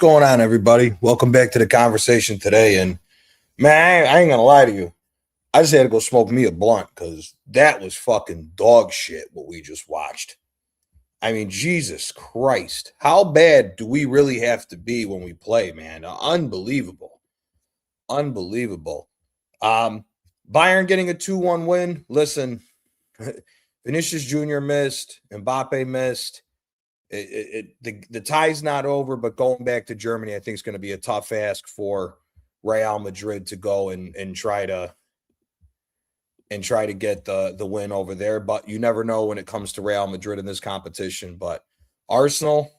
going on, everybody? Welcome back to the conversation today. And man, I ain't gonna lie to you. I just had to go smoke me a blunt because that was fucking dog shit what we just watched. I mean, Jesus Christ. How bad do we really have to be when we play, man? Unbelievable. Unbelievable. Bayern getting a 2-1 win. Listen, Vinicius Jr. missed, Mbappe missed. The tie's not over, but going back to Germany, I think it's going to be a tough ask for Real Madrid to go and try to get the win over there. But you never know when it comes to Real Madrid in this competition. But Arsenal,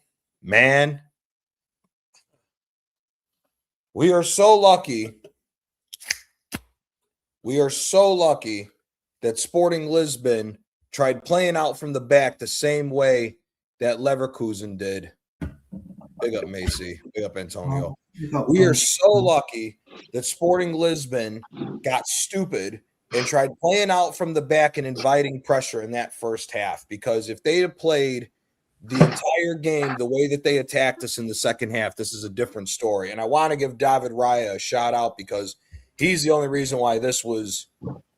man, we are so lucky. We are so lucky that Sporting Lisbon tried playing out from the back the same way that Leverkusen did. Big up Macy. Big up Antonio. We are so lucky that Sporting Lisbon got stupid and tried playing out from the back and inviting pressure in that first half. Because if they had played the entire game the way that they attacked us in the second half, this is a different story. And I want to give David Raya a shout out because he's the only reason why this was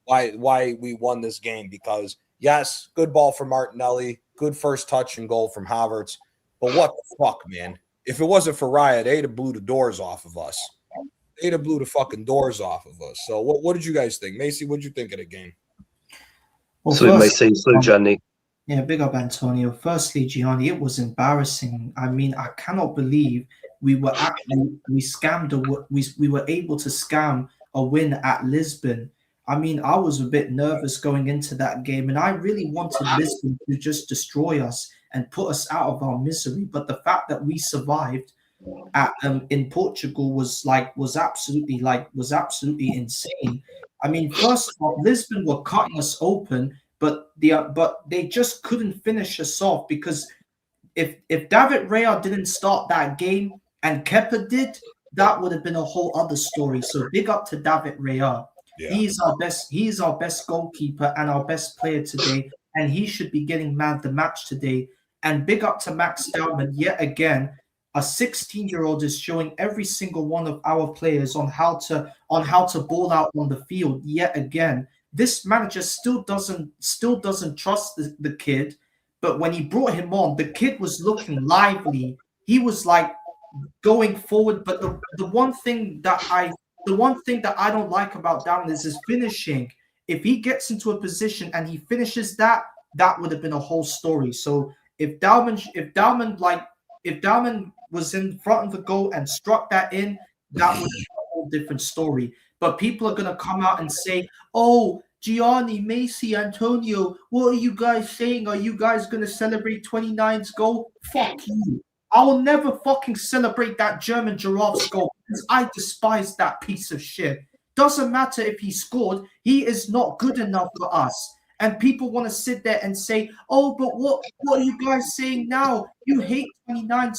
why we won this game. Because yes, good ball from Martinelli. Good first touch and goal from Havertz. But what the fuck, man? If it wasn't for Raya, they'd have blew the doors off of us. They'd have blew the fucking doors off of us. So what did you guys think? Macy, what did you think of the game? Well, salute Macy, salute Gianni. Yeah, big up Antonio. Firstly, Gianni, it was embarrassing. I mean, I cannot believe we were able to scam a win at Lisbon. I mean, I was a bit nervous going into that game, and I really wanted Lisbon to just destroy us and put us out of our misery. But the fact that we survived in Portugal was absolutely insane. I mean, first off, Lisbon were cutting us open, but they just couldn't finish us off because if David Raya didn't start that game and Kepa did, that would have been a whole other story. So big up to David Raya. Yeah. He's our best goalkeeper and our best player today, and he should be getting man of the match today. And big up to Max Dowman yet again. A 16-year-old is showing every single one of our players on how to ball out on the field yet again. This manager still doesn't trust the kid, but when he brought him on, the kid was looking lively. He was like going forward, but the one thing that I don't like about Dowman is his finishing. If he gets into a position and he finishes that would have been a whole story. So if Dowman was in front of the goal and struck that in, that would be a whole different story. But people are going to come out and say, oh, Gianni, Macy, Antonio, what are you guys saying? Are you guys going to celebrate 29's goal? Fuck you. I will never fucking celebrate that German giraffe's goal because I despise that piece of shit. Doesn't matter if he scored, he is not good enough for us. And people want to sit there and say, oh, but what are you guys saying now? You hate 29,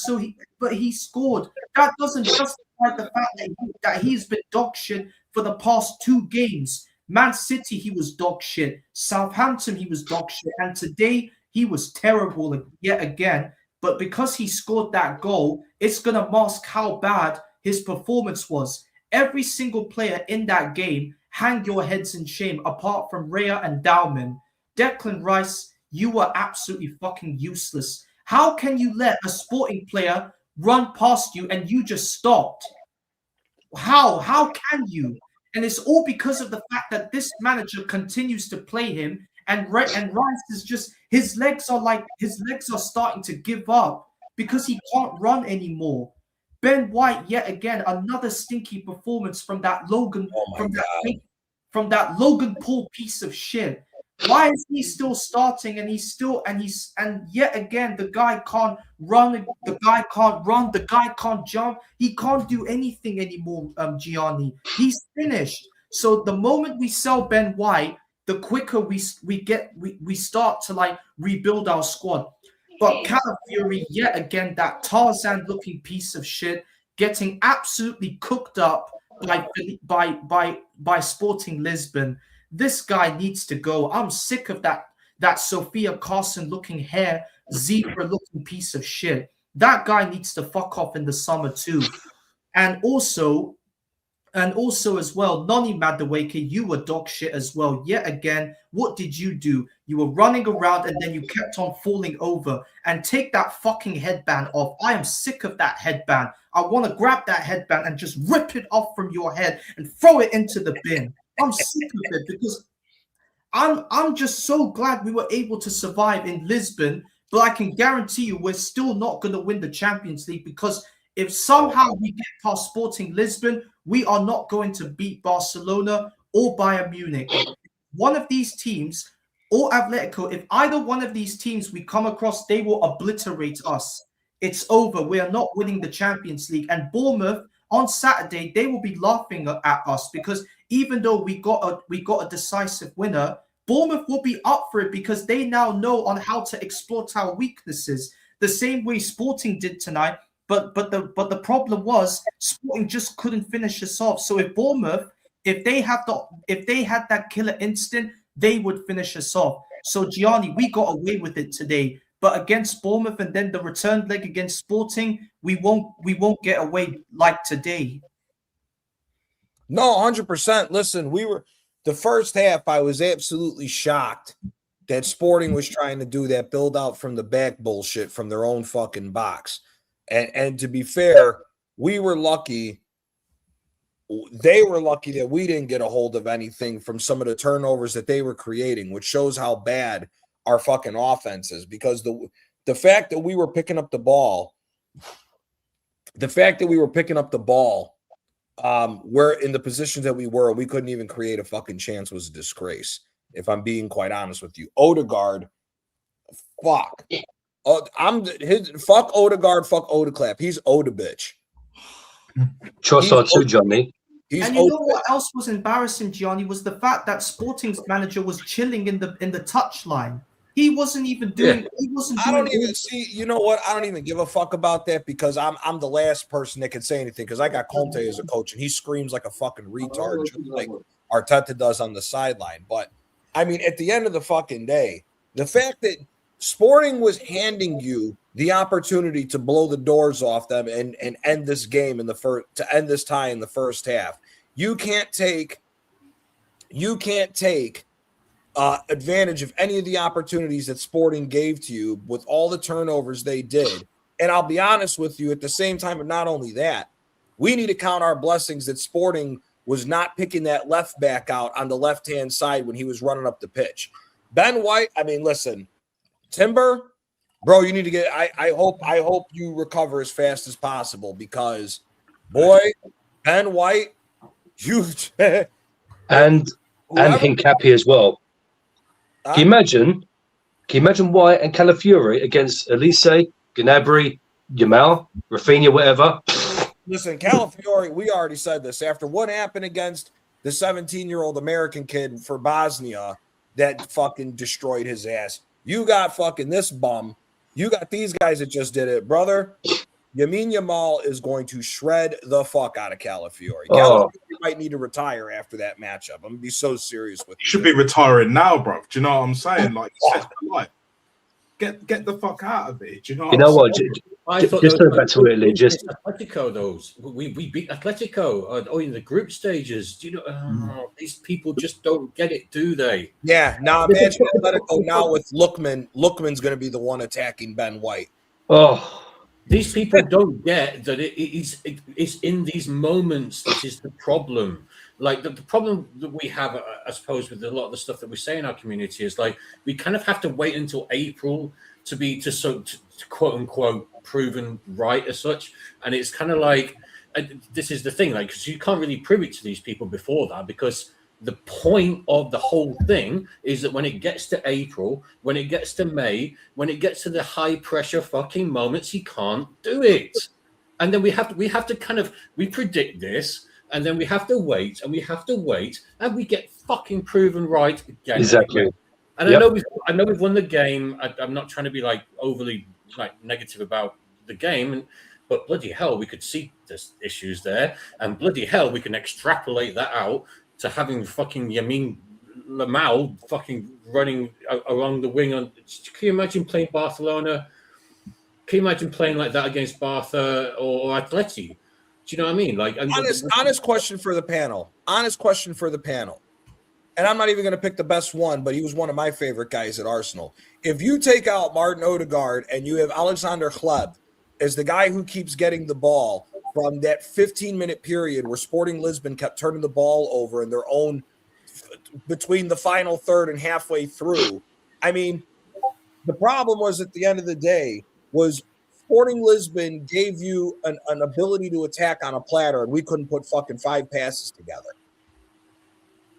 but he scored. That doesn't justify the fact that he's been dog shit for the past 2 games. Man City, he was dog shit. Southampton, he was dog shit. And today, he was terrible yet again. But because he scored that goal, it's going to mask how bad his performance was. Every single player in that game, hang your heads in shame, apart from Raya and Dowman. Declan Rice, you were absolutely fucking useless. How can you let a Sporting player run past you and you just stopped? How can you? And it's all because of the fact that this manager continues to play him, and Rice is just his legs are starting to give up because he can't run anymore. Ben White, yet again, another stinky performance from that Logan from that Logan Paul piece of shit. Why is he still starting? And yet again, the guy can't run, the guy can't jump, he can't do anything anymore. Gianni, he's finished. So the moment we sell Ben White, the quicker we start to rebuild our squad. But Calafiori, yet again, that Tarzan-looking piece of shit, getting absolutely cooked up by Sporting Lisbon. This guy needs to go. I'm sick of that Sophia Carson-looking hair, zebra-looking piece of shit. that guy needs to fuck off in the summer too. And also as well, Noni Madueke, you were dog shit as well. Yet again, what did you do? You were running around and then you kept on falling over. And take that fucking headband off. I am sick of that headband. I want to grab that headband and just rip it off from your head and throw it into the bin. I'm sick of it because I'm just so glad we were able to survive in Lisbon. But I can guarantee you we're still not going to win the Champions League, because if somehow we get past Sporting Lisbon, we are not going to beat Barcelona or Bayern Munich. One of these teams, or Atletico, if either one of these teams we come across, they will obliterate us. It's over. We are not winning the Champions League. And Bournemouth on Saturday, they will be laughing at us, because even though we got a decisive winner, Bournemouth will be up for it because they now know on how to exploit our weaknesses, the same way Sporting did tonight. But the problem was Sporting just couldn't finish us off. So if Bournemouth, if they had that killer instinct, they would finish us off. So Gianni, we got away with it today. But against Bournemouth and then the return leg against Sporting, we won't get away like today. No, 100%. Listen, the first half, I was absolutely shocked that Sporting was trying to do that build out from the back bullshit from their own fucking box. And to be fair, we were lucky. They were lucky that we didn't get a hold of anything from some of the turnovers that they were creating, which shows how bad our fucking offense is. Because the fact that we were picking up the ball, we're in the positions that we couldn't even create a fucking chance, was a disgrace, if I'm being quite honest with you. Odegaard, fuck. Fuck Odegaard, fuck Odeclap. He's Oda bitch. Trossard too, Johnny. And you know what else was embarrassing, Gianni, was the fact that Sporting's manager was chilling in the touchline. He wasn't even doing. Yeah. He wasn't. I don't even see. You know what? I don't even give a fuck about that, because I'm the last person that can say anything, because I got Conte as a coach and he screams like a fucking retard, just like Arteta does on the sideline. But I mean, at the end of the fucking day, the fact that Sporting was handing you the opportunity to blow the doors off them and end this game to end this tie in the first half. You can't take advantage of any of the opportunities that Sporting gave to you with all the turnovers they did. And I'll be honest with you, at the same time, but not only that, we need to count our blessings that Sporting was not picking that left back out on the left-hand side when he was running up the pitch. Ben White, I mean, listen, Timber, bro, you need to get. I hope you recover as fast as possible, because, boy, Ben White, you and Hincapié as well. Can you imagine White and Calafiori against Elise, Gnabry, Yamal, Rafinha, whatever? Listen, Calafiori, we already said this. After what happened against the 17-year-old American kid for Bosnia that fucking destroyed his ass, you got fucking this bum. You got these guys that just did it, brother. Lamine Yamal is going to shred the fuck out of Calafiori. Calafiori might need to retire after that matchup. I'm gonna be so serious with you. Should be retiring now, bro. Do you know what I'm saying? Like, get the fuck out of it. Do you know what? Just go back to Italy. Just Atletico, those we beat Atletico in the group stages. Do you know these people just don't get it, do they? Yeah. Now imagine Atletico now with Lookman. Lookman's going to be the one attacking Ben White. Oh. These people don't get that it's in these moments that is the problem. Like the problem that we have, I suppose, with a lot of the stuff that we say in our community is like we kind of have to wait until April to quote unquote proven right as such. And it's kind of like this is the thing, like, because you can't really prove it to these people before that, because the point of the whole thing is that when it gets to April, when it gets to May, when it gets to the high pressure fucking moments, he can't do it. And then we have to kind of, we predict this, and then we have to wait, and we have to wait, and we get fucking proven right again. Exactly. And I know we've won the game. I'm not trying to be like overly like negative about the game, but bloody hell, we could see there's issues there, and bloody hell, we can extrapolate that out to having fucking Yamin Lamal fucking running along the wing. Can you imagine playing Barcelona Can you imagine playing like that against Barca or Atleti? Do you know what I mean? Like, honest question for the panel. Honest question for the panel. And I'm not even going to pick the best one, but he was one of my favorite guys at Arsenal. If you take out Martin Odegaard and you have Alexander Hleb as the guy who keeps getting the ball from that 15-minute period where Sporting Lisbon kept turning the ball over in their own between the final third and halfway through. I mean, the problem was at the end of the day was Sporting Lisbon gave you an ability to attack on a platter, and we couldn't put fucking 5 passes together.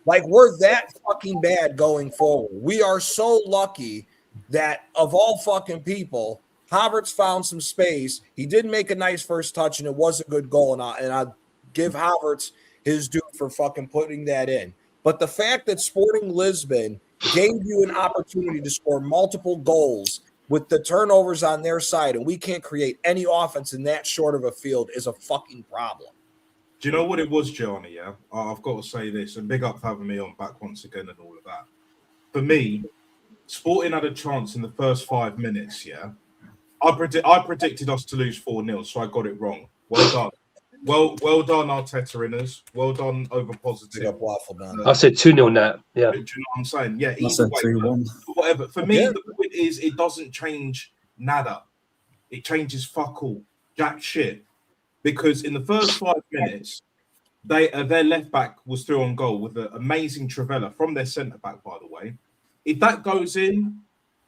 Like, we're that fucking bad going forward. We are so lucky that of all fucking people, Havertz found some space. He did make a nice first touch, and it was a good goal. And I give Havertz his due for fucking putting that in. But the fact that Sporting Lisbon gave you an opportunity to score multiple goals with the turnovers on their side, and we can't create any offense in that short of a field is a fucking problem. Do you know what it was, Johnny? Yeah, I've got to say this, and big up for having me on back once again and all of that. For me, Sporting had a chance in the first 5 minutes. Yeah, I predicted us to lose 4-0, so I got it wrong. Well done, well done, Arteta-inners. Well done, over positive. I said 2-0 now. Yeah, do you know what I'm saying? Yeah, I said 3-1. Whatever. For me, the point is, it doesn't change nada. It changes fuck all, jack shit. Because in the first 5 minutes, their left back was through on goal with an amazing Travella from their centre back, by the way. If that goes in,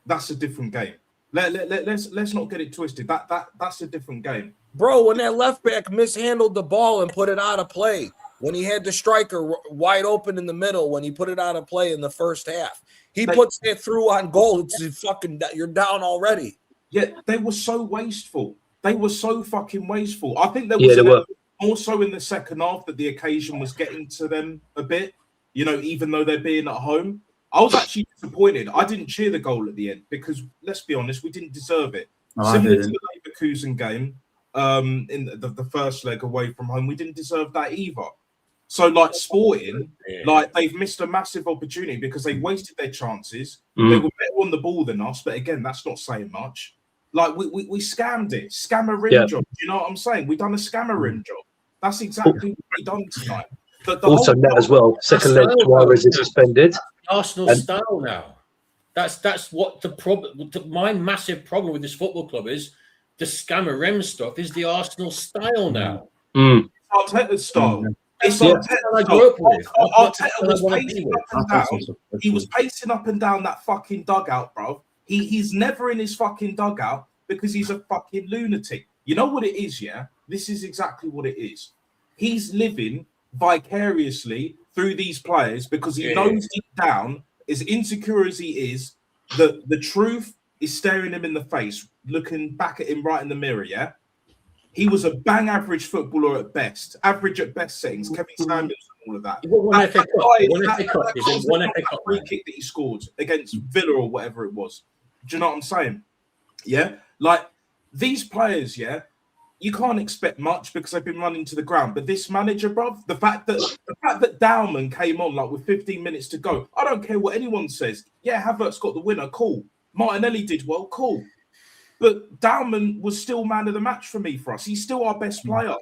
that's a different game. Let's not get it twisted. That's a different game. Bro, when that left back mishandled the ball and put it out of play, when he had the striker wide open in the middle, when he put it out of play in the first half, he puts it through on goal. It's fucking, you're down already. Yeah, they were so wasteful. They were so fucking wasteful. I think there was more so in the second half that the occasion was getting to them a bit, you know, even though they're being at home. I was actually disappointed. I didn't cheer the goal at the end because, let's be honest, we didn't deserve it. Similar to the Leverkusen game in the first leg away from home, we didn't deserve that either. So, like, Sporting, like, they've missed a massive opportunity because they wasted their chances. They were better on the ball than us, but again, that's not saying much. Like, we scammed it. Scammer rim job. Do you know what I'm saying? We done a scammer rim job. That's exactly what we done tonight. Also, net as well. Second leg, Suarez is suspended. Arsenal style now. That's what the problem. My massive problem with this football club is the scammer rim stuff. Is the Arsenal style now? Arteta's style. It's Arteta was pacing up and down. He was pacing up and down that fucking dugout, bro. He's never in his fucking dugout because he's a fucking lunatic. You know what it is, yeah? This is exactly what it is. He's living vicariously through these players because he knows deep down, as insecure as he is, that the truth is staring him in the face, looking back at him right in the mirror, yeah? He was a bang average footballer at best, average at best settings, Kevin Samuels and all of that. That free kick that he scored against Villa or whatever it was. Do you know what I'm saying? Yeah? Like, these players, yeah, you can't expect much because they've been running to the ground. But this manager, bruv, the fact that Dowman came on like with 15 minutes to go, I don't care what anyone says. Yeah, Havertz got the winner, cool. Martinelli did well, cool. But Dowman was still man of the match for us. He's still our best player.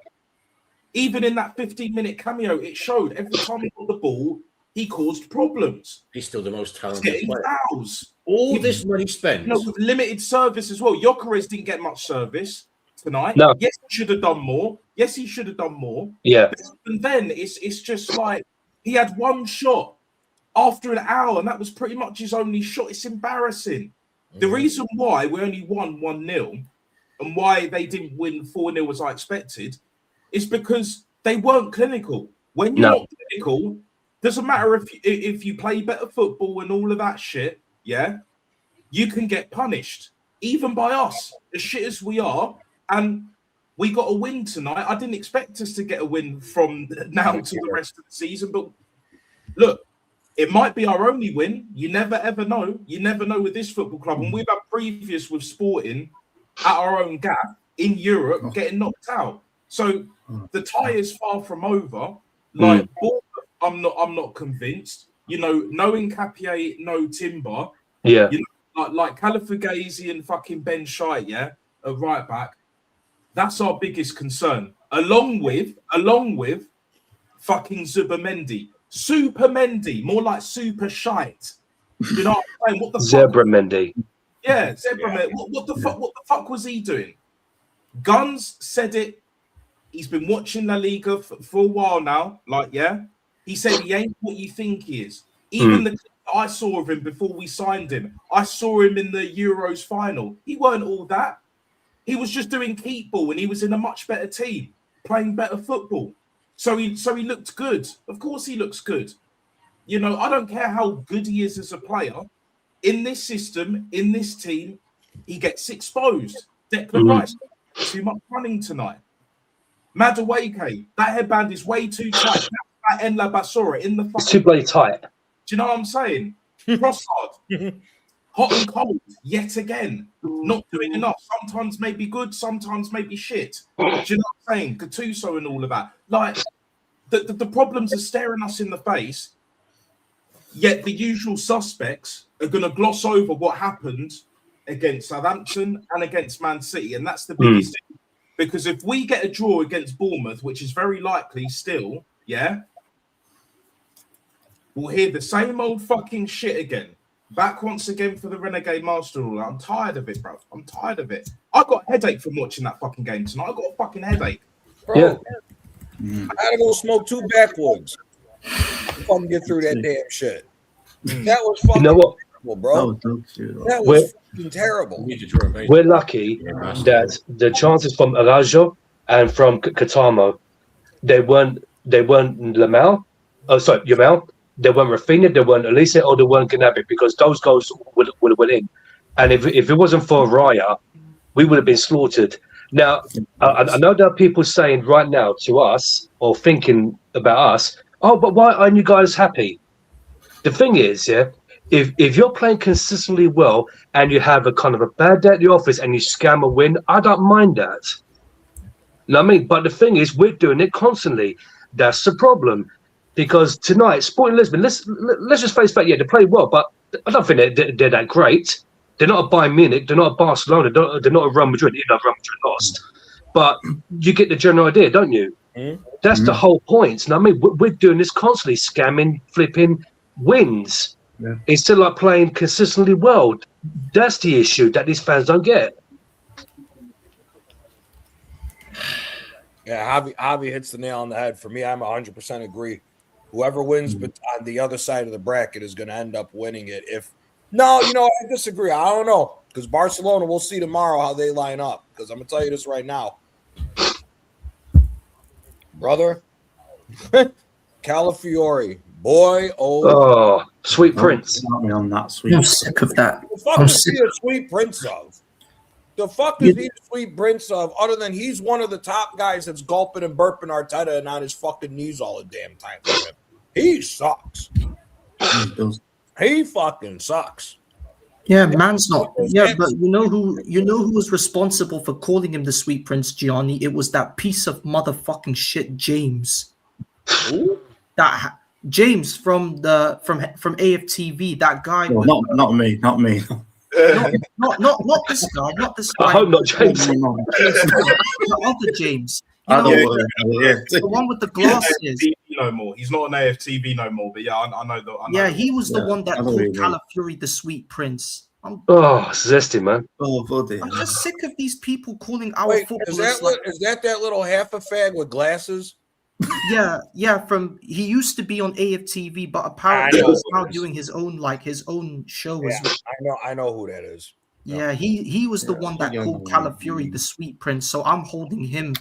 Even in that 15-minute cameo, it showed every time he got the ball, he caused problems. He's still the most talented player. Fouls. All this money spent. You know, with limited service as well. Gyökeres didn't get much service tonight. No. Yes, he should have done more. Yeah. But even then, it's just like he had one shot after an hour, and that was pretty much his only shot. It's embarrassing. The reason why we only won 1-0 and why they didn't win 4-0 as I expected is because they weren't clinical. When you're not clinical, doesn't matter if you play better football and all of that shit, yeah, you can get punished, even by us, as shit as we are. And we got a win tonight. I didn't expect us to get a win from now to the rest of the season, but look, it might be our only win. You never, ever know. You never know with this football club. And we've had previous with Sporting at our own gap in Europe getting knocked out. So the tie is far from over. Like, I'm not convinced. You know, no Nkapie, no Timber. Yeah. You know, like Calafugasi and fucking Ben Shite, yeah? at right back. That's our biggest concern, along with fucking Zubimendi. Super Mendy, more like super shite. Do you know what I'm saying? What the Zebra fuck? Mendy. Yeah, Zebra Mendy. What the fuck? What the fuck was he doing? Guns said it. He's been watching La Liga for a while now. Like, yeah, he said he ain't what you think he is. Even the clip I saw of him before we signed him, I saw him in the Euros final. He weren't all that. He was just doing keep ball, and he was in a much better team, playing better football. So he looked good. Of course, he looks good. You know, I don't care how good he is as a player. In this system, in this team, he gets exposed. Declan Rice, too much running tonight. Madueke, that headband is way too tight. That Enla Basura in the fucking... It's too bloody tight. Do you know what I'm saying? Trossard, hot and cold, yet again. Not doing enough. Sometimes maybe good, sometimes maybe shit. Do you know what I'm saying? Gattuso and all of that. Like, the problems are staring us in the face, yet the usual suspects are going to gloss over what happened against Southampton and against Man City. And that's the biggest thing. Because if we get a draw against Bournemouth, which is very likely still, yeah, we'll hear the same old fucking shit again. Back once again for the Renegade Master Rule. I'm tired of it, bro. I'm tired of it. I got a headache from watching that fucking game tonight. I got a fucking headache. Bro, Yeah. I had to go smoke 2 backwoods to fucking get through that damn shit. That was fucking terrible, bro. That was fucking terrible. We're lucky that the chances from Arajo and from Katamo, they weren't Yamal. They weren't Rafinha, they weren't Elise, or they weren't Gnabry, because those goals would have went in. And if it wasn't for Raya, we would have been slaughtered. Now, I know there are people saying right now to us, or thinking about us, oh, but why aren't you guys happy? The thing is, yeah, if you're playing consistently well and you have a kind of a bad day at the office and you scam a win, I don't mind that. You know what I mean? But the thing is, we're doing it constantly. That's the problem. Because tonight, Sporting Lisbon, let's just face fact, yeah, they played well, but I don't think they're that great. They're not a Bayern Munich, they're not a Barcelona, they're not a Real Madrid. You know, Real Madrid lost. But you get the general idea, don't you? That's the whole point. You know what I mean? We're doing this constantly, scamming, flipping, wins. Yeah. Instead of like playing consistently well. That's the issue that these fans don't get. Yeah, Javi hits the nail on the head. For me, I'm 100% agree. Whoever wins on the other side of the bracket is going to end up winning it. No, I disagree. I don't know. Because Barcelona, we'll see tomorrow how they line up. Because I'm going to tell you this right now. Brother, Calafiori, boy, oh, Sweet Prince. Not me on that, sweet. I'm sick of that. The fuck is he a sweet prince of? The fuck is he a sweet prince of, other than he's one of the top guys that's gulping and burping Arteta and on his fucking knees all the damn time. He sucks. He fucking sucks. Yeah, man's not. Yeah, but you know who was responsible for calling him the Sweet Prince, Gianni? It was that piece of motherfucking shit, James. Ooh. James from AFTV. That guy. Well, not me. Not this guy. Not this guy. I hope not, James. The other James. I know the one with the glasses. No more. He's not on AFTV no more. But yeah, I know that. He was the one that I know called what you mean. Calafiori the Sweet Prince. I'm Zesty, man. Oh, bloody. I'm just sick of these people calling our Wait, footballers. is that little half a fag with glasses? Yeah. He used to be on AFTV, but apparently he's now doing his own show as well. I know who that is. Yeah, he was the one that called Calafiori the Sweet Prince. So I'm holding him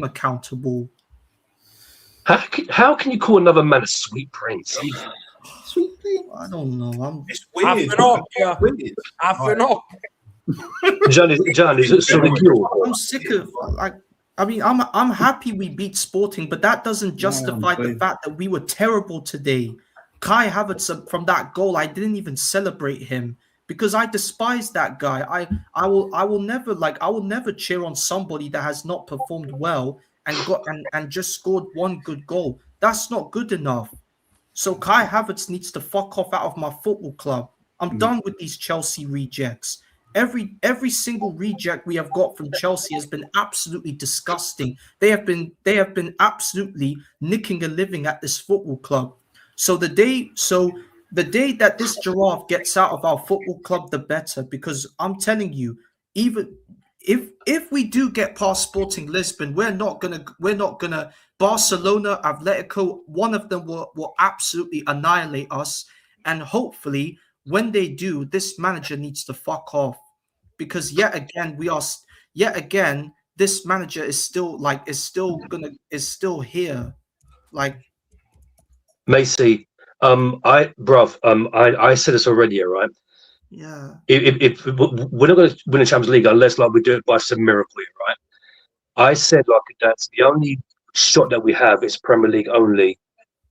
accountable. How can you call another man a Sweet Prince? Sweet Prince? I don't know. It's weird. Johnny's so cute. I'm sick of I'm happy we beat Sporting, but that doesn't justify the fact that we were terrible today. Kai Havertz from that goal, I didn't even celebrate him because I despise that guy. I will never cheer on somebody that has not performed well and just scored one good goal. That's not good enough. So Kai Havertz needs to fuck off out of my football club. I'm done with these Chelsea rejects. Every single reject we have got from Chelsea has been absolutely disgusting. They have been absolutely nicking a living at this football club. So the day that this giraffe gets out of our football club, the better. Because I'm telling you, even if we do get past Sporting Lisbon, we're not gonna Barcelona, Atletico, one of them will absolutely annihilate us. And hopefully, when they do, this manager needs to fuck off, because yet again this manager is still here. Like, Macy, I said this already, right? yeah. If we're not going to win the Champions League unless like we do it by some miracle, right? I said like that's the only shot that we have is Premier League only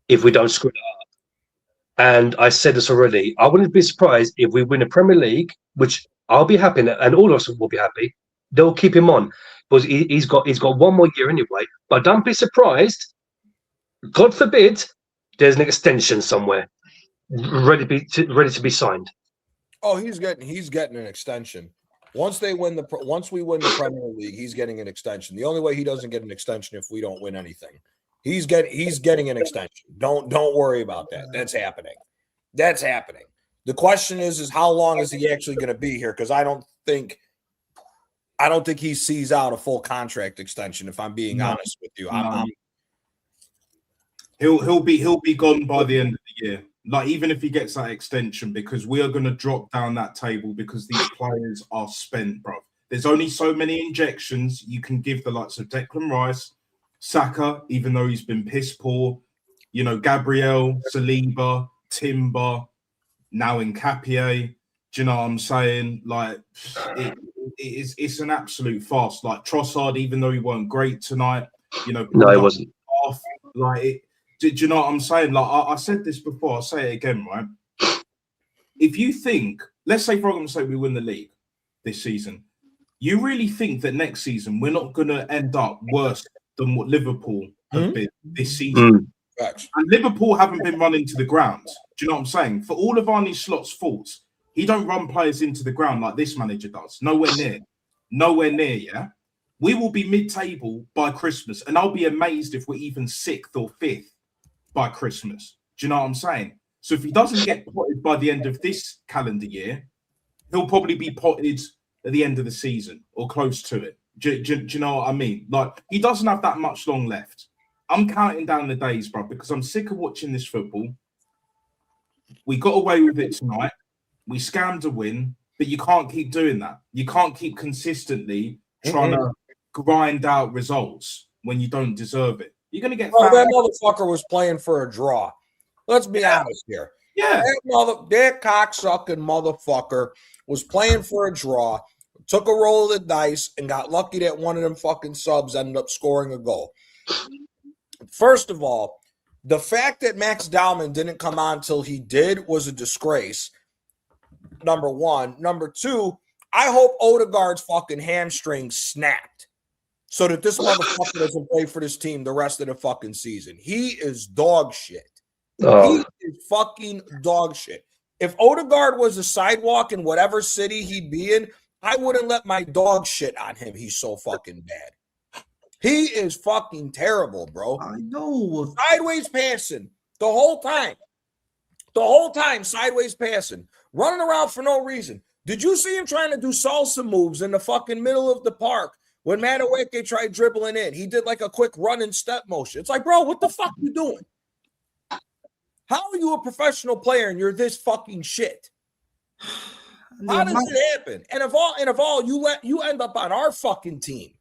if we don't screw it up. And I said this already. I wouldn't be surprised if we win the Premier League, which I'll be happy, and all of us will be happy. They'll keep him on because he's got one more year anyway. But don't be surprised. God forbid, there's an extension somewhere ready to be signed. Oh, he's getting an extension. Once we win the Premier League, he's getting an extension. The only way he doesn't get an extension if we don't win anything. He's getting an extension. Don't worry about that. That's happening. The question is how long is he actually going to be here? Because I don't think he sees out a full contract extension. If I'm being honest with you, He'll be gone by the end of the year. Like, even if he gets that extension, because we are going to drop down that table because these players are spent, bro. There's only so many injections you can give the likes of Declan Rice, Saka, even though he's been piss poor, Gabriel, Saliba, Timber, now Nkapie. Do you know what I'm saying? Like, it's an absolute farce. Like Trossard, even though he weren't great tonight, No, he wasn't. Do you know what I'm saying? Like, I said this before, I'll say it again, right? If you think, let's say for argument's sake, we win the league this season, you really think that next season we're not going to end up worse than what Liverpool have been this season? And Liverpool haven't been run into the ground. Do you know what I'm saying? For all of Arne Slot's faults, he don't run players into the ground like this manager does. Nowhere near, yeah? We will be mid-table by Christmas, and I'll be amazed if we're even 6th or 5th by Christmas. Do you know what I'm saying? So if he doesn't get potted by the end of this calendar year, he'll probably be potted at the end of the season or close to it. Do you know what I mean? Like, he doesn't have that much long left. I'm counting down the days, bro, because I'm sick of watching this football. We got away with it tonight. We scammed a win, but you can't keep doing that. You can't keep consistently trying to grind out results when you don't deserve it. You're going to get... that motherfucker was playing for a draw. Let's be honest here. Yeah. That cocksucking motherfucker was playing for a draw, took a roll of the dice, and got lucky that one of them fucking subs ended up scoring a goal. First of all, the fact that Max Dowman didn't come on till he did was a disgrace. Number one. Number two, I hope Odegaard's fucking hamstring snapped so that this motherfucker doesn't play for this team the rest of the fucking season. He is dog shit. He is fucking dog shit. If Odegaard was a sidewalk in whatever city he'd be in, I wouldn't let my dog shit on him. He's so fucking bad. He is fucking terrible, bro. I know. Sideways passing the whole time. The whole time, sideways passing. Running around for no reason. Did you see him trying to do salsa moves in the fucking middle of the park when Madueke tried dribbling in? He did like a quick run and step motion. It's like, bro, what the fuck you doing? How are you a professional player and you're this fucking shit? How does it happen? And of all, you end up on our fucking team.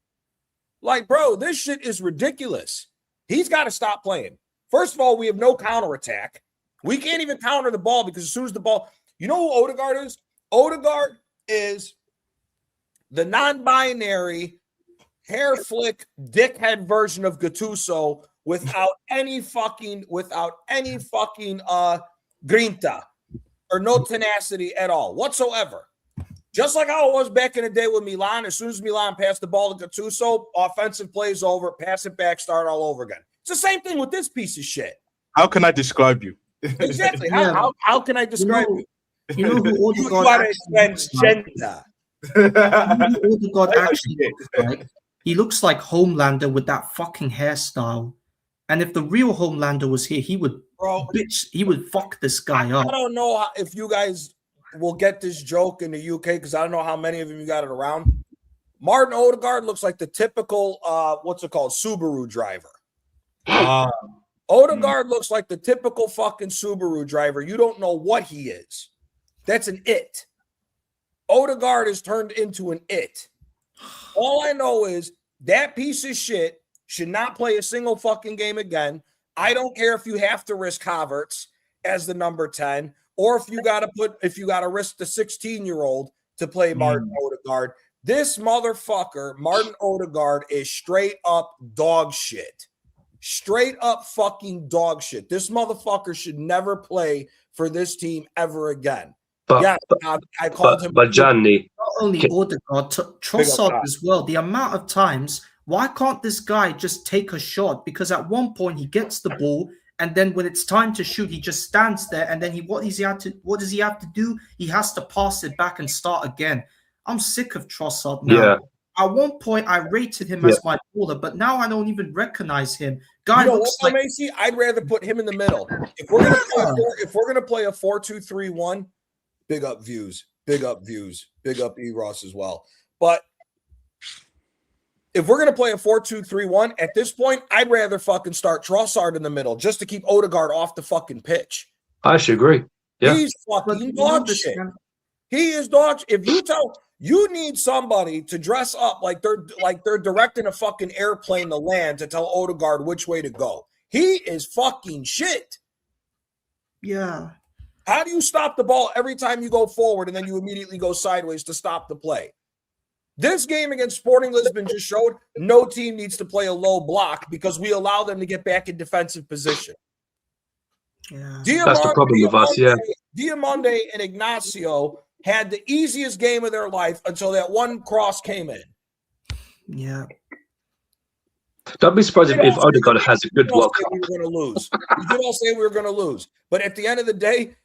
Like, bro, this shit is ridiculous. He's got to stop playing. First of all, we have no counterattack. We can't even counter the ball because as soon as the ball, you know who Odegaard is? Odegaard is the non-binary hair flick dickhead version of Gattuso without any fucking grinta or no tenacity at all whatsoever. Just like how it was back in the day with Milan. As soon as Milan passed the ball to Gattuso, offensive plays over, pass it back, start all over again. It's the same thing with this piece of shit. How can I describe you? Exactly. How can I describe you? You know who Odegaard Odegaard I actually get looks like? He looks like Homelander with that fucking hairstyle. And if the real Homelander was here, he would fuck this guy I up. don't know if you guys will get this joke in the UK because I don't know how many of you got it around. Martin Odegaard looks like the typical Subaru driver. Odegaard looks like the typical fucking Subaru driver. You don't know what he is. That's an it. Odegaard is turned into an it. All I know is that piece of shit should not play a single fucking game again. I don't care if you have to risk Havertz as the number 10, or if you gotta risk the 16-year-old to play Martin Odegaard. This motherfucker, Martin Odegaard, is straight up dog shit. Straight up fucking dog shit. This motherfucker should never play for this team ever again. I called him. But Gianni, not only Odegaard, Trossard as well. The amount of times, why can't this guy just take a shot? Because at one point he gets the ball, and then when it's time to shoot, he just stands there, and then what does he have to do? He has to pass it back and start again. I'm sick of Trossard now. Yeah. At one point, I rated him as my baller, but now I don't even recognize him. Guy looks like Macy. I'd rather put him in the middle. If we're gonna play a 4-2-3-1, big up Views, big up E-Ross as well. But if we're gonna play a 4-2-3-1, at this point, I'd rather fucking start Trossard in the middle just to keep Odegaard off the fucking pitch. I should agree. Yeah. He's fucking dog shit. He is dog shit. If you tell you need somebody to dress up like they're directing a fucking airplane to land to tell Odegaard which way to go. He is fucking shit. Yeah. How do you stop the ball every time you go forward and then you immediately go sideways to stop the play? This game against Sporting Lisbon just showed no team needs to play a low block because we allow them to get back in defensive position. Yeah. That's the problem with us, yeah. Diamande and Ignacio had the easiest game of their life until that one cross came in. Yeah. Don't be surprised if Odegaard has a good World Cup. We were going to lose. We did all say we were going to lose. But at the end of the day,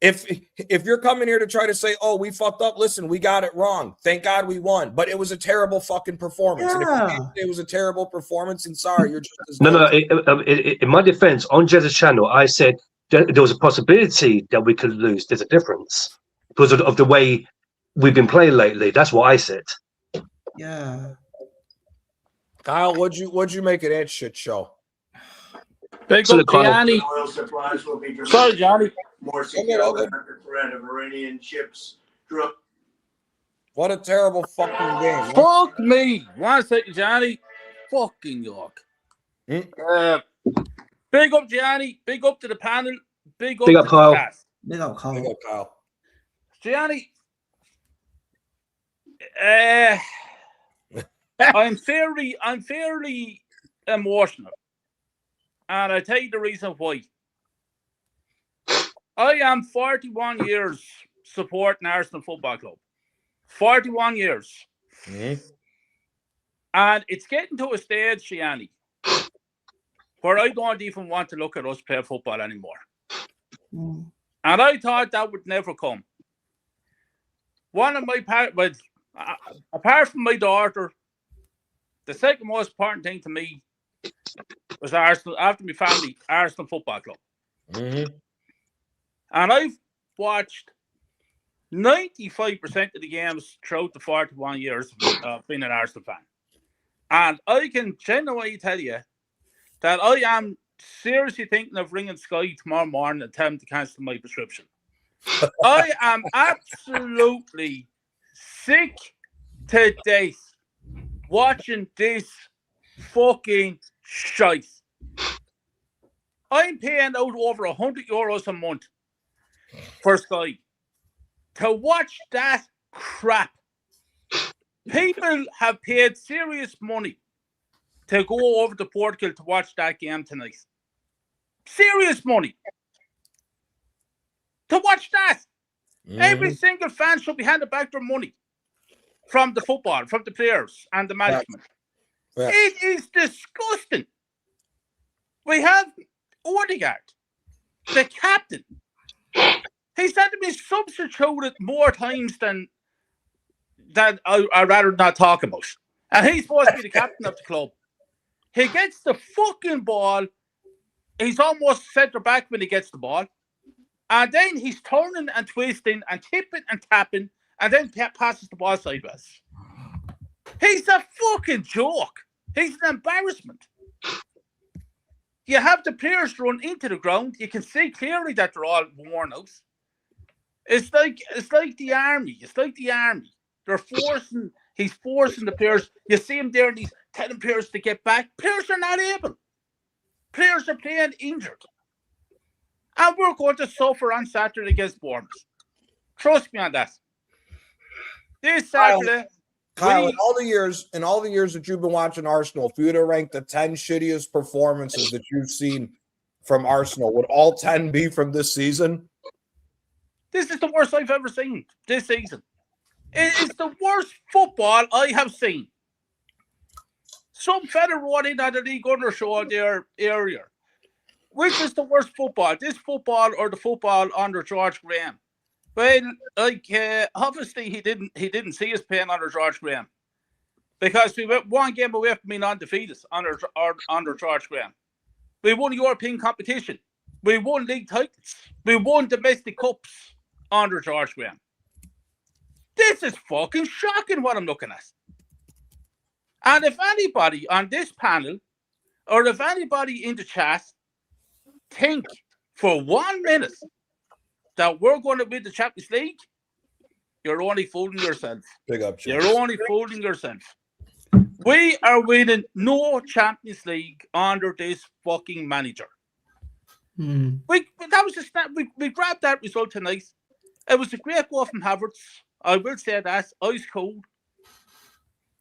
if you're coming here to try to say, oh, we fucked up, listen, we got it wrong. Thank God we won. But it was a terrible fucking performance. Yeah. And if you think it was a terrible performance, and sorry, you're just as No. In my defense, on Jez's channel, I said there was a possibility that we could lose. There's a difference because of the way we've been playing lately. That's what I said. Yeah. Kyle, what'd you make of that shit show? Big up Gianni. Sorry, Johnny. More secure threat of Iranian ships. What a terrible fucking game. Fuck me. 1 second, Johnny. Fucking York. Big up, Gianni. Big up to the panel. Big up to Kyle. the cast. Big up, Kyle. Big up, Kyle. Gianni. I'm fairly emotional. And I tell you the reason why. I am 41 years supporting Arsenal Football Club. 41 years. Mm-hmm. And it's getting to a stage, Gianni, where I don't even want to look at us play football anymore. Mm. And I thought that would never come. One of my apart from my daughter, the second most important thing to me was Arsenal, after my family, Arsenal Football Club. Mm-hmm. And I've watched 95% of the games throughout the 41 years of being an Arsenal fan. And I can genuinely tell you that I am seriously thinking of ringing Sky tomorrow morning and telling them to cancel my prescription. I am absolutely sick to death watching this fucking shite. I'm paying out over €100 a month for Sky to watch that crap. People have paid serious money to go over to Portugal to watch that game tonight. Serious money to watch that. Mm-hmm. Every single fan should be handed back their money from the football, from the players and the management. Yeah. It is disgusting. We have Odegaard, the captain. He's had to be substituted more times than that I'd rather not talk about. And he's supposed to be the captain of the club. He gets the fucking ball. He's almost centre back when he gets the ball. And then he's turning and twisting and tipping and tapping and then passes the ball sideways. He's a fucking joke. He's an embarrassment. You have the players run into the ground. You can see clearly that they're all worn out. It's like the army. It's like the army. He's forcing the players. You see him there and he's telling players to get back. Players are not able. Players are playing injured. And we're going to suffer on Saturday against Bournemouth. Trust me on that. This Saturday. Kyle, in all the years that you've been watching Arsenal, if you were to rank the 10 shittiest performances that you've seen from Arsenal, would all 10 be from this season? This is the worst I've ever seen this season. It is the worst football I have seen. Some fella wrote in on the League Under show there earlier. Which is the worst football? This football or the football under George Graham? Well, obviously he didn't see us playing under George Graham because we went one game away from being undefeated under George Graham. We won European competition. We won league titles. We won domestic cups under George Graham. This is fucking shocking what I'm looking at. And if anybody on this panel or if anybody in the chat think for 1 minute that we're going to win the Champions League, you're only fooling yourself. Big up, You're only fooling yourself. We are winning no Champions League under this fucking manager. Mm. We grabbed that result tonight. It was a great goal from Havertz. I will say that. Ice cold.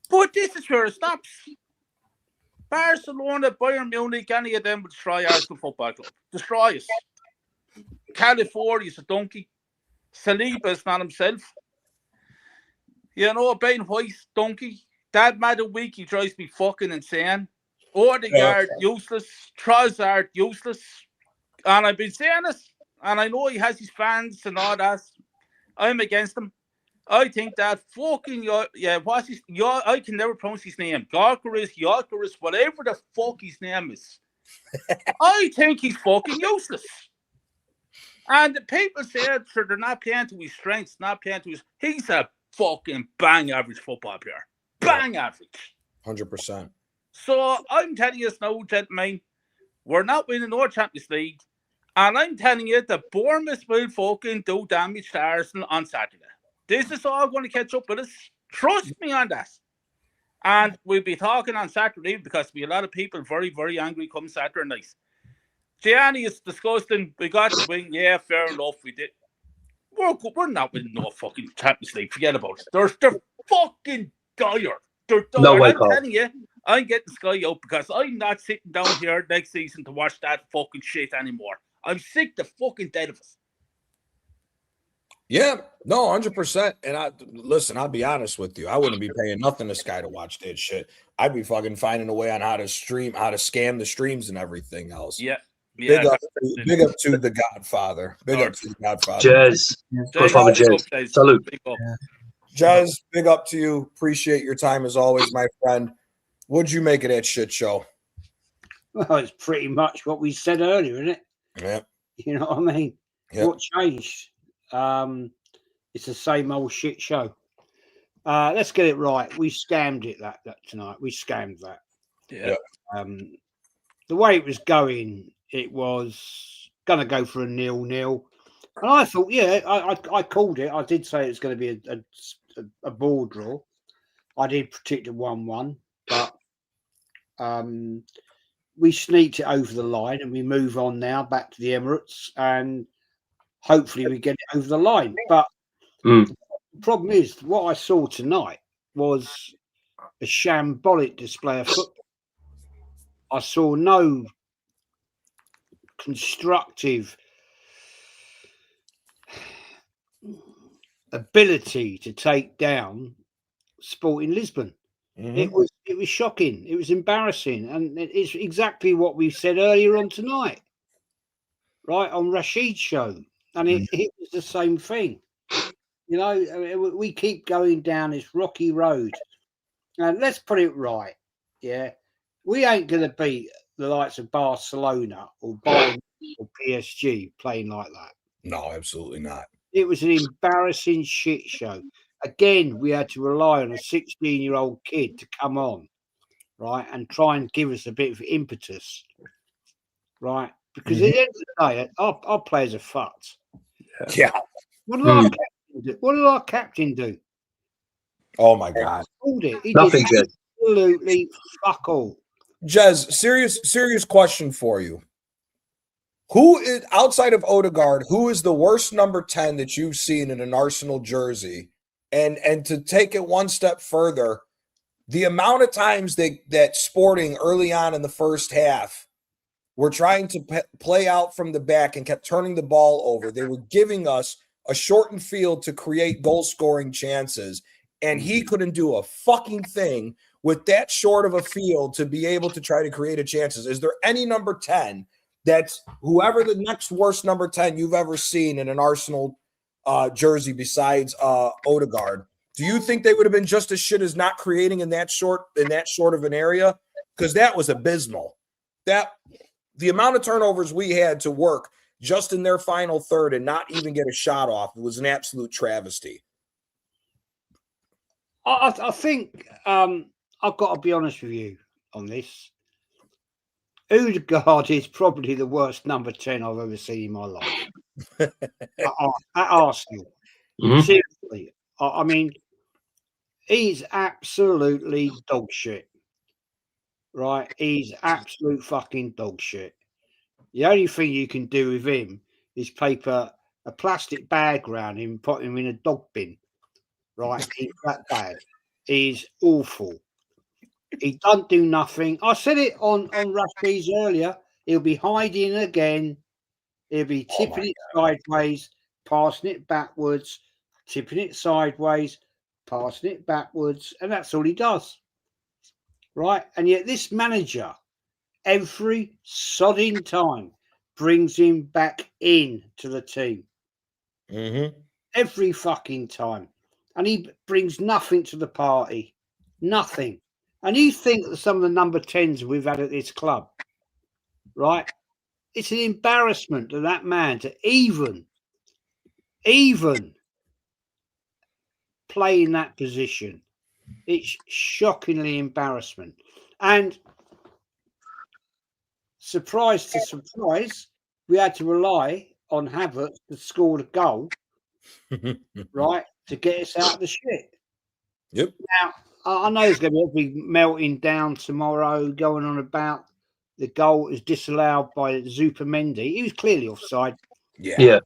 But this is where it stops. Barcelona, Bayern Munich, any of them will destroy Arsenal Football Club. Destroy us. California is a donkey. Saliba is not himself. You know, Ben White, donkey. That matter week, he drives me fucking insane. Odegaard, useless. Trossard, useless. And I've been saying this, and I know he has his fans and all that. I'm against him. I think that fucking I can never pronounce his name. Yorkeris, whatever the fuck his name is. I think he's fucking useless. And the people said they're not playing to his strengths, not playing to his. He's a fucking bang average football player. Bang average. 100%. So I'm telling you now, gentlemen, we're not winning no Champions League. And I'm telling you that Bournemouth will fucking do damage to Arsenal on Saturday. This is all going to catch up with us. Trust me on that. And we'll be talking on Saturday because there'll be a lot of people very, very angry come Saturday night. Gianni is disgusting. We got to win. Yeah, fair enough. We did. We're not winning no fucking Champions League. Forget about it. They're fucking dire. They're dire. No way, I'm telling you, I'm getting Sky out because I'm not sitting down here next season to watch that fucking shit anymore. I'm sick to fucking dead of it. Yeah, no, 100%. And listen, I'll be honest with you. I wouldn't be paying nothing to Sky to watch that shit. I'd be fucking finding a way on how to scam the streams and everything else. Yeah. Big up to the Godfather. Big up to the Godfather. Jez. Godfather Jez. Salute. Jez, big up to you. Appreciate your time as always, my friend. What'd you make of that shit show? Well, it's pretty much what we said earlier, isn't it? Yeah. You know what I mean? Yep. What changed? It's the same old shit show. Let's get it right. We scammed it that tonight. We scammed that. Yeah. The way it was going, it was going to go for a 0-0. And I thought, yeah, I called it. I did say it was going to be a ball draw. I did predict a 1-1, but we sneaked it over the line and we move on now back to the Emirates and hopefully we get it over the line. But the problem is what I saw tonight was a shambolic display of football. I saw no constructive ability to take down Sporting Lisbon. Mm-hmm. It was shocking. It was embarrassing, and it's exactly what we said earlier on tonight, right on Rashid's show, and it was the same thing. You know, I mean, we keep going down this rocky road. And let's put it right. Yeah. We ain't going to beat the likes of Barcelona or Bayern or PSG playing like that. No, absolutely not. It was an embarrassing shit show. Again, we had to rely on a 16-year-old kid to come on, right, and try and give us a bit of impetus, right? Because at the end of the day, our players are fucked. Yeah. What did our captain do? What did our captain do? Oh my God. He Nothing, did Jez. absolutely fuck all. Jez, serious question for you. Who is, outside of Odegaard, who is the worst number 10 that you've seen in an Arsenal jersey? And to take it one step further, the amount of times that Sporting early on in the first half were trying to play out from the back and kept turning the ball over. They were giving us a shortened field to create goal-scoring chances, and he couldn't do a fucking thing with that short of a field to be able to try to create a chances. Is there any number 10 that's whoever the next worst number 10 you've ever seen in an Arsenal jersey besides Odegaard? Do you think they would have been just as shit as not creating in that short of an area? Because that was abysmal. That the amount of turnovers we had to work just in their final third and not even get a shot off, it was an absolute travesty. I think I've got to be honest with you on this. Odegaard is probably the worst number 10 I've ever seen in my life. at Arsenal. Seriously. I mean, he's absolutely dog shit. Right? He's absolute fucking dog shit. The only thing you can do with him is paper a plastic bag around him and put him in a dog bin. Right? He's that bad. He's awful. He don't do nothing. I said it on Rusty's earlier. He'll be hiding again. He'll be tipping it sideways, passing it backwards, tipping it sideways, passing it backwards, and that's all he does. Right? And yet this manager, every sodding time, brings him back in to the team. Every fucking time. And he brings nothing to the party. Nothing. And you think that some of the number 10s we've had at this club, right? It's an embarrassment to that man to even play in that position. It's shockingly embarrassment. And surprise to surprise, we had to rely on Havertz to score the goal, right, to get us out of the shit. Yep. Now, I know there's going to be a big melting down tomorrow going on about the goal is disallowed by Zupermendi. He was clearly offside. Yeah.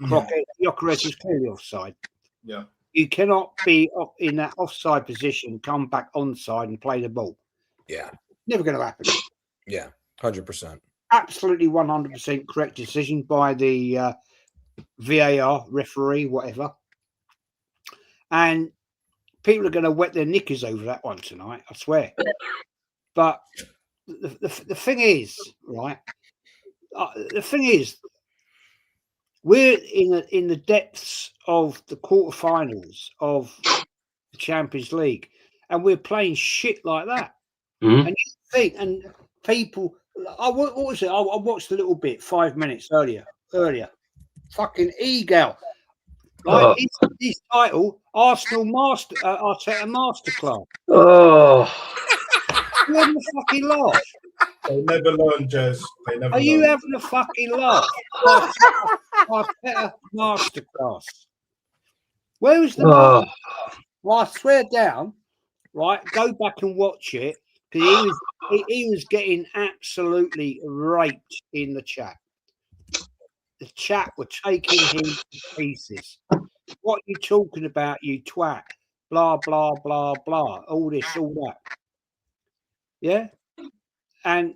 Gyökeres was clearly offside. Yeah. You cannot be up in that offside position, come back onside and play the ball. Yeah. Never going to happen. Yeah. 100%. Absolutely 100% correct decision by the VAR referee, whatever. And people are going to wet their knickers over that one tonight, I swear. But the thing is, right? The thing is, we're in the depths of the quarterfinals of the Champions League, and we're playing shit like that. And you think, and people, what was it? I watched a little bit 5 minutes earlier. Fucking Eagle. Like his title, Arsenal Arteta Masterclass. You having a fucking laugh? They never learn, Jez. They never. Are you having a fucking laugh? Arteta Masterclass. Where was the masterclass? Well, I swear down, right? Go back and watch it because he was getting absolutely raped in the chat. The chat were taking him to pieces. What are you talking about, you twat? Blah, blah, blah, blah. All this, all that. Yeah? And,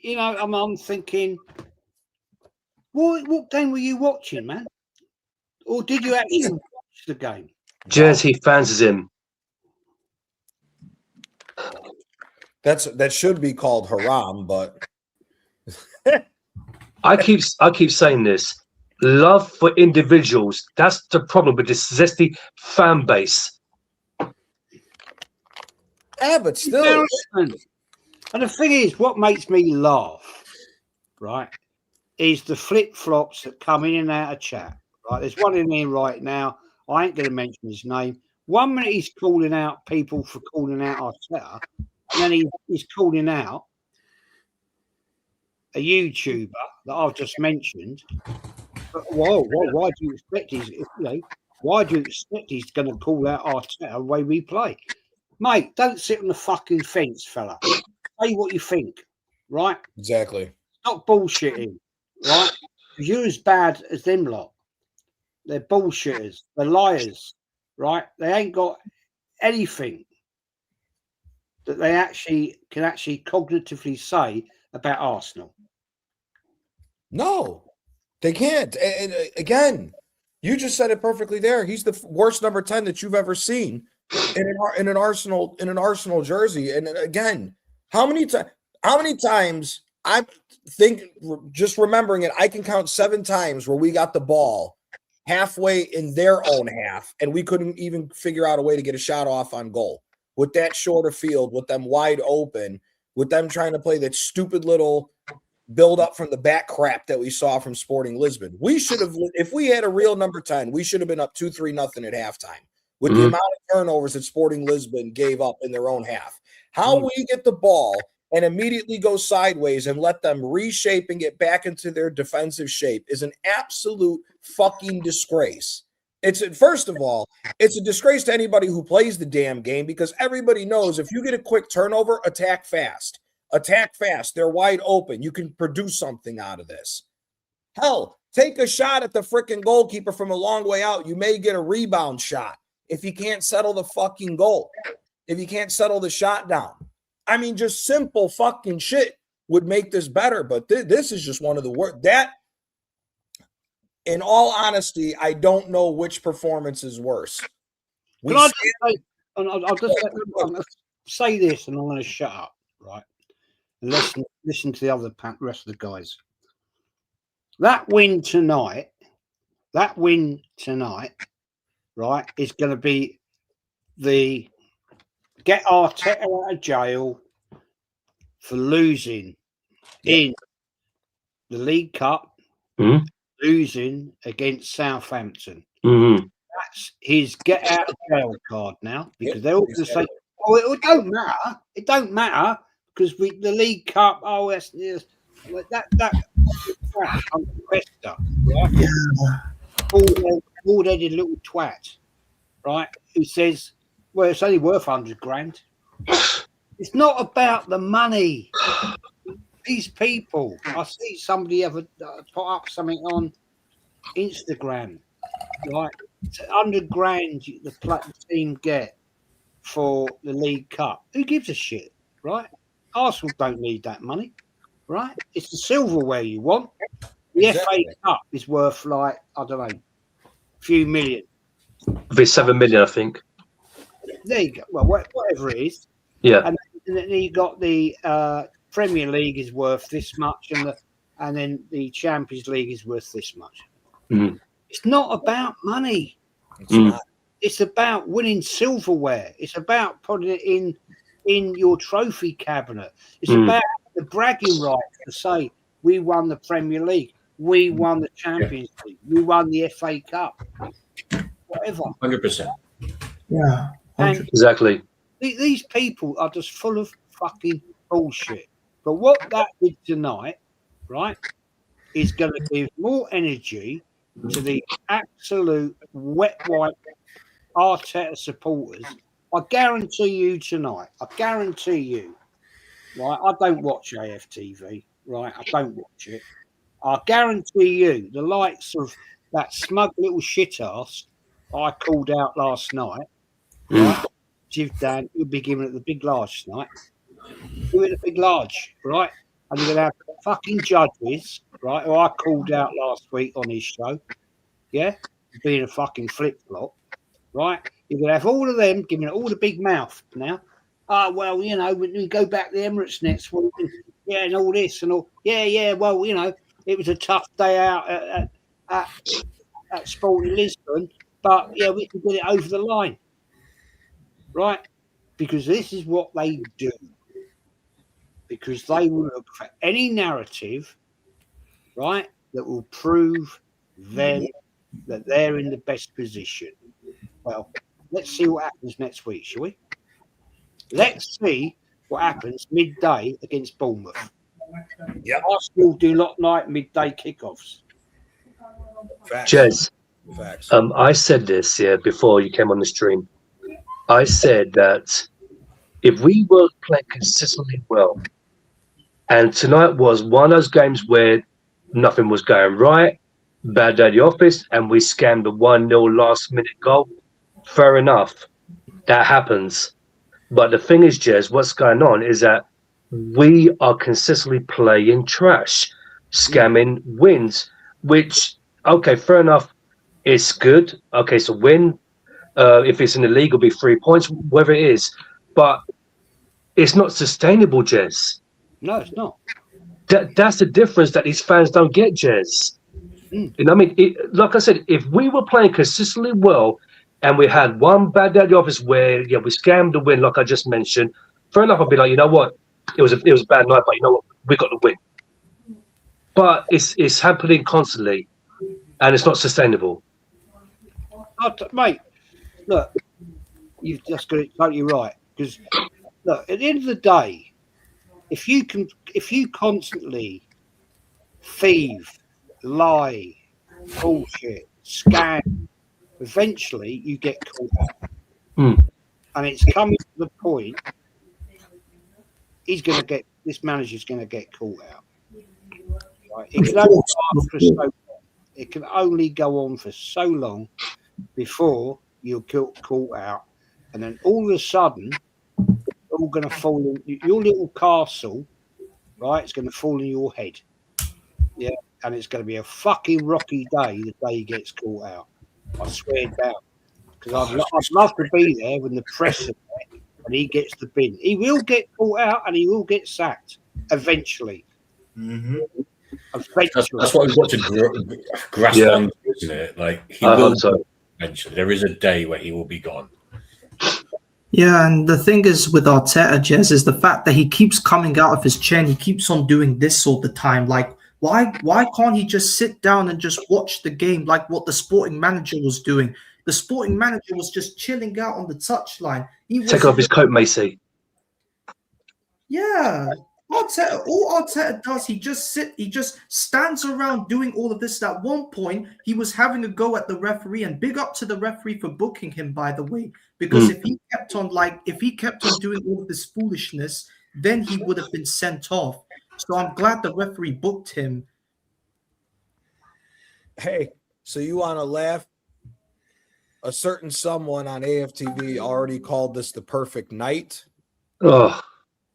you know, I'm thinking, what game were you watching, man? Or did you actually watch the game? Jez, he fancies him. That should be called haram, but I keep saying this. love for individuals. That's the problem with this zesty fan base. Yeah, but still. And the thing is, what makes me laugh, right, is the flip-flops that come in and out of chat. Right, there's one in here right now. I ain't going to mention his name. 1 minute he's calling out people for calling out Arteta, and then he's calling out a YouTuber that I've just mentioned. But why do you expect why do you expect he's going to call out Arteta the way we play? Mate, don't sit on the fucking fence, fella. Say what you think, right? Exactly. Stop bullshitting, right? Because you're as bad as them lot. They're bullshitters. They're liars, right? They ain't got anything that they can cognitively say about Arsenal. No, they can't. And again, you just said it perfectly there. He's the worst number 10 that you've ever seen in an Arsenal jersey. And again, how many times I think, just remembering it, I can count 7 times where we got the ball halfway in their own half and we couldn't even figure out a way to get a shot off on goal. With that shorter field, with them wide open, with them trying to play that stupid little build up from the back crap that we saw from Sporting Lisbon. We should have, if we had a real number 10, we should have been up 2-3-0 at halftime with the amount of turnovers that Sporting Lisbon gave up in their own half. How we get the ball and immediately go sideways and let them reshape and get back into their defensive shape is an absolute fucking disgrace. First of all, it's a disgrace to anybody who plays the damn game, because everybody knows if you get a quick turnover, attack fast. Attack fast. They're wide open. You can produce something out of this. Hell, take a shot at the freaking goalkeeper from a long way out. You may get a rebound shot if you can't settle the fucking goal, if you can't settle the shot down. I mean, just simple fucking shit would make this better, but this is just one of the worst. That, in all honesty, I don't know which performance is worse. I'll just say this, and I'm going to shut up, right? And listen to the rest of the guys. That win tonight, right, is going to be the get Arteta out of jail for losing in the League Cup, losing against Southampton. That's his get out of jail card now, because they're all going to say, "Oh, it don't matter. It don't matter because the League Cup. Oh, that's that right? Bald-headed little twat, right? Who says, well, it's only worth 100 grand. It's not about the money. These people, I see somebody ever put up something on Instagram, right? It's 100 grand the team get for the League Cup. Who gives a shit, right? Arsenal don't need that money, right? It's the silverware you want. The FA Cup is worth, like, I don't know, a few million. It's 7 million, I think. There you go. Well, whatever it is. Yeah. And then you got the Premier League is worth this much, and then the Champions League is worth this much. It's not about money. It's about winning silverware. It's about putting it in your trophy cabinet. It's about the bragging rights to say we won the Premier League, we won the Champions League, we won the FA Cup, whatever. 100%. Yeah, exactly. These people are just full of fucking bullshit. But what that did tonight, right, is going to give more energy to the absolute wet wipe Arteta supporters. I guarantee you tonight, right, I don't watch AFTV, right, I don't watch it. I guarantee you the likes of that smug little shit ass I called out last night, right, Jiv Dan, you'll be giving it the big large tonight. Do it the big large, right? And you're going to have fucking judges, right, who I called out last week on his show, yeah, being a fucking flip-flop, right? You're going to have all of them giving it all the big mouth now. Well, you know, when we go back to the Emirates next week, and all this and all. Yeah, well, you know, it was a tough day out at Sporting Lisbon, but yeah, we can get it over the line, right? Because this is what they do. Because they will look for any narrative, right, that will prove them that they're in the best position. Well, let's see what happens next week, shall we? Let's see what happens midday against Bournemouth. Yeah, Arsenal do lot night midday kickoffs. Jez, Facts. I said this before you came on the stream. I said that if we were playing consistently well, and tonight was one of those games where nothing was going right, bad day at the office, and we scammed the 1-0 last minute goal, fair enough. That happens. But the thing is, Jez, what's going on is that we are consistently playing trash, scamming wins, which, okay, fair enough, it's good. Okay, so win. If it's in the league, it'll be 3 points, whatever it is. But it's not sustainable, Jez. No, it's not. That's the difference that these fans don't get, Jez. You know what I mean? Like I said, if we were playing consistently well and we had one bad day at the office where we scammed the win, like I just mentioned, fair enough, I'd be like, you know what? It was a bad night, but you know what? We got the win. But it's happening constantly, and it's not sustainable. Mate, look, you've just got it totally right. Because look, at the end of the day, if you constantly thieve, lie, bullshit, scam, eventually you get caught out. And it's coming to the point this manager's going to get caught out. Right? It can only go on for so long before you're caught out, and then all of a sudden, all going to fall in your little castle, right? It's going to fall in your head, yeah, and it's going to be a fucking rocky day the day he gets caught out. I swear down, because I'd love to be there when the press is there and he gets the bin. He will get caught out and he will get sacked eventually. That's what we've got to grasp on, isn't it? Like he will eventually. There is a day where he will be gone. Yeah, and the thing is with Arteta, Jez, is the fact that he keeps coming out of his chair and he keeps on doing this all the time. Like, why can't he just sit down and just watch the game like what the Sporting Manager was doing? The Sporting Manager was just chilling out on the touchline. Take off his coat, Macy. Yeah. All Arteta does, he just stands around doing all of this. At one point, he was having a go at the referee, and big up to the referee for booking him, by the way, because if he kept on doing all of this foolishness, then he would have been sent off. So I'm glad the referee booked him. Hey, so you want to laugh? A certain someone on AFTV already called this the perfect night. Oh.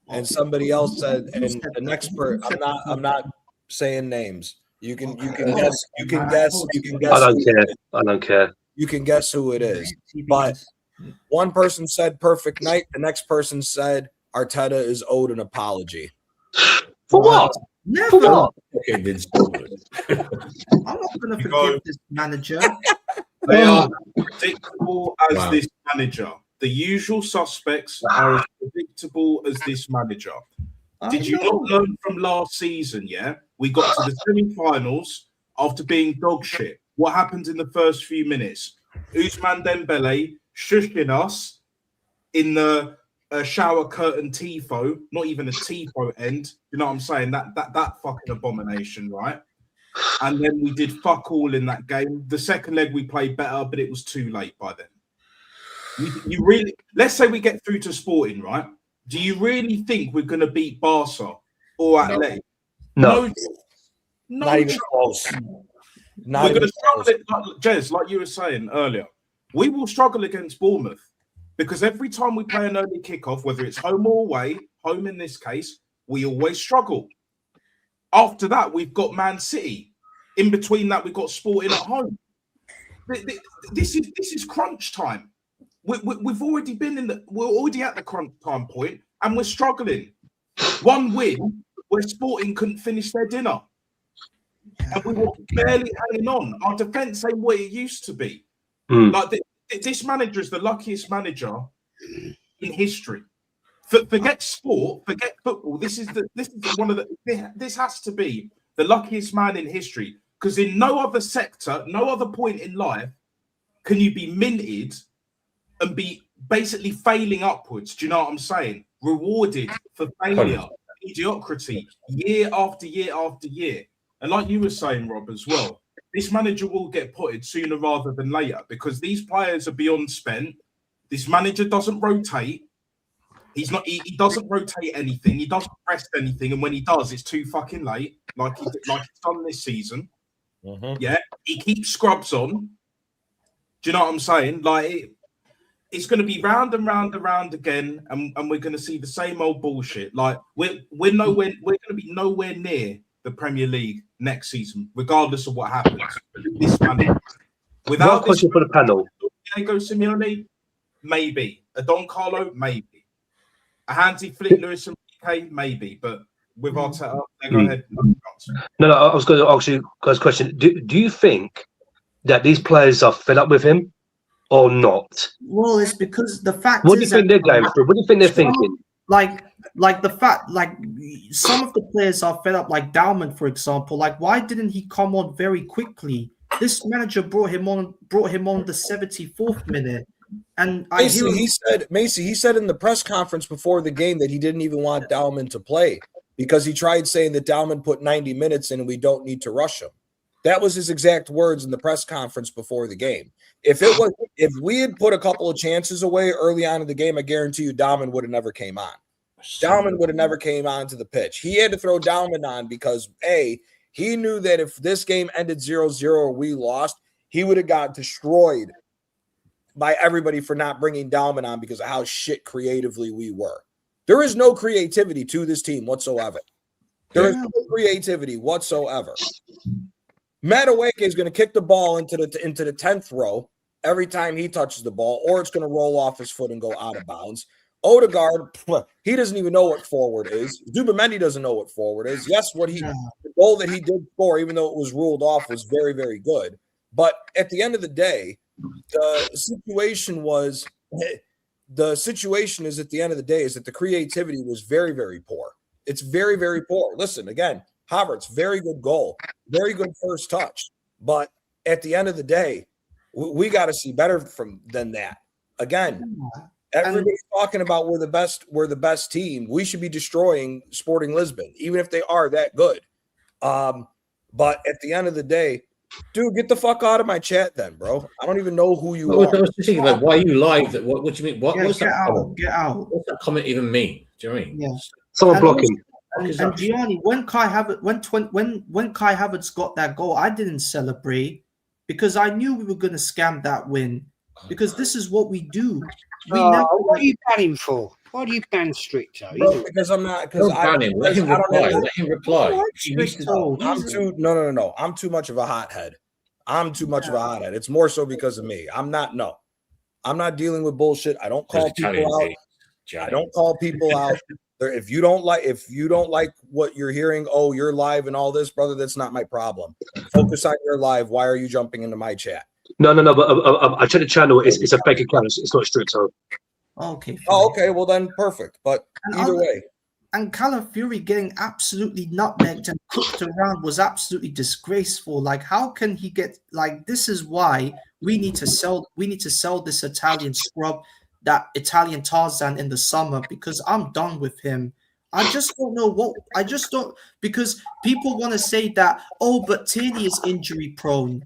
And somebody else said, and an expert. I'm not saying names. You can guess. I don't care. You can guess who it is. But one person said perfect night. The next person said Arteta is owed an apology. For what? Never. For what? I'm not going to forgive this manager. They are predictable as this manager. The usual suspects are as predictable as this manager. Did you not learn from last season, yeah? We got to the semi-finals after being dog shit. What happened in the first few minutes? Ousmane Dembele shushing us in the shower curtain tifo, not even a tifo end. You know what I'm saying? That fucking abomination, right? And then we did fuck all in that game. The second leg we played better, but it was too late by then. You really, let's say we get through to Sporting, right? Do you really think we're going to beat Barca or Atleti? No. Not even close. We're going to struggle, Jez, like you were saying earlier. We will struggle against Bournemouth because every time we play an early kickoff, whether it's home or away, home in this case, we always struggle. After that, we've got Man City. In between that, we've got Sporting at home. This is crunch time. We've already been we're already at the crunch time point, and we're struggling. One win where Sporting couldn't finish their dinner. and we were barely hanging on. Our defence ain't what it used to be. Like this manager is the luckiest manager in history. Forget sport, forget football. This is one of the. This has to be the luckiest man in history, because in no other sector, no other point in life can you be minted and be basically failing upwards. Do you know what I'm saying? Rewarded for failure, mediocrity, year after year after year. And like you were saying, Rob, as well, this manager will get putted sooner rather than later, because these players are beyond spent. This manager doesn't rotate. He's not. He doesn't rotate anything. He doesn't rest anything. And when he does, it's too fucking late. Like he's done this season. Yeah, he keeps scrubs on. Do you know what I'm saying? Like it's going to be round and round and round again, and we're going to see the same old bullshit. Like we're nowhere. We're going to be nowhere near the Premier League next season, regardless of what happens. This manager, without this question for the panel, Diego Simeone, maybe a Don Carlo, maybe. A Hansi Flick, Lewis and PK, maybe, but with Arteta, go ahead. No, I was going to ask you guys a question. Do you think that these players are fed up with him or not? Well, it's because the fact what do you think they're going through? What do you think they're thinking? Like the fact, like some of the players are fed up, like Dowman, for example. Like, why didn't he come on very quickly? This manager brought him on the 74th minute. And he said in the press conference before the game that he didn't even want Dowman to play because he tried saying that Dowman put 90 minutes in and we don't need to rush him. That was his exact words in the press conference before the game. If we had put a couple of chances away early on in the game, I guarantee you Dowman would have never came on. Dowman would have never came onto the pitch. He had to throw Dowman on because he knew that if this game ended 0-0 or we lost, he would have got destroyed by everybody for not bringing Dowman on because of how shit creatively we were. There is no creativity to this team whatsoever. There is no creativity whatsoever. Madueke is going to kick the ball into the 10th row every time he touches the ball, or it's going to roll off his foot and go out of bounds. Odegaard, he doesn't even know what forward is. Zubimendi doesn't know what forward is. Yes, the goal that he did score, even though it was ruled off, was very, very good. But at the end of the day, the situation is at the end of the day is that the creativity was very, very poor. It's very, very poor. Listen, again, Havertz, very good goal, very good first touch. But at the end of the day, we got to see better than that. Again, everybody's talking about we're the best team. We should be destroying Sporting Lisbon, even if they are that good. But at the end of the day, dude, get the fuck out of my chat then, bro. I don't even know who you are. I was thinking, like, why are you live? What do you mean? What's that comment? Get out. What's that comment even mean? Do you know what I mean? Yeah. Someone block him. And Gianni, when Kai Havertz got that goal, I didn't celebrate because I knew we were going to scam that win. Because this is what we do. What are you banning for? Why do you ban Stricto? Because I'm not. Don't ban him. Let him reply. Let him reply. No. I'm too much of a hothead. It's more so because of me. I'm not dealing with bullshit. I don't call people out. If you don't like what you're hearing, you're live and all this, brother, that's not my problem. Focus on your live. Why are you jumping into my chat? No. But I checked the channel. It's a fake account. It's not Stricto. Okay. Fine. Oh, okay. Well, then perfect. But either way. And Calafiori getting absolutely nutmegged and cooked around was absolutely disgraceful. Like, how can he get like? This is why we need to sell. We need to sell this Italian scrub, that Italian Tarzan in the summer, because I'm done with him. I just don't know what. I just don't, because people want to say that. Oh, but Tierney is injury prone.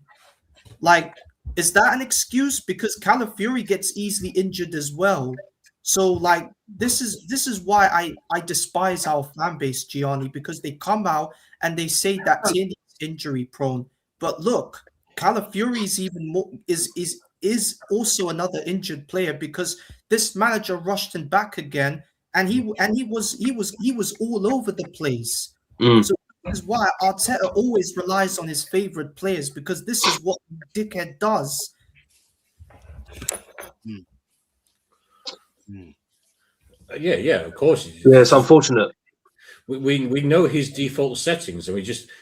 Like, is that an excuse? Because Calafiori gets easily injured as well. So, like, this is why I despise our fan base, Gianni, because they come out and they say that Tierney is injury prone. But look, Calafiori is even more is also another injured player, because this manager rushed him back again, and he was all over the place. So this is why Arteta always relies on his favorite players, because this is what dickhead does. Yeah, of course. Yeah, it's unfortunate. we know his default settings, and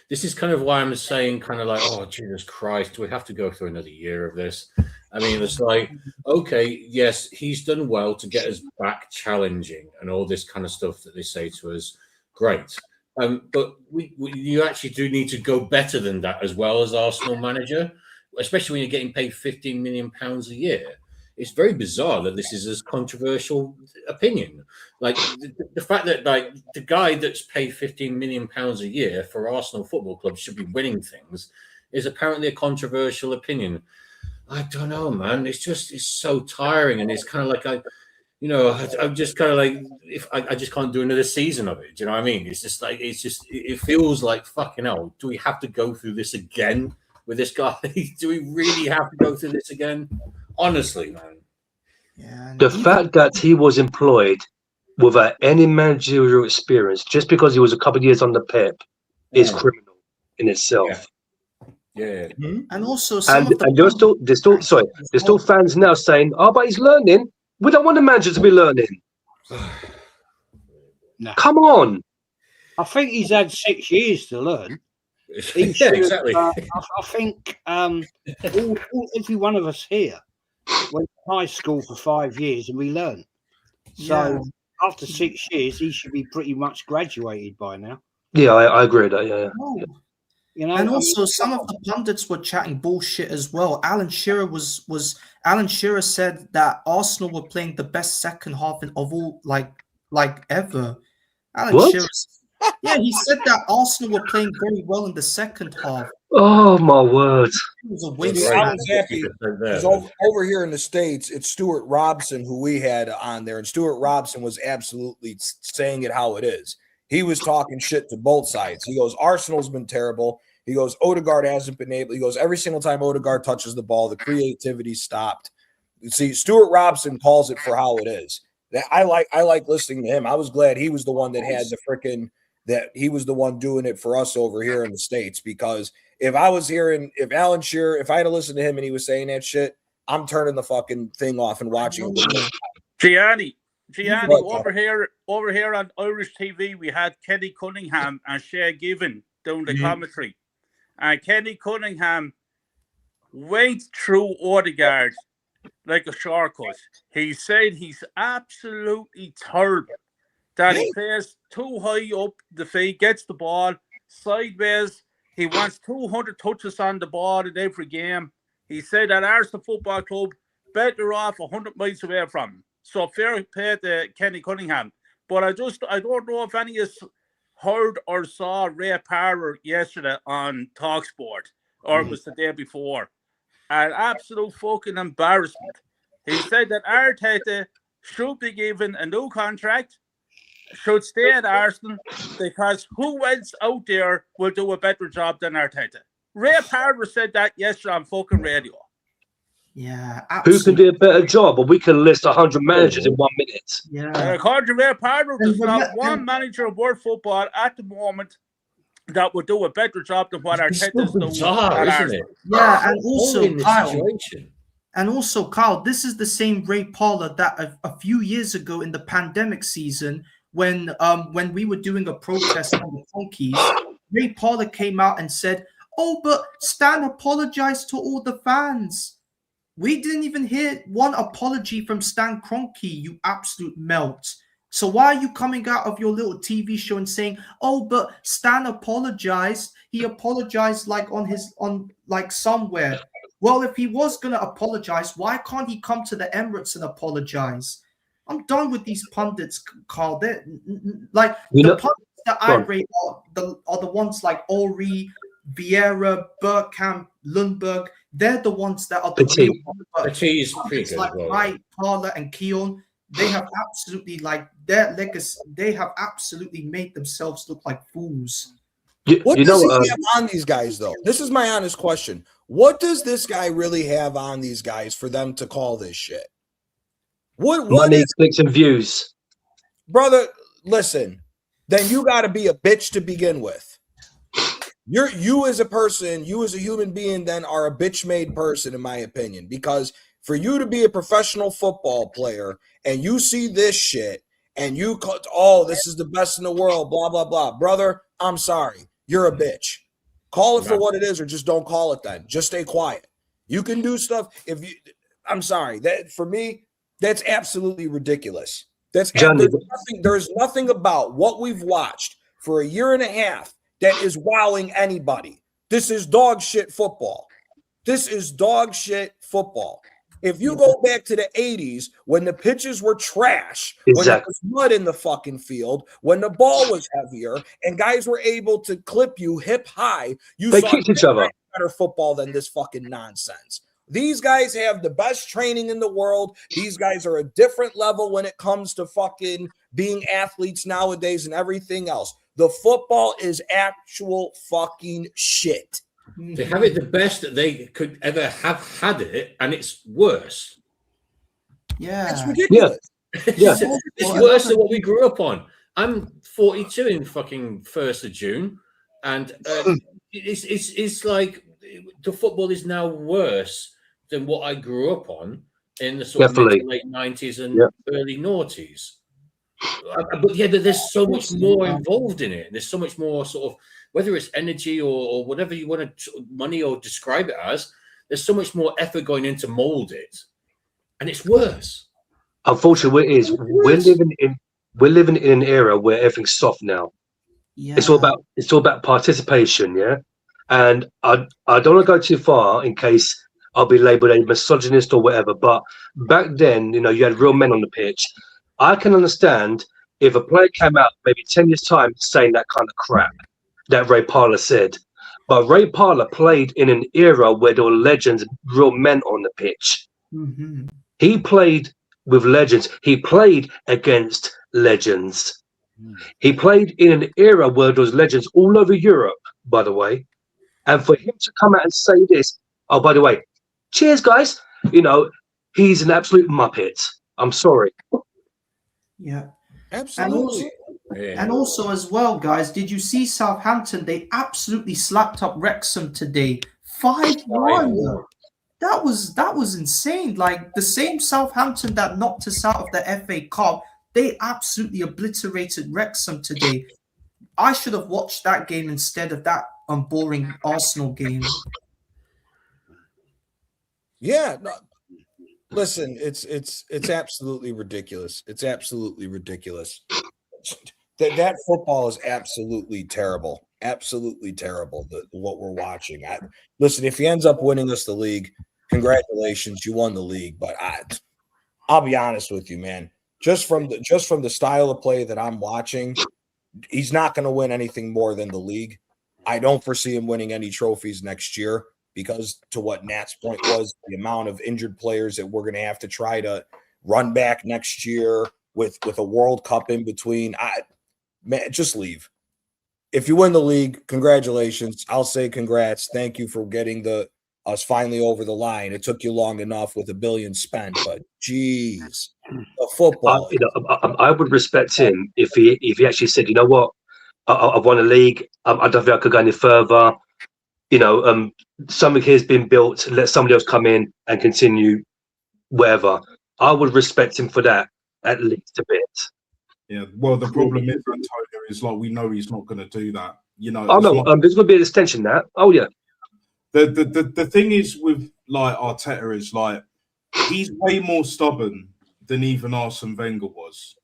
this is kind of why I'm saying kind of like, oh Jesus Christ, do we have to go through another year of this? I mean, it's like, okay, yes, he's done well to get us back challenging and all this kind of stuff that they say to us. Great. But you actually do need to go better than that as well as Arsenal manager, especially when you're getting paid £15 million a year. It's very bizarre that this is a controversial opinion. Like the fact that like the guy that's paid £15 million a year for Arsenal Football Club should be winning things is apparently a controversial opinion. I don't know, man. It's so tiring, and it's kind of like I'm just kind of like I just can't do another season of it. Do you know what I mean? It's just like it feels like fucking hell. Do we have to go through this again with this guy? Do we really have to go through this again? Honestly, man. Yeah. The fact that he was employed without any managerial experience just because he was a couple of years on the Pep is criminal in itself. Yeah. And also, there's still fans now saying, "Oh, but he's learning." We don't want the manager to be learning. No. Come on. I think he's had 6 years to learn. Exactly. I think every one of us here went to high school for 5 years and we learned. So after 6 years, he should be pretty much graduated by now. Yeah, I agree with that. Yeah. Oh. You know, And also, some of the pundits were chatting bullshit as well. Alan Shearer Alan Shearer said that Arsenal were playing the best second half of all like ever. What? Shearer, yeah, he said that Arsenal were playing very well in the second half. Oh my word! It was a I waste. was happy because over here in the States, it's Stuart Robson who we had on there, and Stuart Robson was absolutely saying it how it is. He was talking shit to both sides. He goes, Arsenal's been terrible. He goes, Odegaard hasn't been able. He goes, every single time Odegaard touches the ball, the creativity stopped. You see, Stuart Robson calls it for how it is. That I like listening to him. I was glad he was the one that had that he was the one doing it for us over here in the States, because if I had to listen to him and he was saying that shit, I'm turning the fucking thing off and watching. Gianni, over here on Irish TV, we had Kenny Cunningham and Shea Given doing the commentary. And Kenny Cunningham went through Odegaard like a shortcut. He said he's absolutely terrible, that he plays too high up the feet, gets the ball sideways. He wants 200 touches on the ball in every game. He said that Arsenal Football Club better off 100 miles away from him. So fair play to Kenny Cunningham. But I don't know if any of you heard or saw Ray Parler yesterday on TalkSport, or it was the day before. An absolute fucking embarrassment. He said that Arteta should be given a new contract, should stay at Arsenal, because who else out there will do a better job than Arteta? Ray Parler said that yesterday on fucking radio. Yeah, Who absolutely. can do a better job? But we can list 100 managers in 1 minute. Yeah. According to Ray Parler, there's not one manager of world football at the moment that would do a better job than what Arteta's doing. Bizarre, isn't it? Yeah, and also Kyle. Situation. Kyle, this is the same Ray Parler that a few years ago in the pandemic season, when we were doing a protest on the Funkies, Ray Parler came out and said, "Oh, but Stan apologized to all the fans." We didn't even hear one apology from Stan Kroenke, you absolute melt. So why are you coming out of your little TV show and saying, "Oh, but Stan apologized. He apologized like somewhere." Well, if he was gonna apologize, why can't he come to the Emirates and apologize? I'm done with these pundits, Carl. They're like pundits that I rate are the ones like Ori, Vieira, Bergkamp, Lundberg. They're the ones that are the real Petit's pretty good, like Wright, Parler, and Keown. They have absolutely their legacy. They have absolutely made themselves look like fools. What does he have on these guys, though? This is my honest question. What does this guy really have on these guys for them to call this shit? What money, clicks, and views, brother? Listen, then you got to be a bitch to begin with. You as a person, you as a human being, then are a bitch-made person, in my opinion, because for you to be a professional football player and you see this shit and you call, this is the best in the world, blah, blah, blah. Brother, I'm sorry. You're a bitch. Call it for what it is, or just don't call it then. Just stay quiet. You can do stuff if you, I'm sorry. That for me, that's absolutely ridiculous. There's nothing about what we've watched for a year and a half that is wowing anybody. This is dog shit football. This is dog shit football. If you go back to the 80s when the pitches were trash, when there was mud in the fucking field, when the ball was heavier, and guys were able to clip you hip high, they saw kicked each other. Better football than this fucking nonsense. These guys have the best training in the world. These guys are a different level when it comes to fucking being athletes nowadays and everything else. The football is actual fucking shit. They have it the best that they could ever have had it, and it's worse. Yeah. It's ridiculous. Yeah. It's worse than what we grew up on. I'm 42 in fucking 1st of June, and it's like the football is now worse than what I grew up on in the sort of mid to late 90s and early noughties. But yeah, there's so much more involved in it. There's so much more sort of, whether it's energy or whatever you want to, money or describe it as, there's so much more effort going in to mold it, and it's worse. Unfortunately, it is. We're living in an era where everything's soft now. Yeah. It's all about participation, yeah. And I don't want to go too far in case I'll be labelled a misogynist or whatever. But back then, you had real men on the pitch. I can understand if a player came out maybe 10 years' time saying that kind of crap that Ray Parlour said. But Ray Parlour played in an era where there were legends, real men on the pitch. Mm-hmm. He played with legends. He played against legends. He played in an era where there was legends all over Europe, by the way. And for him to come out and say this, oh, by the way, cheers, guys. He's an absolute muppet. I'm sorry. Yeah. Absolutely. And also as well, guys, did you see Southampton? They absolutely slapped up Wrexham today. 5-1. That was insane. Like the same Southampton that knocked us out of the FA Cup, they absolutely obliterated Wrexham today. I should have watched that game instead of that boring Arsenal game. Yeah. No, listen, it's absolutely ridiculous. It's absolutely ridiculous. That football is absolutely terrible. Absolutely terrible. What we're watching. Listen, if he ends up winning us the league, congratulations, you won the league. But I'll be honest with you, man. Just from the style of play that I'm watching, he's not going to win anything more than the league. I don't foresee him winning any trophies next year because, to what Nat's point was, the amount of injured players that we're going to have to try to run back next year with a World Cup in between. Man, just leave. If you win the league, congratulations. I'll say congrats. Thank you for getting us finally over the line. It took you long enough with $1 billion spent, but geez, the football. I would respect him if he actually said, you know what, I've won a league. I don't think I could go any further. Something here's been built. Let somebody else come in and continue whatever. I would respect him for that at least a bit. Yeah, well, the problem is, Antonio, is like we know he's not going to do that. Oh no, there's going to be an extension that. Oh yeah. The thing is with like Arteta is like he's way more stubborn than even Arsene Wenger was,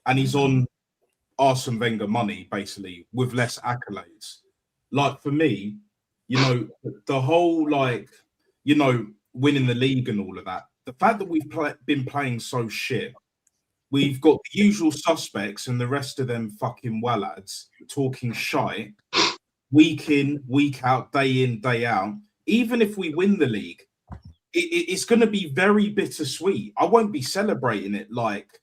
and he's on Arsene Wenger money basically with less accolades. Like for me, the whole winning the league and all of that. The fact that we've been playing so shit. We've got the usual suspects and the rest of them fucking lads talking shite week in, week out, day in, day out. Even if we win the league, it's going to be very bittersweet. I won't be celebrating it like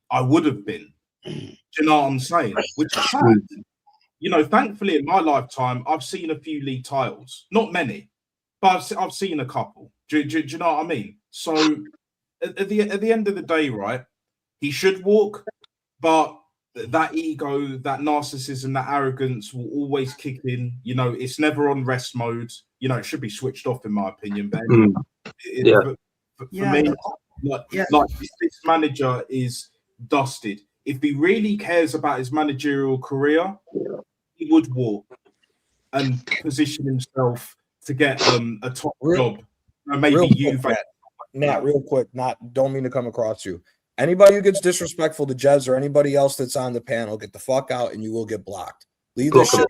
I would have been. Do you know what I'm saying? Which is sad. Thankfully in my lifetime, I've seen a few league titles. Not many, but I've seen a couple. Do you know what I mean? So at the end of the day, right, he should walk, but that ego, that narcissism, that arrogance will always kick in. It's never on rest mode. It should be switched off, in my opinion. But for me, this manager is dusted. if he really cares about his managerial career, he would walk and position himself to get a top job. Maybe real Juve. quick, Nat, real quick, don't mean to come across you. Anybody who gets disrespectful to Jez or anybody else that's on the panel, get the fuck out and you will get blocked. Leave this shit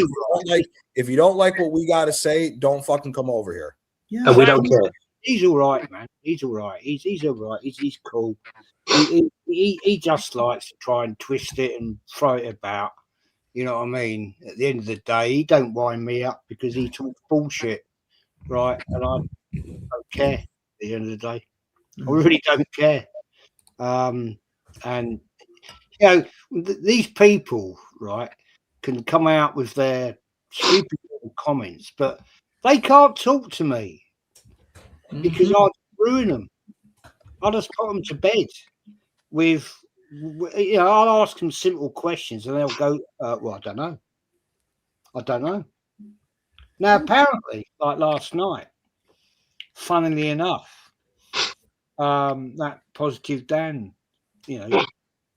alone. If you don't like what we got to say, don't fucking come over here. Yeah. And we don't care. He's all right, man. He's all right. He's all right. He's cool. He just likes to try and twist it and throw it about. You know what I mean? At the end of the day, he don't wind me up because he talks bullshit, right? And I don't care at the end of the day. I really don't care. And, you know, these people, right, can come out with their stupid comments, but they can't talk to me because I'd ruin them. I'll just put them to bed with, you know, I'll ask them simple questions and they'll go, well, I don't know. Now, apparently, like last night, funnily enough, that Positive Dan, you know,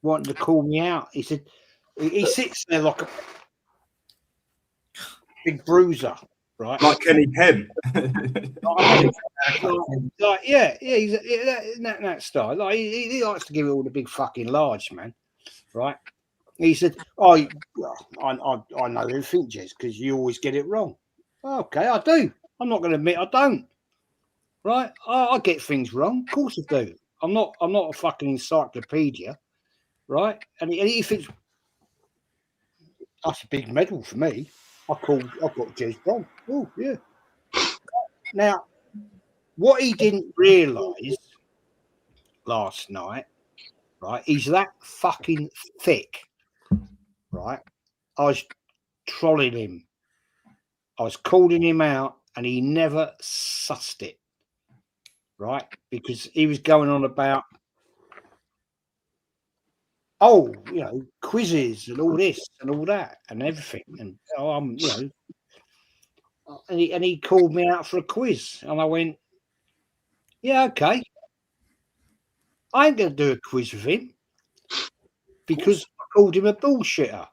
wanted to call me out. He said, he sits there like a big bruiser, right? Like Kenny Penn. Yeah, he's that style. Like he likes to give it all the big fucking large, man. Right? He said, "Oh, I know everything, Jez, because you always get it wrong." Okay, I do. I'm not going to admit I don't. Right? I get things wrong. Of course I do. I'm not a fucking encyclopedia. Right? And he thinks that's a big medal for me. I've got Jez wrong. Oh yeah. Now, what he didn't realise last night, right? He's that fucking thick, right? I was trolling him. I was calling him out, and he never sussed it, right? Because he was going on about, you know, quizzes and all this and all that and everything, and you know, and he called me out for a quiz, and I went, yeah, okay. I ain't going to do a quiz with him because I called him a bullshitter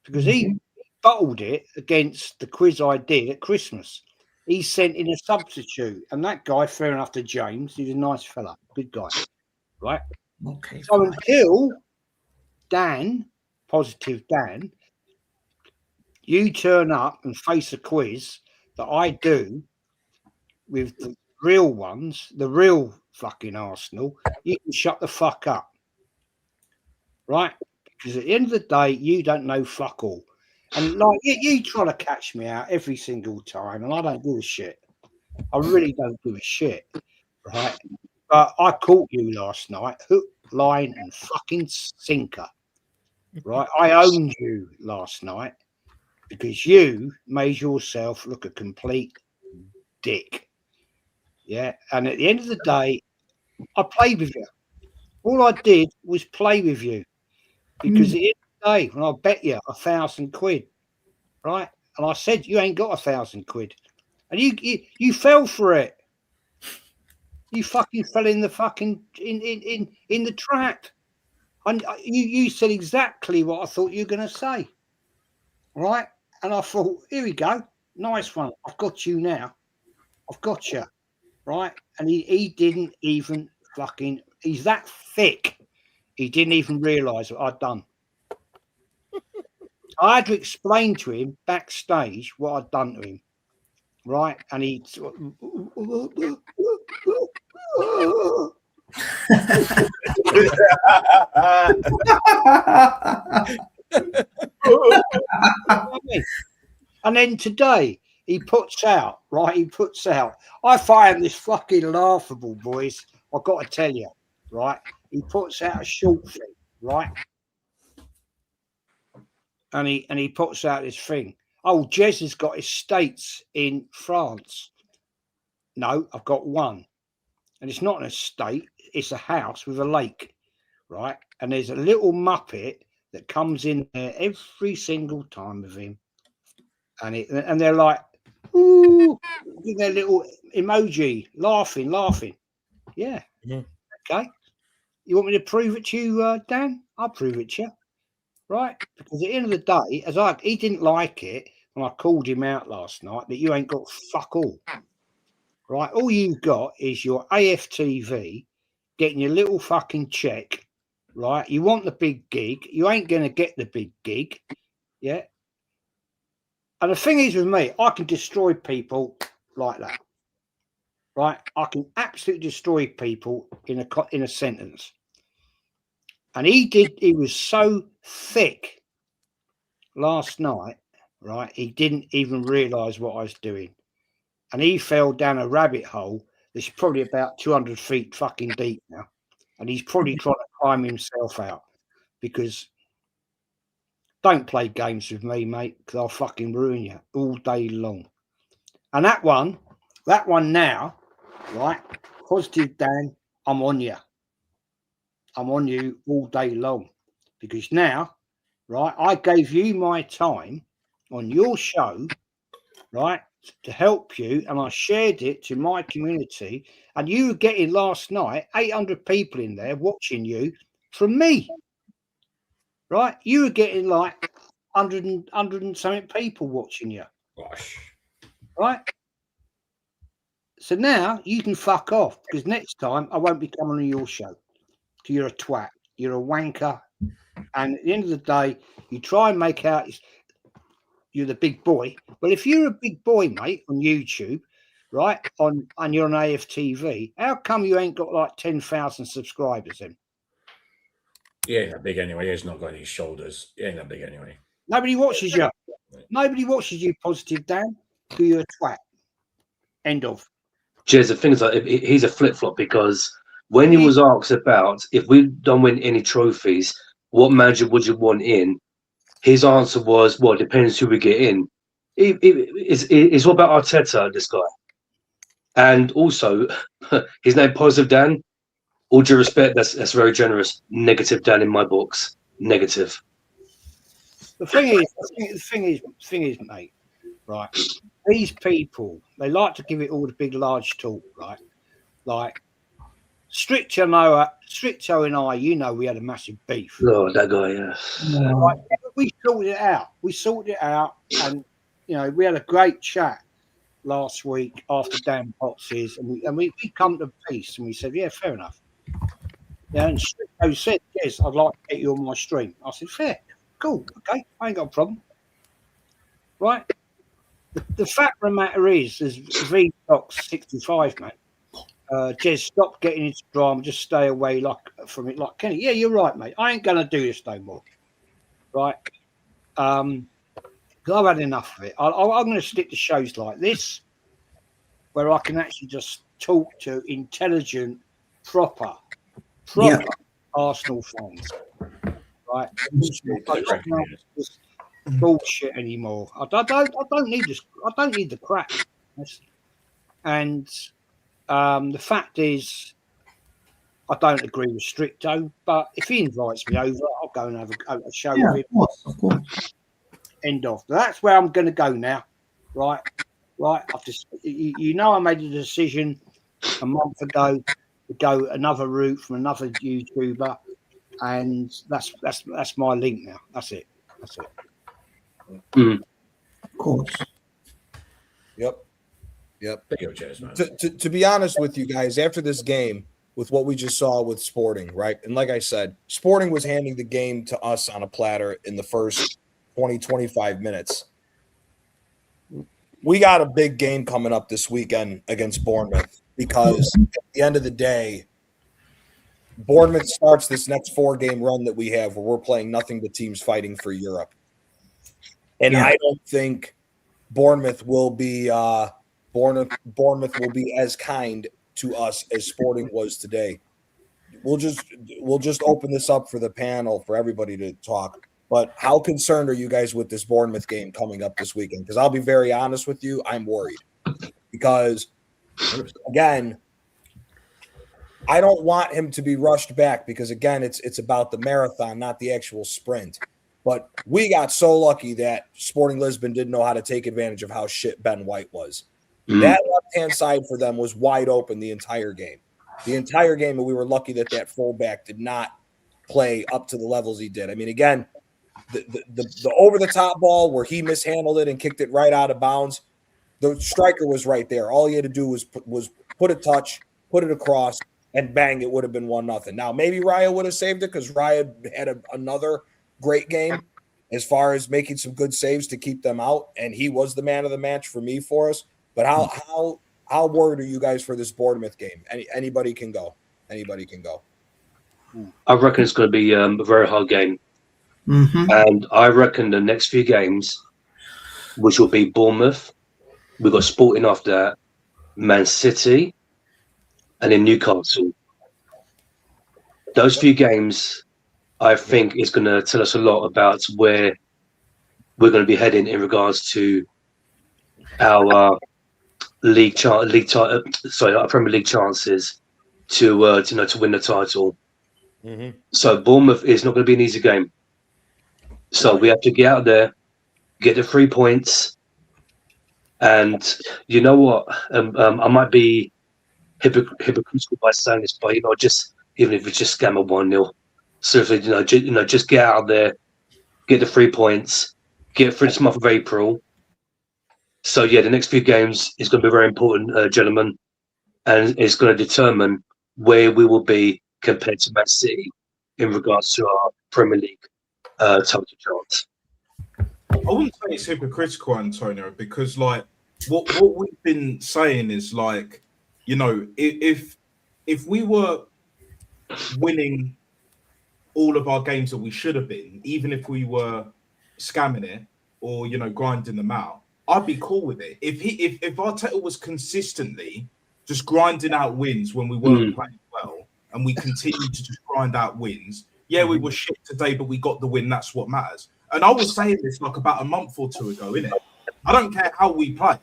because he bottled it against the quiz I did at Christmas. He sent in a substitute, and that guy, fair enough to James, he's a nice fella, good guy, right? Okay. So until Dan, Positive Dan, you turn up and face a quiz that I do with the real ones, the real fucking Arsenal, you can shut the fuck up. Right? Because at the end of the day, you don't know fuck all. And like you try to catch me out every single time, and I don't give a shit. I really don't give a shit. Right? But I caught you last night, hook, line, and fucking sinker. Right? I owned you last night because you made yourself look a complete dick. Yeah. And at the end of the day, I played with you. All I did was play with you because at the end of the day, when I bet you £1,000, right? And I said, you ain't got £1,000. And you fell for it. You fucking fell in the fucking in the trap. And you said exactly what I thought you were going to say. Right? And I thought, here we go. Nice one. I've got you now. I've got you. Right? And he didn't even fucking, he's that thick. He didn't even realise what I'd done. I had to explain to him backstage what I'd done to him. Right? And he and then today he puts out, I find this fucking laughable, boys. I've got to tell you, right? He puts out a short thing, right? And he puts out this thing. Oh, Jez has got estates in France. No, I've got one. And it's not an estate, it's a house with a lake, right? And there's a little Muppet that comes in there every single time with him. And they're like, ooh, with their little emoji, laughing. Yeah. Okay. You want me to prove it to you, Dan? I'll prove it to you. Right? Because at the end of the day, he didn't like it when I called him out last night that you ain't got fuck all. Right? All you've got is your AFTV getting your little fucking check. Right? You want the big gig. You ain't going to get the big gig. Yeah. And the thing is with me, I can destroy people like that. Right? I can absolutely destroy people in a sentence. And he was so thick last night, right? He didn't even realise what I was doing. And he fell down a rabbit hole that's probably about 200 feet fucking deep now. And he's probably trying to climb himself out because don't play games with me, mate, because I'll fucking ruin you all day long. And that one now, right? Positive Dan, I'm on you. I'm on you all day long because now, right, I gave you my time on your show, right, to help you, and I shared it to my community, and you were getting last night 800 people in there watching you from me, right? You were getting like 100 and something people watching you. Gosh. Right? So now you can fuck off because next time I won't be coming on your show. You're a twat. You're a wanker. And at the end of the day, you try and make out you're the big boy. Well, if you're a big boy, mate, on YouTube, right, and you're on AFTV, how come you ain't got like 10,000 subscribers then? He ain't that big anyway. He's not got any shoulders. He ain't that big anyway. Nobody watches you. Nobody watches you, Positive Dan. You're a twat. End of. Jez, the thing is, like, he's a flip-flop because when he was asked about if we don't win any trophies, what manager would you want in? His answer was, well, it depends who we get in. It's all about Arteta, this guy. And also, his name, Positive Dan, all due respect, that's very generous. Negative Dan in my books. Negative. The thing is, mate, right? These people, they like to give it all the big, large talk, right? Like, Stricto and I, you know, we had a massive beef. Oh, that guy, yeah. Right? We sorted it out. And, you know, we had a great chat last week after Dan Potts's, and we come to peace, and we said, yeah, fair enough. Yeah, and Stricto said, yes, I'd like to get you on my stream. I said, fair, cool, okay, I ain't got a problem. Right? The fact of the matter is VDocs 65, mate. Jez, stop getting into drama. Just stay away from it, like Kenny. Yeah, you're right, mate. I ain't gonna do this no more. Right? Because I've had enough of it. I'm going to stick to shows like this, where I can actually just talk to intelligent, proper Arsenal fans. Right? I don't know this bullshit anymore. I don't need this. I don't need the crap. And the fact is, I don't agree with Stricto, but if he invites me over, I'll go and have a show with him. Of course. End of. That's where I'm going to go now. Right. I've just, you know, I made a decision a month ago to go another route from another YouTuber, and that's my link now. That's it. Mm. Of course. Yep. Cheers, man. To be honest with you guys, after this game, with what we just saw with Sporting, right? And like I said, Sporting was handing the game to us on a platter in the first 20, 25 minutes. We got a big game coming up this weekend against Bournemouth because at the end of the day, Bournemouth starts this next 4-game run that we have where we're playing nothing but teams fighting for Europe. And I don't think Bournemouth will be Bournemouth will be as kind to us as Sporting was today. We'll just open this up for the panel for everybody to talk. But how concerned are you guys with this Bournemouth game coming up this weekend? Because I'll be very honest with you, I'm worried. Because, again, I don't want him to be rushed back because, again, it's about the marathon, not the actual sprint. But we got so lucky that Sporting Lisbon didn't know how to take advantage of how shit Ben White was. Mm-hmm. That left-hand side for them was wide open the entire game. the entire game, and we were lucky that fullback did not play up to the levels he did. I mean, again, the over the top ball where he mishandled it and kicked it right out of bounds, the striker was right there. All he had to do was put a touch, put it across, and bang, it would have been 1-0. Now, maybe Raya would have saved it because Raya had another great game as far as making some good saves to keep them out, and he was the man of the match for us. But how worried are you guys for this Bournemouth game? Anybody can go. Anybody can go. I reckon it's going to be a very hard game. Mm-hmm. And I reckon the next few games, which will be Bournemouth, we've got Sporting after that, Man City, and then Newcastle. Those few games, I think, is going to tell us a lot about where we're going to be heading in regards to our our Premier League chances to win the title. Mm-hmm. So Bournemouth is not going to be an easy game. So we have to get out there, get the 3 points, and you know what? I might be hypocritical by saying this, but just even if it's just scam a 1-0, seriously, just get out there, get the 3 points, get through this month of April. So yeah, the next few games is going to be very important, gentlemen, and it's going to determine where we will be compared to Man City in regards to our Premier League total chance. I wouldn't say it's hypocritical, Antonio, because like what we've been saying is like, if we were winning all of our games that we should have been, even if we were scamming it or grinding them out, I'd be cool with it. If Arteta was consistently just grinding out wins when we weren't playing well, and we continued to just grind out wins, yeah, we were shit today, but we got the win. That's what matters. And I was saying this like about a month or two ago, innit? I don't care how we play.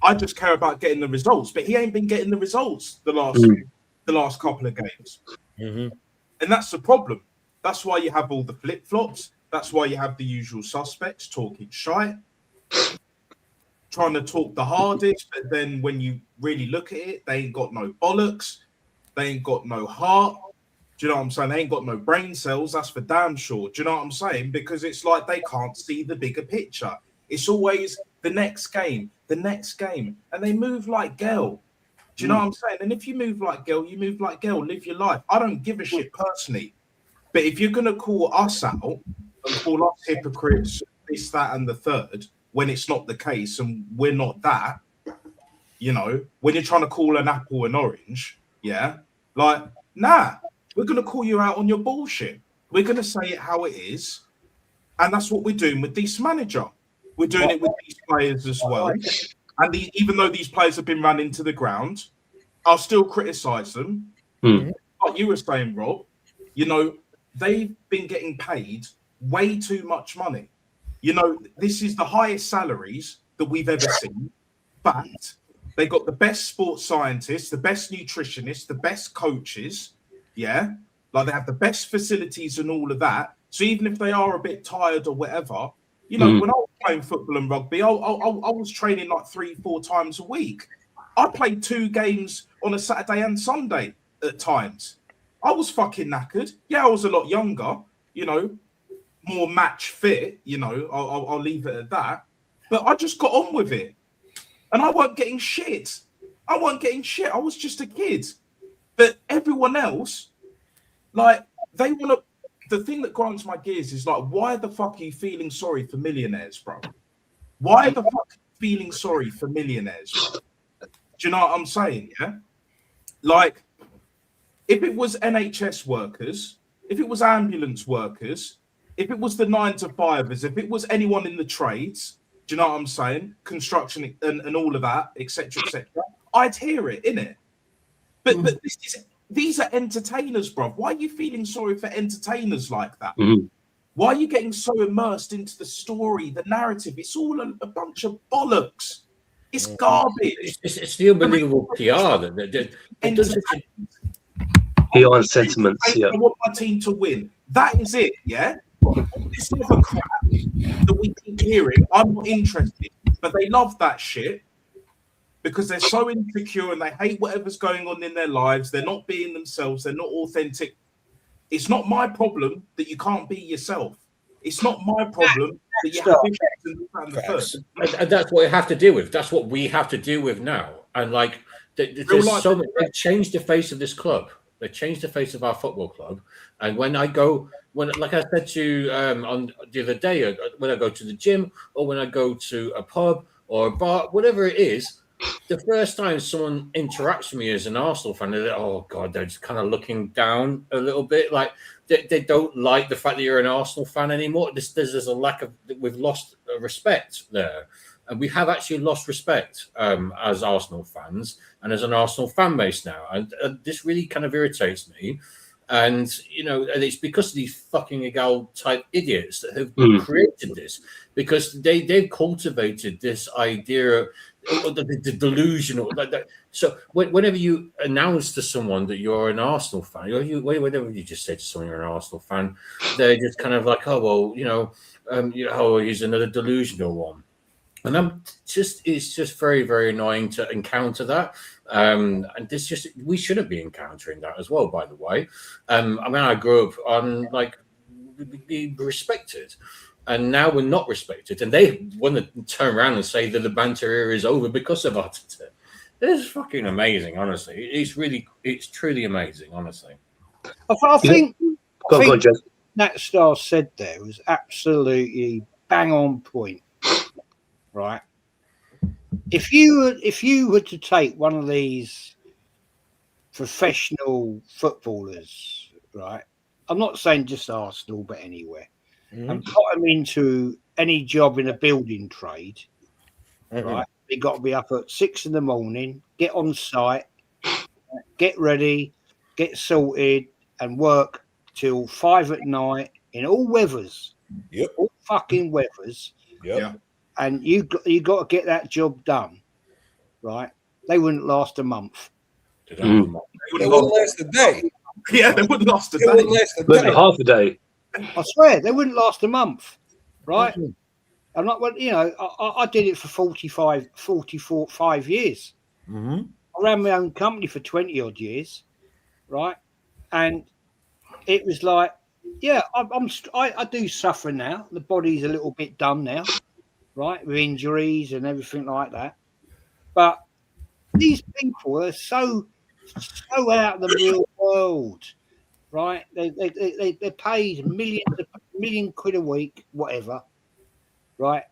I just care about getting the results. But he ain't been getting the results the last couple of games. Mm-hmm. And that's the problem. That's why you have all the flip-flops. That's why you have the usual suspects talking shite, trying to talk the hardest, but then when you really look at it, they ain't got no bollocks. They ain't got no heart. Do you know what I'm saying? They ain't got no brain cells. That's for damn sure. Do you know what I'm saying? Because it's like they can't see the bigger picture. It's always the next game. And they move like Gel. Do you know what I'm saying? And if you move like Gel, you move like Gel. Live your life. I don't give a shit personally. But if you're going to call us out and call us hypocrites, this, that, and the third, when it's not the case and we're not that, when you're trying to call an apple an orange, yeah, like, nah, we're going to call you out on your bullshit. We're going to say it how it is. And that's what we're doing with this manager. We're doing it with these players as well. And even though these players have been run into the ground, I'll still criticise them. Like you were saying, Rob, they've been getting paid way too much money. This is the highest salaries that we've ever seen. But they got the best sports scientists, the best nutritionists, the best coaches. Yeah. Like they have the best facilities and all of that. So even if they are a bit tired or whatever, when I was playing football and rugby, I was training like 3-4 times a week. I played 2 games on a Saturday and Sunday at times. I was fucking knackered. Yeah, I was a lot younger, more match fit, I'll leave it at that. But I just got on with it. And I weren't getting shit. I was just a kid. But everyone else, like, they want to... The thing that grinds my gears is, like, why the fuck are you feeling sorry for millionaires, bro? Why the fuck are you feeling sorry for millionaires, bro? Do you know what I'm saying, yeah? Like, if it was NHS workers, if it was ambulance workers, if it was the 9-to-5ers, if it was anyone in the trades, do you know what I'm saying? Construction and all of that, etc., I'd hear it, innit? But these are entertainers, bruv. Why are you feeling sorry for entertainers like that? Why are you getting so immersed into the story, the narrative? It's all a bunch of bollocks. It's garbage. It's the unbelievable PR that does it. PR and sentiments. I want my team to win. That is it, yeah? This other crap that we keep hearing, I'm not interested. But they love that shit because they're so insecure and they hate whatever's going on in their lives. They're not being themselves. They're not authentic. It's not my problem that you can't be yourself. It's not my problem that you have to and that's what we have to deal with. That's what we have to deal with now. And like, there's so much. They've changed the face of this club. They changed the face of our football club. And when I go, like I said to you on the other day, when I go to the gym or when I go to a pub or a bar, whatever it is, the first time someone interacts with me as an Arsenal fan, they're like, oh God, they're just kind of looking down a little bit. Like they don't like the fact that you're an Arsenal fan anymore. There's a lack of, we've lost respect there. And we have actually lost respect as Arsenal fans and as an Arsenal fan base now. And this really kind of irritates me. And, you know, and it's because of these fucking Egal type idiots that have created this, because they've cultivated this idea of the delusional. Like that. So whenever you announce to someone that you're an Arsenal fan, whenever you just say to someone you're an Arsenal fan, they're just kind of like, oh, well, oh, he's another delusional one. And it's just very, very annoying to encounter that. And we shouldn't be encountering that as well, by the way. I mean, I grew up on being respected, and now we're not respected. And they want to turn around and say that the banter era is over because of Arteta. It's fucking amazing, honestly. It's truly amazing, honestly. I think Nat Star said there was absolutely bang on point. Right. If you were to take one of these professional footballers, right? I'm not saying just Arsenal, but anywhere, and put them into any job in a building trade, right? They got to be up at 6 a.m, get on site, get ready, get sorted, and work till 5 p.m. in all weathers. Yep. All fucking weathers. Yep. And you got to get that job done, right? They wouldn't last a month. They wouldn't last a day. Yeah, they wouldn't last a day. Wouldn't last a day. Half a day. I swear, they wouldn't last a month, right? I'm not, I did it for 45 years. I ran my own company for 20 odd years, right? And it was like, yeah, I do suffer now. The body's a little bit done now. Right, with injuries and everything like that, but these people are so out of the real world, right? They're paid million quid a week, whatever, right?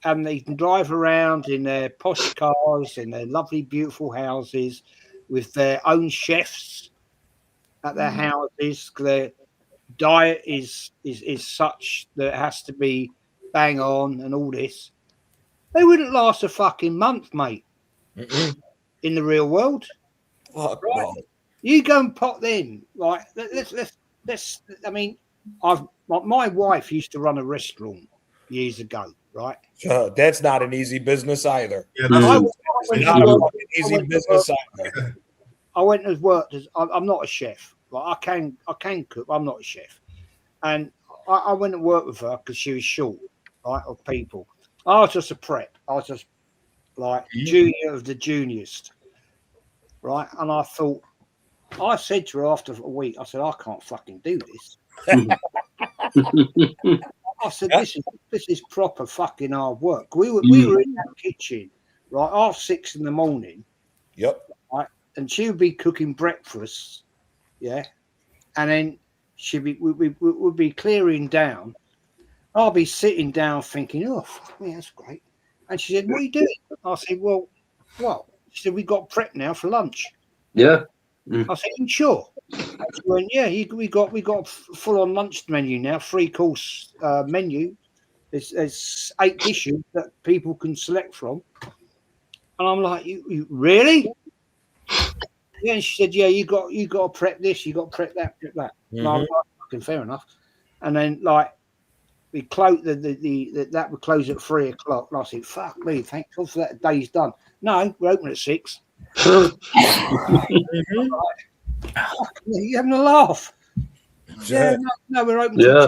And they can drive around in their posh cars, in their lovely, beautiful houses, with their own chefs at their houses. Their diet is such that it has to be bang on and all this. They wouldn't last a fucking month, mate. In the real world. Fuck right? no. You go and pop in, right? Let's I mean, my wife used to run a restaurant years ago, right? That's not an easy business either. Yeah, I went and worked as I'm not a chef. Like I can cook. I'm not a chef, and I went and worked with her because she was short, right, of people. I was just a prep. I was just like junior of the juniorest, right? And I said to her after a week, I said, I can't fucking do this. I said, this is proper fucking hard work. We were in that kitchen, right, 6:30 in the morning. Yep. Right, and she would be cooking breakfast, yeah, and then we'd be clearing down. I'll be sitting down thinking, oh, yeah, that's great. And she said, what are you doing? I said, well, what? She said, we got prep now for lunch. Yeah. I said, you sure? She went, yeah, we got a full-on lunch menu now, 3-course menu. There's 8 dishes that people can select from. And I'm like, you really? Yeah, and she said, yeah, you got to prep this, you got to prep that. And I'm like, fucking fair enough. And then, like, we close that would close at 3 o'clock. And I said, fuck me, thank God for that day's done. No, we're open at 6. You're having a laugh. Yeah, no, we're open. Yeah.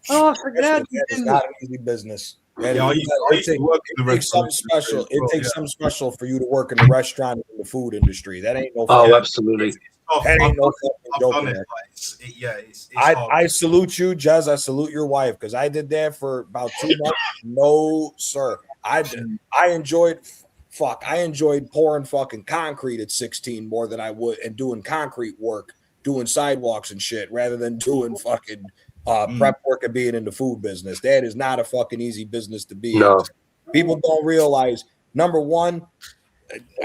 Oh, I figured out. It's not an easy business. And Yeah, I used to work in the it takes something restaurant special. industry as well, It takes yeah. something special for you to work in the restaurant and the food industry. That ain't no. Oh, absolutely. Tough. That ain't no fucking I've joke. done it. Man. Like, it's hard. I salute you, Jez. I salute your wife because I did that for about 2 months. No, sir. I enjoyed. Fuck, I enjoyed pouring fucking concrete at 16 more than I would and doing concrete work, doing sidewalks and shit, rather than doing fucking prep work and being in the food business. That is not a fucking easy business to be in. People don't realize, number one,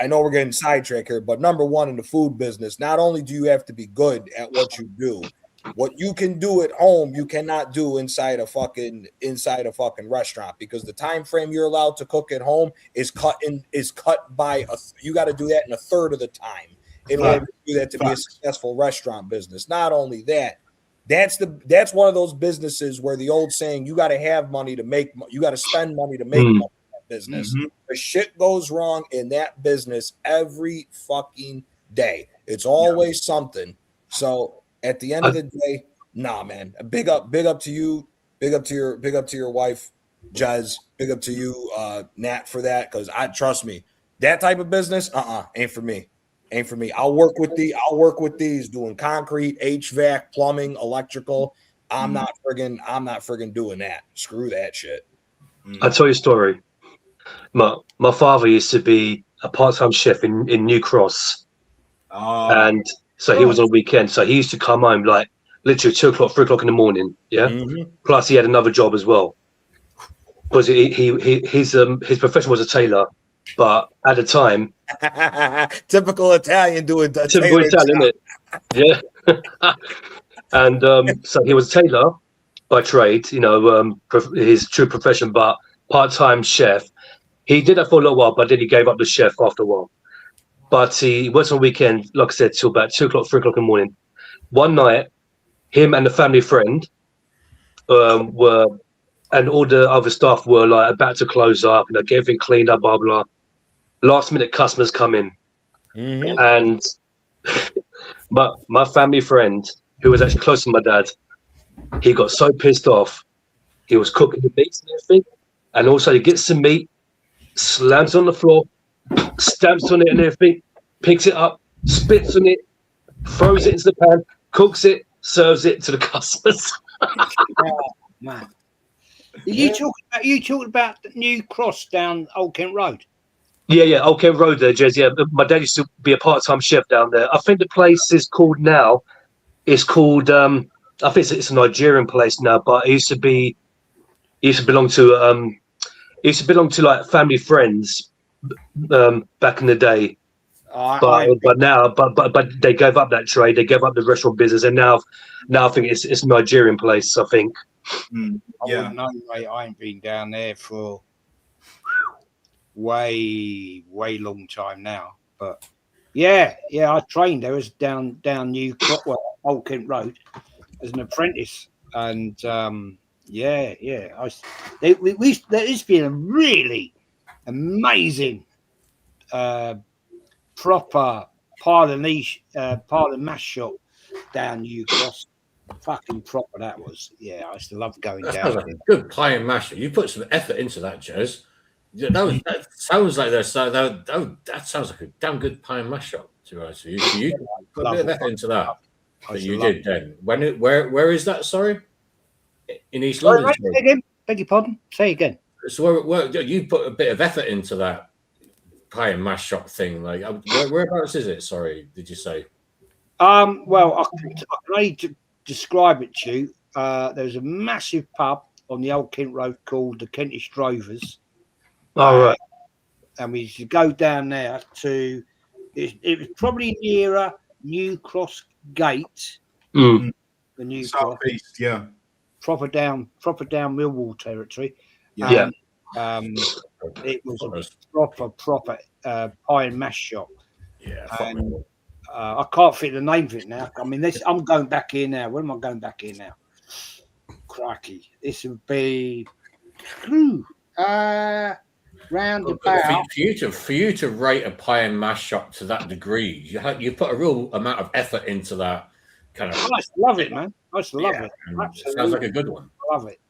I know we're getting sidetracked here, but number one in the food business, not only do you have to be good at what you do, what you can do at home, you cannot do inside a fucking restaurant, because the time frame you're allowed to cook at home is cut by you got to do that in a third of the time in order to do that to be a successful restaurant business. Not only that, that's one of those businesses where the old saying, you got to have money to make, you got to spend money to make money in that business. The shit goes wrong in that business every fucking day. It's always something. So at the end of the day, nah, man. Big up to you. Big up to your wife, Jez. Big up to you, Nat, for that. Because trust me, that type of business, ain't for me. Ain't for me. I'll work with these doing concrete, HVAC, plumbing, electrical. I'm not friggin' doing that. Screw that shit. I'll tell you a story. My father used to be a part-time chef in New Cross, and so he was on weekend. So he used to come home like literally 2 o'clock, 3 o'clock in the morning. Yeah. Plus he had another job as well, because his profession was a tailor, but at the time, typical Italian doing typical Italian, yeah. And so he was a tailor by trade, his true profession, but part-time chef. He did that for a little while, but then he gave up the chef after a while. But he works on weekend, like I said, till about 2 o'clock, 3 o'clock in the morning. One night, him and a family friend were, and all the other staff were like about to close up, get everything cleaned up, blah blah. Last minute customers come in, and my family friend, who was actually close to my dad, he got so pissed off. He was cooking the meats and everything, and also he gets some meat, slams on the floor, stamps on it and everything, picks it up, spits on it, throws it into the pan, cooks it, serves it to the customers. Oh, man. You talking about the New Cross down Old Kent Road? Yeah, Old Kent Road there, Jez. Yeah, my dad used to be a part-time chef down there. I think the place is called now. It's called. I think it's a Nigerian place now, but it used to belong to. It used to belong to like family friends back in the day. But now they gave up that trade. They gave up the restaurant business, and now I think it's a Nigerian place. I think. I wouldn't know, mate. I ain't been down there for way long time now. But yeah, I trained there as down New Old Kent Road as an apprentice, and there used to be a really amazing proper pile of mash shop down New Cross. Fucking proper that was. Yeah, I used to love going down there. Like good pie and mash. You put some effort into that, Jez. That sounds like that sounds like a damn good pie and mash shop, to be honest with you. You put a bit of effort into that. But you did then. Where is that? Sorry, in East London. Beg your pardon. Say again. So where you put a bit of effort into that pie and mash shop thing? Like whereabouts is it? Sorry, did you say? Well, I can only describe it to you. There's a massive pub on the Old Kent Road called the Kentish Drovers. All right. And we used to go down there to. It was probably nearer New Cross Gate. The New Cross. Southeast, yeah. Proper down Millwall territory. Yeah. It was a proper pie and mash shop. Yeah. And I can't fit the name of it now. I mean, I'm going back here now. When am I going back here now? Crikey. This would be round about. For you to rate a pie and mash shop to that degree, you put a real amount of effort into that kind of. I used to love it, man. I used to love it. Sounds like a good one. I love it.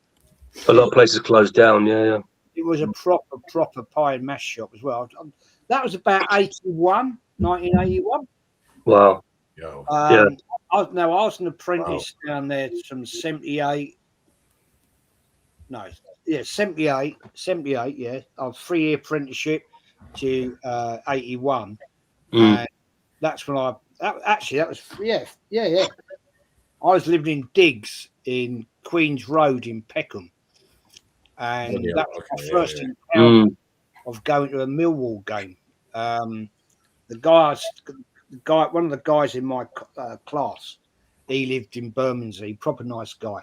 A lot of places closed down. Yeah. it was a proper pie and mash shop as well. That was about 1981. Wow. I was an apprentice down there from 78. No, yeah, 78. Yeah, I was 3-year apprenticeship to 81, and that's when that was I was living in Diggs in Queen's Road in Peckham, and that was my first encounter of going to a Millwall game. One of the guys in my class, he lived in Bermondsey, proper nice guy,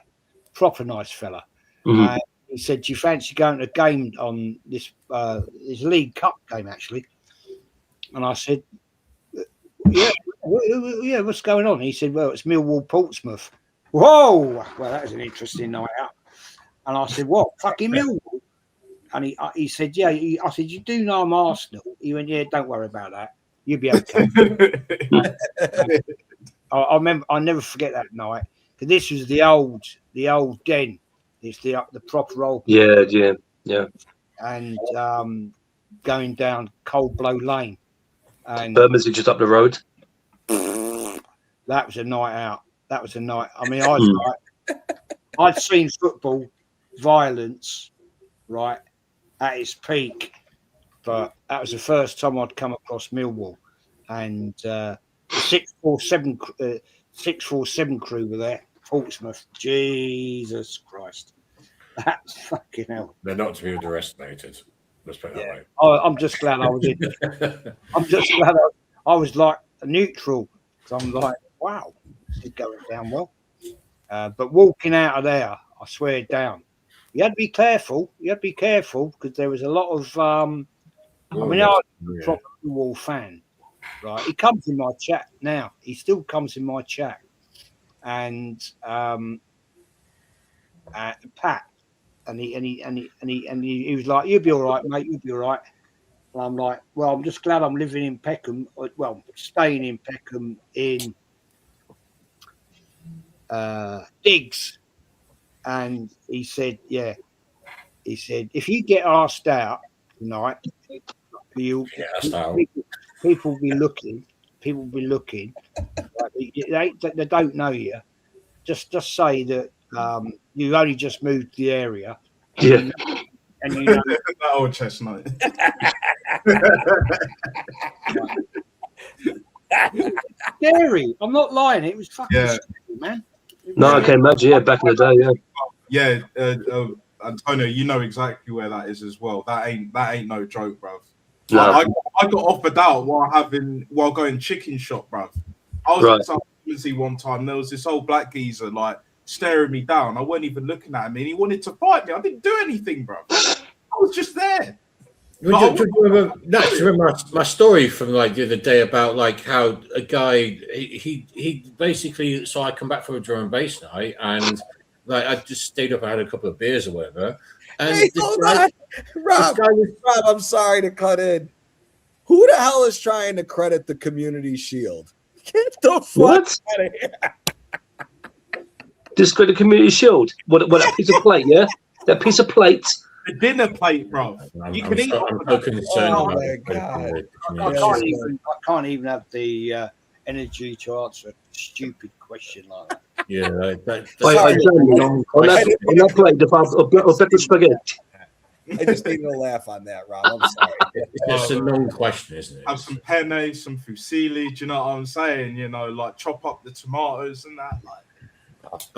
proper nice fella. And he said, "Do you fancy going to a game on this League Cup game, actually?" And I said, "Yeah, what's going on?" He said, "Well, it's Millwall Portsmouth." Whoa! Well, that was an interesting night out. And I said, "What? Fucking Millwall?" And he said, "Yeah." I said, "You do know I'm Arsenal?" He went, "Yeah, don't worry about that. You'll be okay." I remember. I'll never forget that night, because this was the old den. It's the proper old. Yeah. And going down Cold Blow Lane, and Bermondsey just up the road. That was a night out. That was a night. I mean, I'd seen football violence right at its peak, but that was the first time I'd come across Millwall, and 647 crew were there. Portsmouth, Jesus Christ, that's fucking hell. They're not to be underestimated. Let's put it that way. I'm just glad I was in. I'm just glad I was like neutral, because I'm like, wow, this is going down well. But walking out of there, I swear down, you had to be careful. You had to be careful, because there was a lot of. I was a proper Millwall fan, right? He comes in my chat now. He still comes in my chat, and Pat, and he was like, "You'll be all right, mate. You'll be all right." And I'm like, "Well, I'm just glad I'm living in Peckham. Well, staying in Peckham in Diggs." And he said, "Yeah." He said, "If you get asked out tonight, people will be looking. People will be looking. They don't know you. Just say that you only just moved to the area." Yeah. And you know that old chestnut. Scary. I'm not lying. It was fucking scary, man. No, I can imagine. Yeah, back in the day. Yeah. Yeah, Antonio, you know exactly where that is as well. That ain't no joke, bruv. No. I got offered out while going chicken shop, bruv. I was at South one time. There was this old black geezer like staring me down. I wasn't even looking at him, and he wanted to fight me. I didn't do anything, bruv. I was just there. Do you remember my story from like the other day about like how a guy he basically, so I come back for a drum and bass night, and like I just stayed up, I had a couple of beers or whatever. And hey, Rob, I'm sorry to cut in. Who the hell is trying to credit the Community Shield? Get the fuck out of here. Discredit Community Shield? What that piece of plate, yeah? That piece of plate. The dinner plate, bro. You can eat. I'm so concerned about I can't even have the energy to answer a stupid question like that. Yeah, on that plate of better spaghetti. I just needed a laugh on that, Rob. I'm sorry. It's just a long question, isn't it? Have some penne, some fusilli. Do you know what I'm saying? You know, like chop up the tomatoes and that. Like,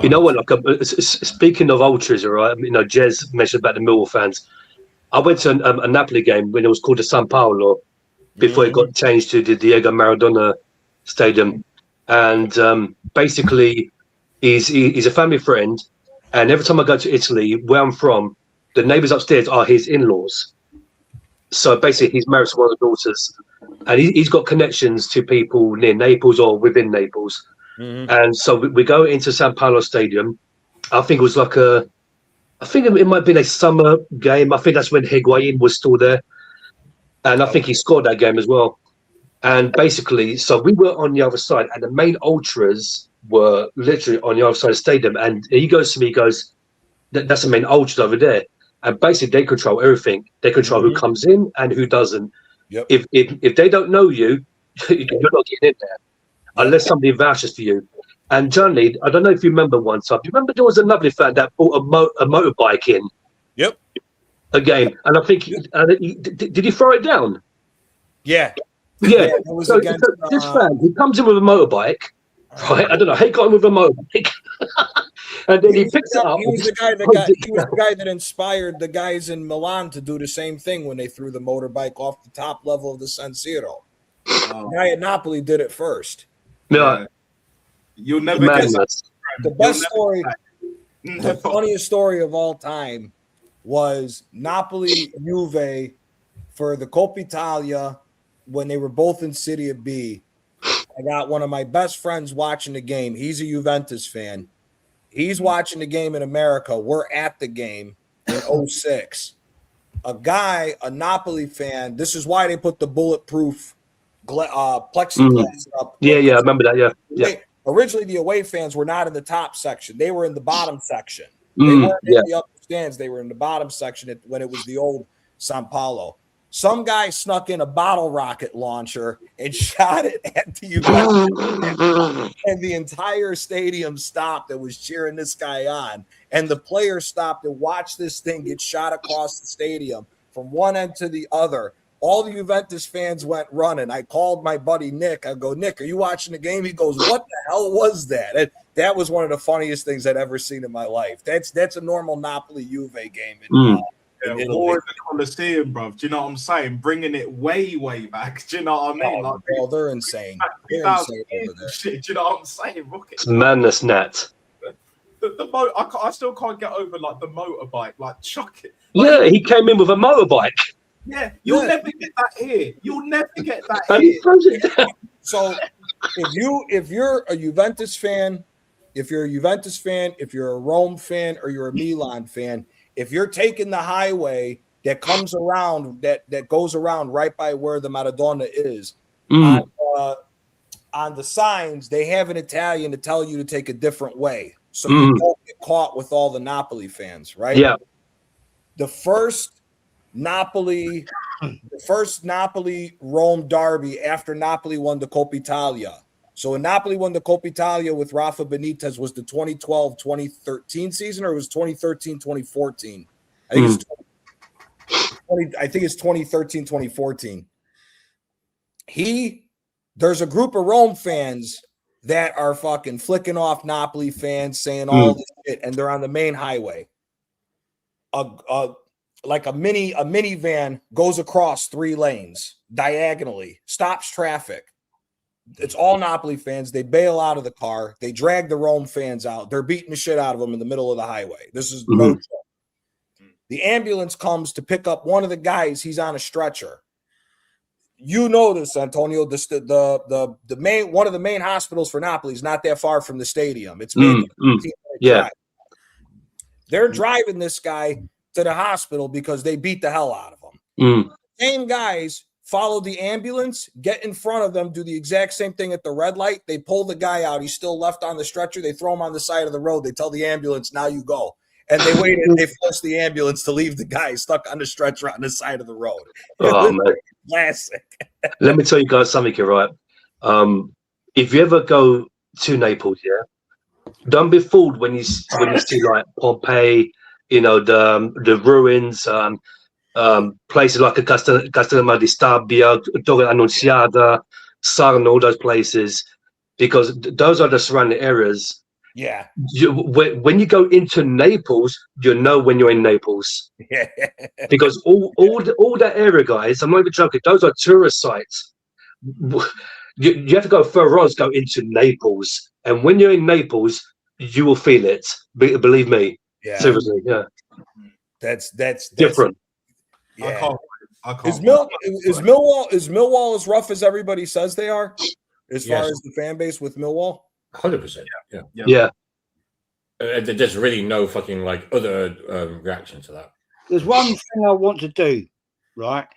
you know what? Like, speaking of ultras, all right. You know, Jez mentioned about the Millwall fans. I went to a Napoli game when it was called the San Paolo before it got changed to the Diego Maradona Stadium, and basically, he's a family friend. And every time I go to Italy, where I'm from, the neighbours upstairs are his in-laws. So basically, he's married to one of the daughters, and he's got connections to people near Naples or within Naples. Mm-hmm. And so we go into San Paolo Stadium. I think it was like it might have been a summer game. I think that's when Higuain was still there, and I think he scored that game as well. And basically, so we were on the other side, and the main ultras were literally on the other side of the stadium. And he goes to me, he goes, "That's the main ultras over there." and basically they control everything. They control who comes in and who doesn't. Yep. If they don't know you, you're not getting in there unless somebody vouches for you. And generally, I don't know if you remember one time. Do you remember there was a lovely fan that bought a motorbike in? Yep. A game, and I think did he throw it down? Yeah. Yeah. It was So, against, this fan, he comes in with a motorbike, right? I don't know. He got in with a motorbike, and then he picks it up. He was the guy that inspired the guys in Milan to do the same thing when they threw the motorbike off the top level of the San Siro. The guy at Napoli did it first. Yeah. You'll never get the best story. The funniest story of all time was Napoli Juve for the Coppa Italia when they were both in Serie B. I got one of my best friends watching the game. He's a Juventus fan. He's watching the game in America. We're at the game in 06. A guy, a Napoli fan, this is why they put the bulletproof plexiglass up. Yeah, I remember that. Yeah. Originally, the away fans were not in the top section. They were in the bottom section. They weren't in the upper stands. They were in the bottom section when it was the old San Paulo. Some guy snuck in a bottle rocket launcher and shot it at the Juventus, and the entire stadium stopped and was cheering this guy on. And the players stopped and watched this thing get shot across the stadium from one end to the other. All the Juventus fans went running. I called my buddy Nick. I go, Nick, are you watching the game? He goes, what the hell was that? And that was one of the funniest things I'd ever seen in my life. That's a normal Napoli Juve game. In War in the Colosseum, bro. Do you know what I'm saying? Bringing it way back. Do you know what I mean? Well, they're insane. They're insane over there. Shit, do you know what I'm saying? It's madness, Nat. I still can't get over like the motorbike. Like, chuck it. Yeah, he came in with a motorbike. Yeah, you'll never get that here. You'll never get that here. So if you're a Juventus fan, if you're a Rome fan, or you're a Milan fan, if you're taking the highway that comes around, that goes around right by where the Maradona is, on the signs, they have an Italian to tell you to take a different way. So you don't get caught with all the Napoli fans, right? Yeah. The first Napoli Rome derby after Napoli won the Coppa Italia. So when Napoli won the Coppa Italia with Rafa Benitez was the 2012-2013 season, or it was 2013-2014? I think it's 2013-2014. There's a group of Rome fans that are fucking flicking off Napoli fans, saying all this shit, and they're on the main highway. Like a minivan goes across 3 lanes diagonally, stops traffic. It's all Napoli fans. They bail out of the car. They drag the Rome fans out. They're beating the shit out of them in the middle of the highway. This is no joke. The ambulance comes to pick up one of the guys. He's on a stretcher. You know this, Antonio. The main one of the main hospitals for Napoli is not that far from the stadium. It's maybe drive. They're driving this guy to the hospital because they beat the hell out of him. Same guys follow the ambulance, get in front of them, do the exact same thing at the red light. They pull the guy out. He's still left on the stretcher. They throw him on the side of the road. They tell the ambulance, now you go. And they wait and they force the ambulance to leave the guy stuck on the stretcher on the side of the road. Oh, man. Classic. Let me tell you guys something here, right? If you ever go to Naples, don't be fooled when you see like Pompeii, the ruins, places like Castello di Stabia, Torre Annunziata, Sarno, all those places, because those are the surrounding areas. Yeah. When you go into Naples, you know when you're in Naples. Yeah. Because all that area, guys, I'm not even joking, those are tourist sites. You have to go further go into Naples. And when you're in Naples, you will feel it. Believe me. Yeah. Seriously, yeah. That's different. Yeah. I can't. Is Millwall as rough as everybody says they are? As far as the fan base with Millwall? 100%. Yeah. There's really no fucking other reaction to that. There's one thing I want to do, right,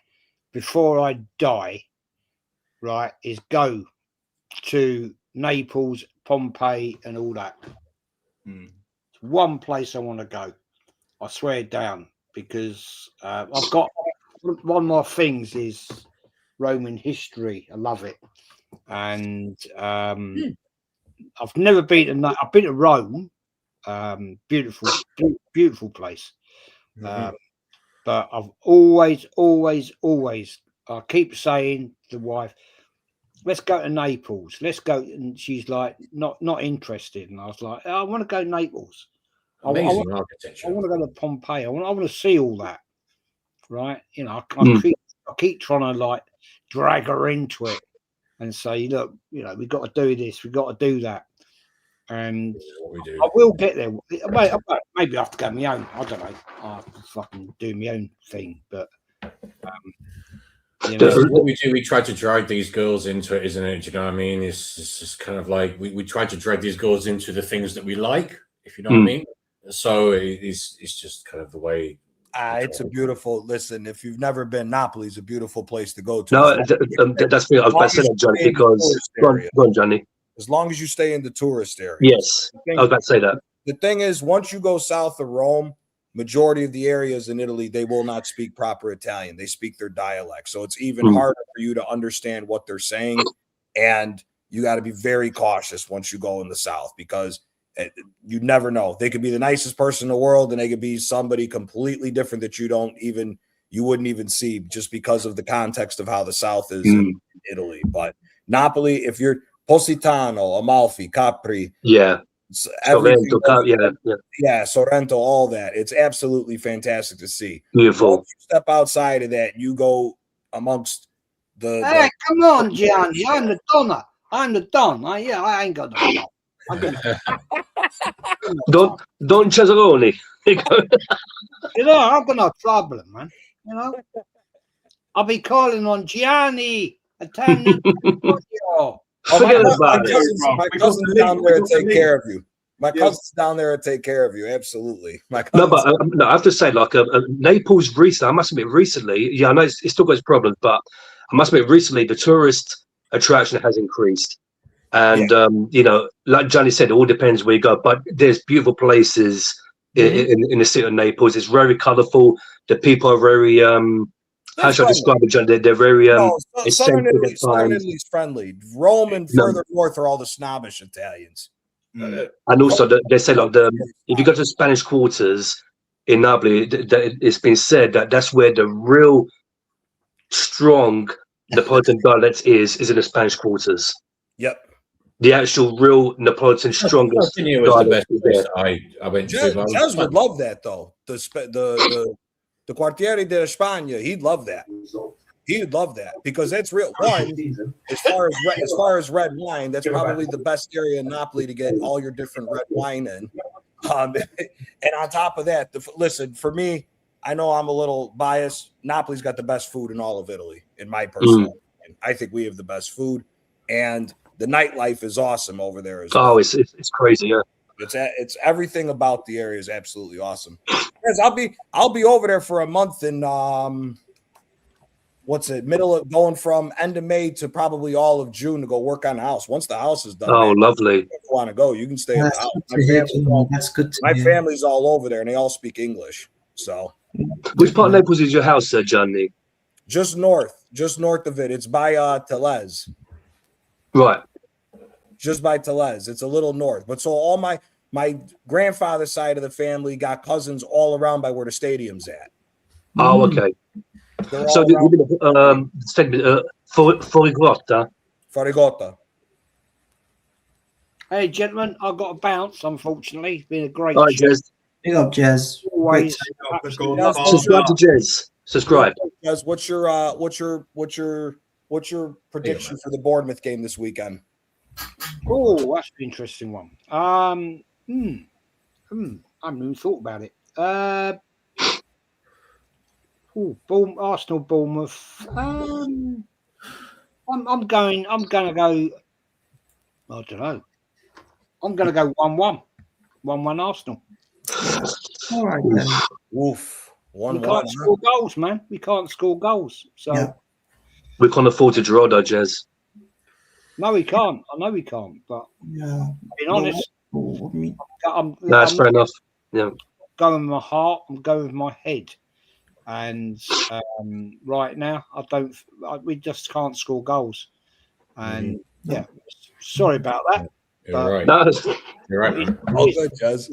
before I die, right, is go to Naples, Pompeii, and all that. It's one place I want to go. I swear down, because I've got one of my things is Roman history. I love it, and I've never been to. I've been to Rome. Beautiful, beautiful place. But I've always, I keep saying to the wife, let's go to Naples. Let's go. And she's like, not interested. And I was like, I want to go to Naples. Amazing architecture. I want to go to Pompeii. I want to see all that. Right. You know, I keep trying to like drag her into it and say, look, you know, we've got to do this. We've got to do that. And I will get there. Maybe I have to go my own. I don't know. I have to fucking do my own thing. But you know, what we do, we try to drag these girls into it, isn't it? Do you know what I mean? It's just kind of like we try to drag these girls into the things that we like, if you know what I mean. So it's just kind of the way. It's a beautiful. Listen, if you've never been, Napoli's a beautiful place to go to. No, that's me. I was about to say that, Johnny, because go on, Johnny. As long as you stay in the tourist area. Yes, I was about to say that. The thing is, once you go south of Rome, majority of the areas in Italy, they will not speak proper Italian. They speak their dialect. So it's even harder for you to understand what they're saying. And you got to be very cautious once you go in the south, because you never know. They could be the nicest person in the world, and they could be somebody completely different that you wouldn't even see, just because of the context of how the south is in Italy. But Napoli, if you're Positano, Amalfi, Capri. Yeah. Sorrento, Sorrento, all that. It's absolutely fantastic to see. Beautiful. Once you step outside of that, you go amongst the. Hey, come on, Gianni. I'm the Donna. I'm the Don. I ain't got no Don Cesaroni. You know, I've got no problem, man. You know, I'll be calling on Gianni. My cousin's down there to take care of you. My cousin's down there to take care of you. Absolutely. No, but I have to say, like, Naples recently, I must admit, recently, I know it's still got its problems, but I must admit, recently, the tourist attraction has increased. And, you know, like Johnny said, it all depends where you go, but there's beautiful places in the city of Naples. It's very colorful. The people are very, how should I describe it, John? They're very Southern Italy's friendly. Rome and further north are all the snobbish Italians. And also, they say like if you go to the Spanish quarters in Napoli, it's been said that that's where the real strong Neapolitan dialect is in the Spanish quarters. Yep. The actual real Neapolitan strongest dialect is there. I went to. Jez would love that though. The Quartiere della Spagna, he'd love that. He'd love that because that's real. One, as far as red wine, that's probably the best area in Napoli to get all your different red wine in. And on top of that, listen, for me, I know I'm a little biased. Napoli's got the best food in all of Italy, in my personal opinion. I think we have the best food, and the nightlife is awesome over there as well. Oh, it's crazy, yeah. It's everything about the area is absolutely awesome. Yes, I'll be over there for a month in going from end of May to probably all of June to go work on the house. Once the house is done, lovely. If you want to go, you can stay in the house. That's good. My family's all over there, and they all speak English. So, which part of Naples is your house, Johnny? Just north of it. It's by Telez. Right. Just by Telez. It's a little north. But so all my grandfather's side of the family got cousins all around by where the stadium's at. Oh, okay. So Forigotta. Hey, gentlemen, I've got to bounce, unfortunately. It's been a great show. Jez. Big up, Jez. Always. Subscribe to Jez. Subscribe. Jez, what's your prediction for the Bournemouth game this weekend? Oh, that's an interesting one. I haven't even thought about it. Arsenal, Bournemouth. I'm going to go. I don't know. I'm going to go 1-1. 1-1 Arsenal. All right then. Woof. 1-1. We can't score goals, man. We can't score goals. So we can't afford to draw, though, Jez. No, we can't. I know we can't. But being honest, that's fair enough. Yeah. Going with my heart. I'm going with my head. and right now we just can't score goals. And yeah, sorry about that. You're right. No, You're right, man. All good, Jez.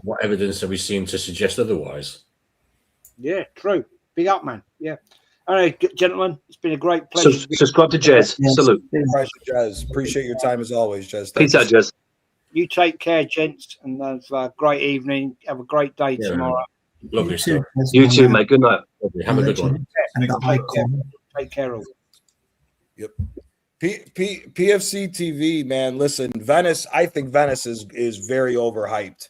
What evidence have we seen to suggest otherwise? Yeah, true. Big up, man. Yeah. All right, gentlemen, it's been a great pleasure. subscribe to Jez. Salute. Pleasure, Jez. Appreciate your time as always, Jez. Peace out, Jez. You take care, gents, and have a great evening. Have a great day tomorrow. Lovely stuff. You too, mate. Good night. Have a good one. Take care all. Yep. PFC TV, man. Listen, Venice. I think Venice is very overhyped.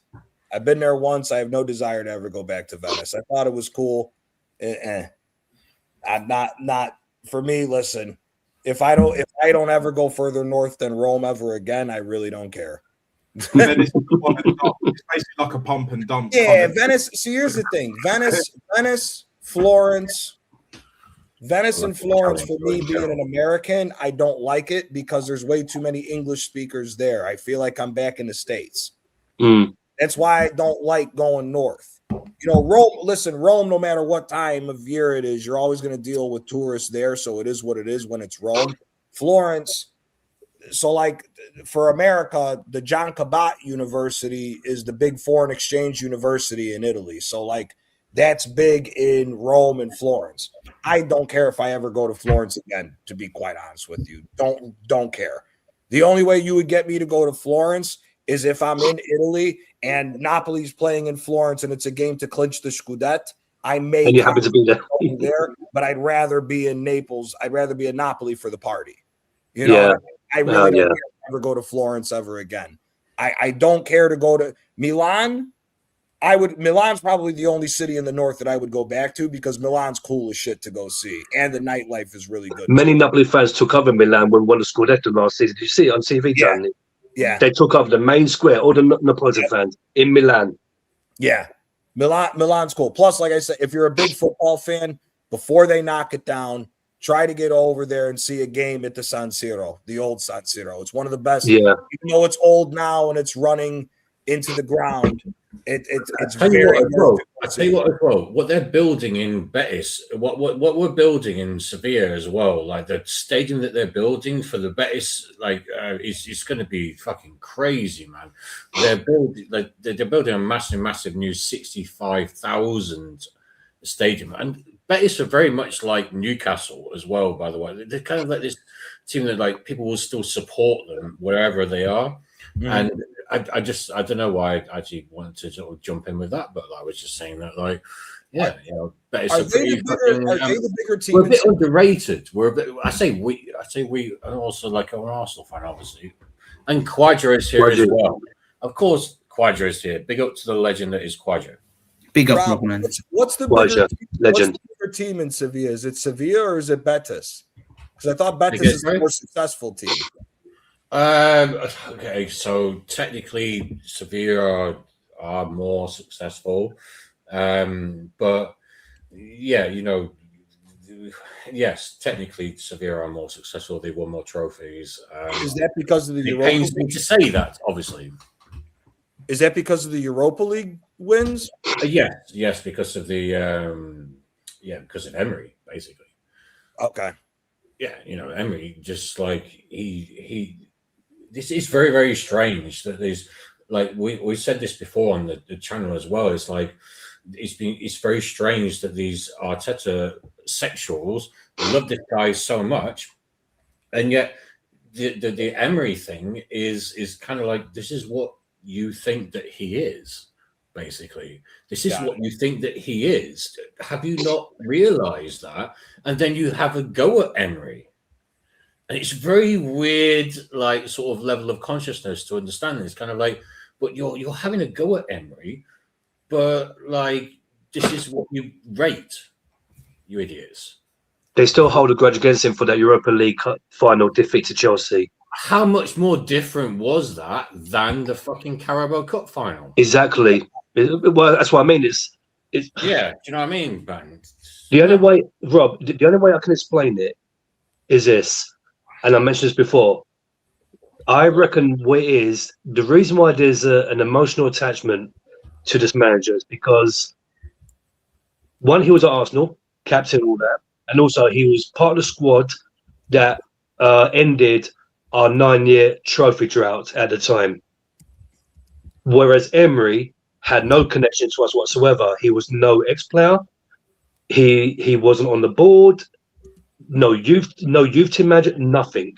I've been there once. I have no desire to ever go back to Venice. I thought it was cool. I'm not for me. Listen, if I don't ever go further north than Rome ever again, I really don't care. Venice is basically like a pump and dump. Yeah, Venice. See, here's the thing: Venice, Florence. Venice and Florence, for me being an American, I don't like it because there's way too many English speakers there. I feel like I'm back in the States. That's why I don't like going north. You know, Rome, listen, Rome, no matter what time of year it is, you're always going to deal with tourists there. So it is what it is when it's Rome. Florence, so like for America, the John Cabot University is the big foreign exchange university in Italy. So like that's big in Rome and Florence. I don't care if I ever go to Florence again, to be quite honest with you. Don't care. The only way you would get me to go to Florence is if I'm in Italy and Napoli's playing in Florence and it's a game to clinch the Scudetto. I may and you happen to be there, but I'd rather be in Naples. I'd rather be in Napoli for the party. You know, I really don't care to ever go to Florence ever again. I don't care to go to Milan. Milan's probably the only city in the north that I would go back to because Milan's cool as shit to go see, and the nightlife is really good. Many Napoli fans took over Milan when won the Scudetto last season. Did you see it on TV, John? Yeah, they took over the main square. All the Napolitan fans in Milan. Yeah, Milan's cool. Plus, like I said, if you're a big football fan, before they knock it down, try to get over there and see a game at the San Siro, the old San Siro. It's one of the best. Yeah, even though it's old now and it's running into the ground. It's very. I tell you what, as well, what they're building in Betis, what we're building in Sevilla as well, like the stadium that they're building for the Betis, like it's going to be fucking crazy, man. They're building a massive new 65,000 stadium, and Betis are very much like Newcastle as well. By the way, they're kind of like this team that like people will still support them wherever they are, and. I don't know why I actually wanted to sort of jump in with that, but I was just saying that, like, yeah, you know, but it's are they the bigger team? We're a bit underrated. I say we, and also like I'm an Arsenal fan, obviously, and Quadra is here as well. Of course, Quadra is here. Big up to the legend that is Quadra. Big up, man. What's the bigger team in Sevilla? Is it Sevilla or is it Betis? Because I thought Betis is the more successful team. Okay, so technically Sevilla are more successful, but yeah, you know, yes, technically Sevilla are more successful. They won more trophies. Is that because of the Europa League? It pains me to say that, obviously. Is that because of the Europa League wins? Yes, because of the because of Emery, basically. Okay. Yeah, you know, Emery just like he. This is very, very strange that there's like we said this before on the channel as well. It's like it's very strange that these Arteta sexuals love this guy so much, and yet the Emery thing is kind of like this is what you think that he is. Basically, this is what you think that he is. Have you not realized that? And then you have a go at Emery. And it's very weird, like sort of level of consciousness to understand this. Kind of like, but you're having a go at Emery, but like this is what you rate, you idiots. They still hold a grudge against him for that Europa League final defeat to Chelsea. How much more different was that than the fucking Carabao Cup final? Exactly. Well, that's what I mean. It's yeah. Do you know what I mean, man? The only way, Rob, the only way I can explain it is this. And I mentioned this before. I reckon what it is, the reason why there's an emotional attachment to this manager is because One, he was at Arsenal, captain, all that, and also he was part of the squad that ended our 9-year trophy drought at the time. Whereas Emery had no connection to us whatsoever. He was no ex-player. He wasn't on the board. No youth team manager. Nothing.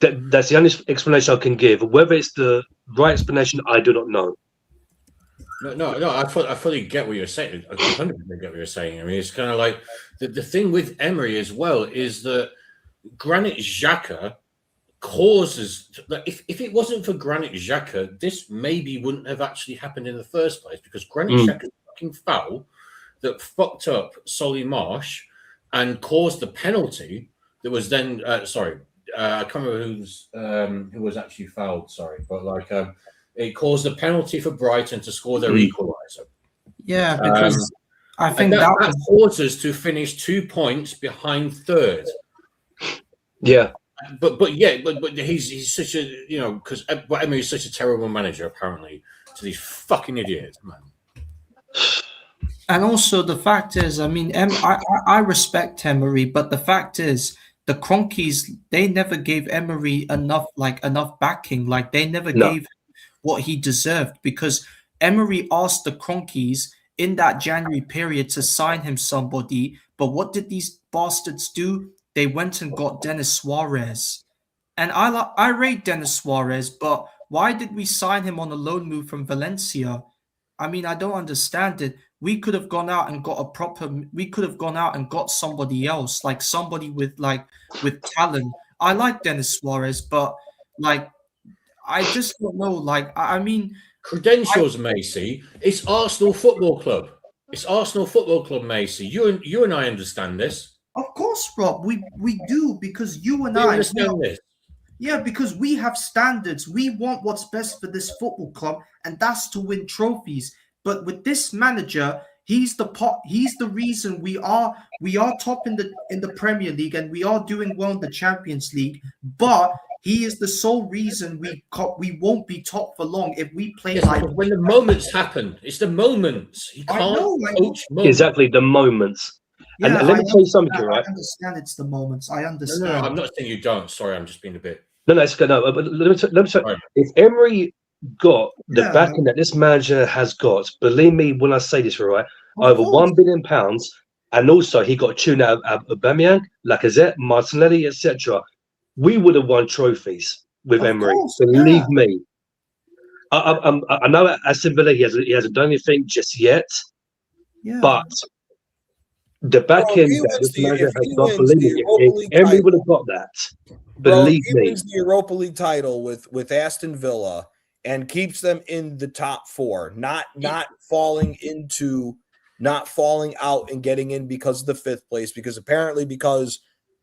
That's the only explanation I can give. Whether it's the right explanation, I do not know. No. I fully get what you're saying. I 100% get what you're saying. I mean, it's kind of like the thing with Emery as well is that Granit Xhaka causes. If it wasn't for Granit Xhaka, this maybe wouldn't have actually happened in the first place, because Granit Xhaka's fucking foul that fucked up Solly Marsh and caused the penalty that was then. I can't remember who was actually fouled. Sorry, but it caused the penalty for Brighton to score their equaliser. Yeah, because I think that caused us to finish 2 points behind third. Yeah, but he's such a because Emery's such a terrible manager apparently to these fucking idiots, man. And also the fact is, I mean, I respect Emery, but the fact is, the Cronkies, they never gave Emery enough backing. Like, they never gave what he deserved, because Emery asked the Cronkies in that January period to sign him somebody. But what did these bastards do? They went and got Denis Suarez. And I rate Denis Suarez, but why did we sign him on a loan move from Valencia? I mean, I don't understand it. We could have gone out and got somebody else, like somebody with talent. I like Denis Suarez, but I just don't know. I mean, credentials, Macy. It's Arsenal Football Club. It's Arsenal Football Club, Macy. You and I understand this. Of course, Rob. We do, because you and We I understand this. Yeah, because we have standards. We want what's best for this football club, and that's to win trophies. But with this manager, he's the reason we are top in the Premier League, and we are doing well in the Champions League. But he is the sole reason we won't be top for long if we play when the moments happen. It's the moments. He can't coach moments. Exactly, the moments. Yeah, and let me tell you something, right? I understand it's the moments. I understand. No, I'm not saying you don't. Sorry, I'm just being a bit. No, it's good. No, but let me tell you, if Emery got the backing that this manager has got, believe me when I say this, right, over £1 billion, and also he got tune out of Aubameyang, Lacazette, Martinelli, etc., we would have won trophies with Emery. Believe me. I know at Aston Villa he hasn't done anything just yet, but the back end that this manager has got, believe me, if Emery would have got that, believe me. He wins the Europa League title with Aston Villa and keeps them in the top 4, not falling out and getting in because of the 5th place, because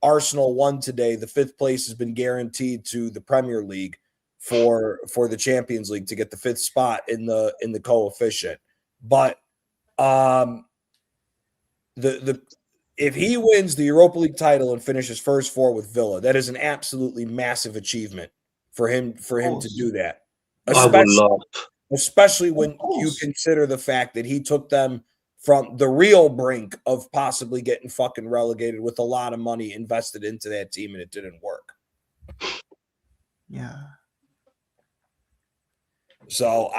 Arsenal won today, the 5th place has been guaranteed to the Premier League for the Champions League to get the 5th spot in the coefficient. But if he wins the Europa League title and finishes first 4 with Villa, that is an absolutely massive achievement for him to do that. Especially when you consider the fact that he took them from the real brink of possibly getting fucking relegated with a lot of money invested into that team, and it didn't work. Yeah. So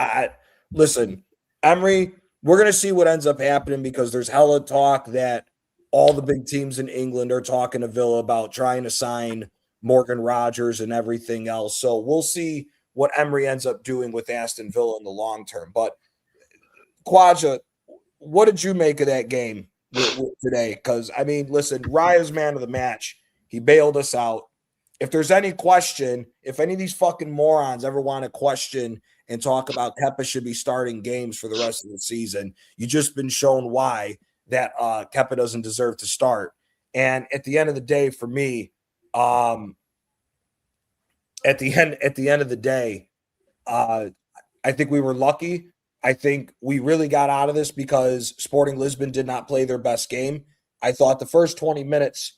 listen, Emery, we're going to see what ends up happening, because there's hella talk that all the big teams in England are talking to Villa about trying to sign Morgan Rogers and everything else. So we'll see what Emery ends up doing with Aston Villa in the long term. But Quadja, what did you make of that game today? Because, I mean, listen, Raya's man of the match. He bailed us out. If there's any question, if any of these fucking morons ever want to question and talk about Kepa should be starting games for the rest of the season, you've just been shown why that Kepa doesn't deserve to start. And at the end of the day, for me, at the end of the day, I think we were lucky. I think we really got out of this because Sporting Lisbon did not play their best game. I thought the first 20 minutes,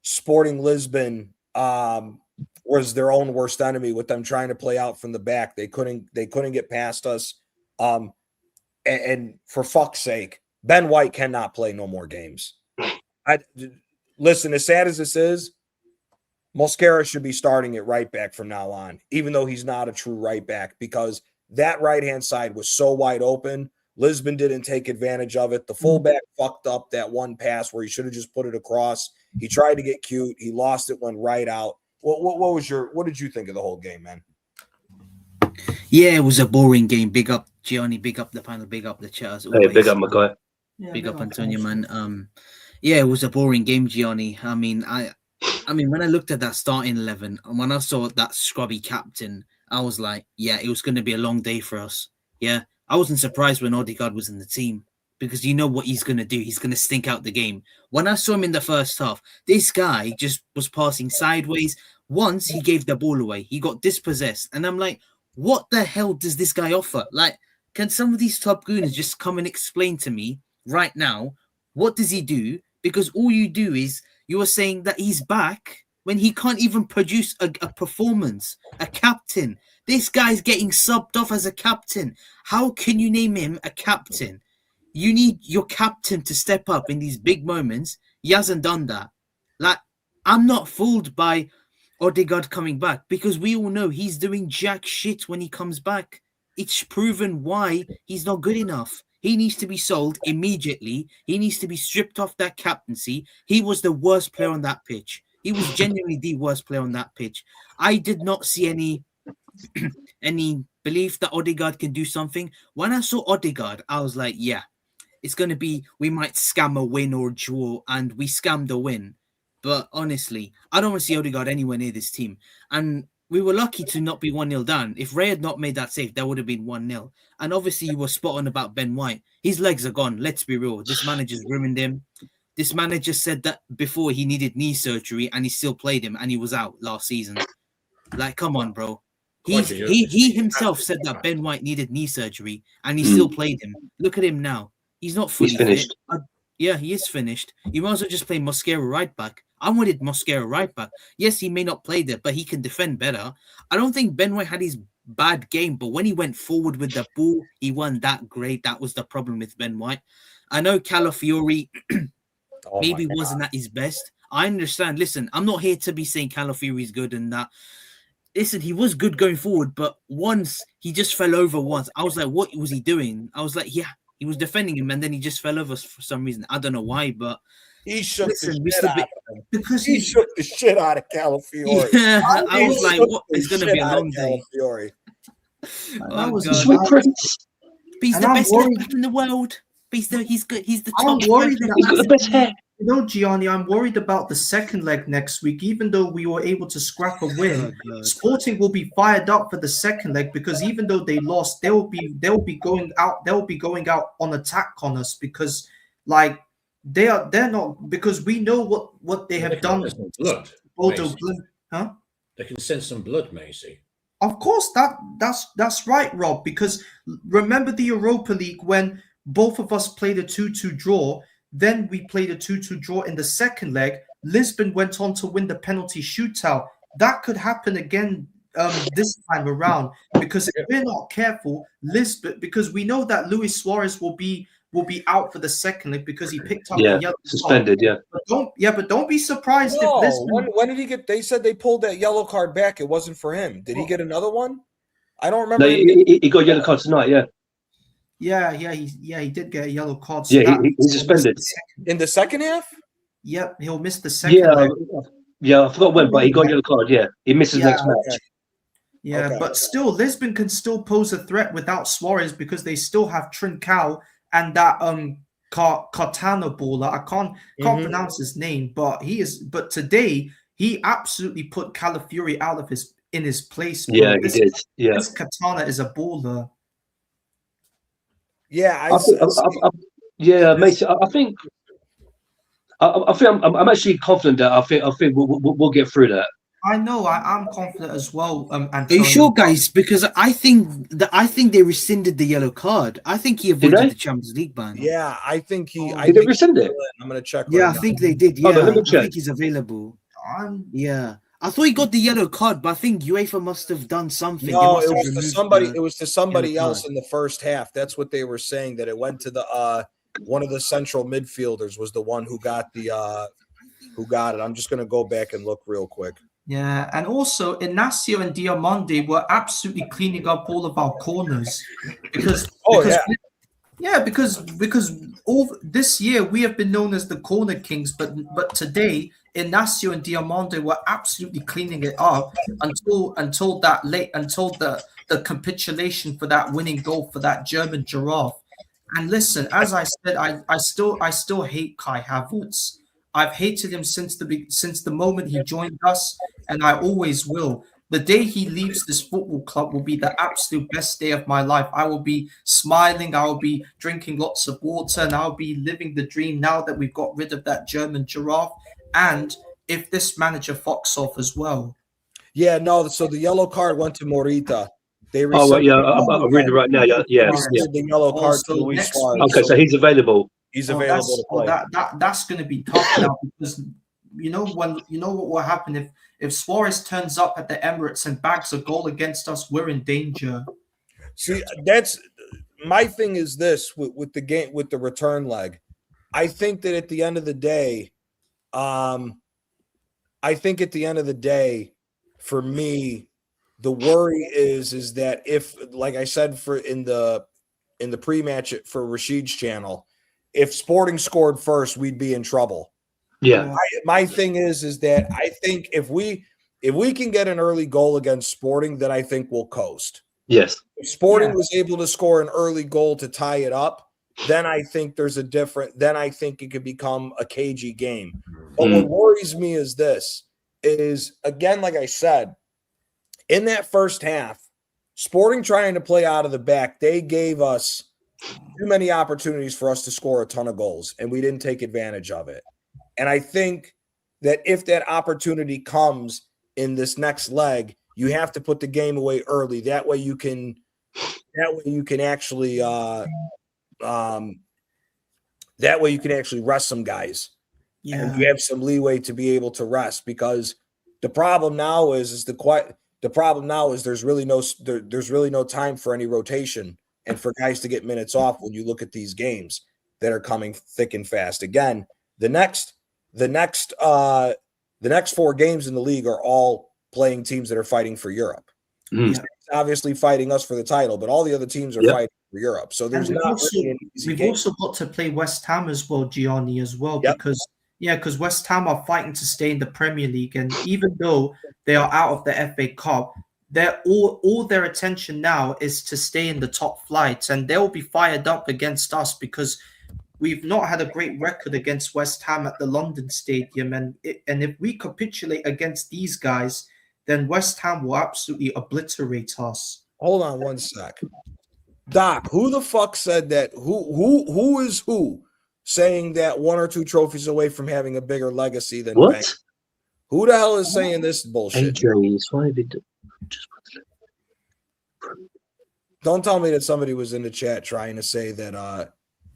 Sporting Lisbon was their own worst enemy with them trying to play out from the back. They couldn't get past us. And for fuck's sake, Ben White cannot play no more games. Listen, as sad as this is, Mosquera should be starting at right back from now on, even though he's not a true right back, because that right-hand side was so wide open. Lisbon didn't take advantage of it. The fullback fucked up that one pass where he should have just put it across. He tried to get cute. He lost it, went right out. What did you think of the whole game, man? Yeah, it was a boring game. Big up Gianni, big up the panel, big up the chat as always. Hey, big up my guy. Big up Antonio, man. Yeah, it was a boring game, Gianni. I mean, when I looked at that starting 11 and when I saw that scrubby captain, I was like, yeah, it was going to be a long day for us. Yeah, I wasn't surprised when Odegaard was in the team because you know what he's going to do. He's going to stink out the game. When I saw him in the first half, this guy just was passing sideways. Once he gave the ball away, he got dispossessed. And I'm like, what the hell does this guy offer? Like, can some of these top gooners just come and explain to me right now, what does he do? Because all you do is you are saying that he's back when he can't even produce a performance, a captain. This guy's getting subbed off as a captain. How can you name him a captain? You need your captain to step up in these big moments. He hasn't done that. Like, I'm not fooled by Odegaard coming back because we all know he's doing jack shit when he comes back. It's proven why he's not good enough. He needs to be sold immediately. He needs to be stripped off that captaincy. He was the worst player on that pitch. He was genuinely the worst player on that pitch. I did not see any belief that Odegaard can do something. When I saw Odegaard, I was like, yeah, it's going to be, we might scam a win or a draw, and we scammed a win. But honestly, I don't want to see Odegaard anywhere near this team. And we were lucky to not be 1-0 down. If Ray had not made that save, that would have been 1-0. And obviously, you were spot on about Ben White. His legs are gone. Let's be real. This manager's ruined him. This manager said that before he needed knee surgery, and he still played him, and he was out last season. Like, come on, bro. He himself said that Ben White needed knee surgery, and he still played him. Look at him now. He's not fully finished. Fit. Yeah, he is finished. You might as well just play Mosquera right back. I wanted Mosquera right back. Yes, he may not play there, but he can defend better. I don't think Ben White had his bad game, but when he went forward with the ball, he wasn't that great. That was the problem with Ben White. I know Calafiori maybe wasn't at his best. I understand. Listen, I'm not here to be saying Calafiori is good and that. Listen, he was good going forward, but once he just fell over once. I was like, what was he doing? I was like, yeah, he was defending him, and then he just fell over for some reason. I don't know why, but he shook listen, the shit out of him. Because he shook the shit out of Calafiori. Yeah, I was like, what? It's going to be a long day. Calafiori. Oh, God. Sweet prince. He's the best left back in the world. He's good. He's the top. I'm worried He's got the best hair. You know, Gianni, I'm worried about the second leg next week. Even though we were able to scrap a win, Sporting will be fired up for the second leg because even though they lost, they'll be going out on attack on us because like they're not, because we know what they have done. Blood, huh? They can sense some blood, Macy. Of course, that's right, Rob. Because remember the Europa League when both of us played a 2-2 draw. Then we played a 2-2 draw in the second leg. Lisbon went on to win the penalty shootout. That could happen again this time around because if we're not careful, Lisbon, because we know that Luis Suarez will be out for the second leg because he picked up the yellow suspended. card. But don't be surprised if Lisbon. When did he get? They said they pulled that yellow card back. It wasn't for him. Did he get another one? I don't remember. No, he got a yellow card tonight. Yeah. He did get a yellow card. So he's suspended in the second half. Yep, he'll miss the second leg. I forgot when, but he got a yellow card. Yeah, he misses next match. Yeah, okay. But still, Lisbon can still pose a threat without Suarez because they still have Trincao and that Cartana baller. I can't pronounce his name, but he is. But today he absolutely put Calafiori out of his place. Bro. Yeah, he did. Yeah, this Cartana is a baller. Yeah, Mason. I think I'm actually confident that I think we'll get through that. I know. I'm confident as well. Are you sure, guys? Because I think they rescinded the yellow card. I think he avoided the Champions League ban. Yeah, I think he. Did they rescind it? I'm gonna check. Yeah, I think they did. Yeah, let me check. I think he's available. Yeah. I thought he got the yellow card, but I think UEFA must have done something. No, it was to somebody else in the first half. That's what they were saying. That it went to the one of the central midfielders was the one who got the who got it. I'm just gonna go back and look real quick. Yeah, and also Inacio and Diamande were absolutely cleaning up all of our corners because because all this year we have been known as the corner kings, but today Inacio and Diamande were absolutely cleaning it up until the capitulation for that winning goal for that German giraffe. And listen, as I said, I still hate Kai Havertz. I've hated him since the moment he joined us, and I always will. The day he leaves this football club will be the absolute best day of my life. I will be smiling, I will be drinking lots of water, and I'll be living the dream now that we've got rid of that German giraffe. And if this manager fucks off as well. Yeah, no, so the yellow card went to Morita. They I'm reading right now. Yeah. The yellow card to Luis Suarez. Okay, so he's available. He's available to play. That's going to be tough now because what will happen if Suarez turns up at the Emirates and bags a goal against us, we're in danger. See, that's my thing is this with the game, with the return leg. I think that at the end of the day, for me, the worry is that if, like I said, in the pre-match for Rashid's channel, if Sporting scored first, we'd be in trouble. Yeah. My thing is that I think if we can get an early goal against Sporting, then I think we'll coast. Yes. If Sporting was able to score an early goal to tie it up, then I think then I think it could become a cagey game. But what worries me is this, is again, like I said, in that first half, Sporting trying to play out of the back, they gave us too many opportunities for us to score a ton of goals, and we didn't take advantage of it. And I think that if that opportunity comes in this next leg, you have to put the game away early. That way you can actually rest some guys. Yeah. And you have some leeway to be able to rest, because the problem now is there's really no time for any rotation and for guys to get minutes off when you look at these games that are coming thick and fast. Again, the next 4 games in the league are all playing teams that are fighting for Europe. Yeah. Obviously fighting us for the title, but all the other teams are fighting for Europe. So there's we've also got to play West Ham as well, Gianni, as well, because West Ham are fighting to stay in the Premier League, and even though they are out of the FA Cup, all their attention now is to stay in the top flight, and they'll be fired up against us because we've not had a great record against West Ham at the London Stadium, and if we capitulate against these guys, then West Ham will absolutely obliterate us. Hold on one sec. Doc, who the fuck said that? Who is saying that 1 or 2 trophies away from having a bigger legacy than what? Wenger? Who the hell is saying this bullshit? Don't tell me that somebody was in the chat trying to say that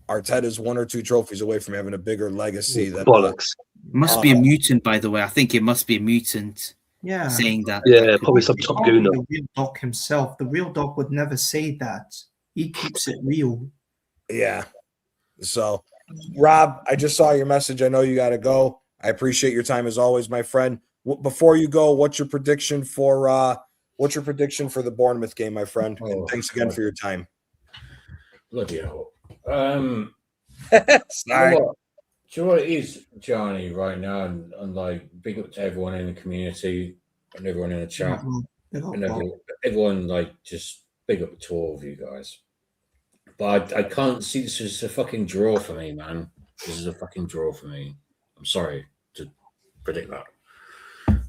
Arteta's 1 or 2 trophies away from having a bigger legacy than bollocks. Must be a mutant, by the way. I think it must be a mutant. Yeah, saying that. Yeah, probably some top gooner. The real Doc himself. The real Doc would never say that. He keeps it real. Yeah. So, Rob, I just saw your message. I know you got to go. I appreciate your time as always, my friend. Before you go, what's your prediction for the Bournemouth game, my friend? And thanks again for your time. Bloody hell. Sorry. Do you know what it is, Johnny, right now? And like, big up to everyone in the community and everyone in the chat. And everyone, like, just big up to all of you guys. But I can't see this as a fucking draw for me, man. This is a fucking draw for me. I'm sorry to predict that.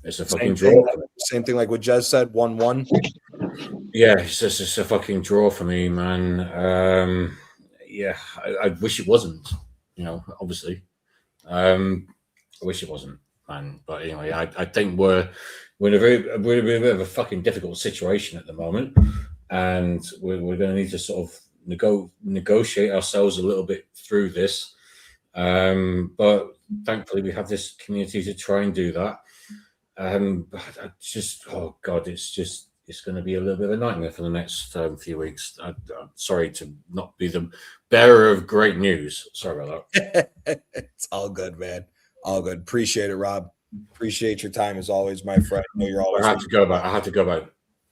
It's a fucking draw. Same thing like what Jez said, 1-1. Yeah, it's just a fucking draw for me, man. Yeah, I wish it wasn't, obviously. I wish it wasn't, man. But anyway, I think we're in a bit of a fucking difficult situation at the moment, and we're going to need to sort of negotiate ourselves a little bit through this. But thankfully, we have this community to try and do that. But it's just, oh god, it's it's going to be a little bit of a nightmare for the next few weeks. I'm sorry to not be the bearer of great news. Sorry about that. It's all good, man. All good. Appreciate it, Rob. Appreciate your time as always, my friend. I know you're always. I had to go back.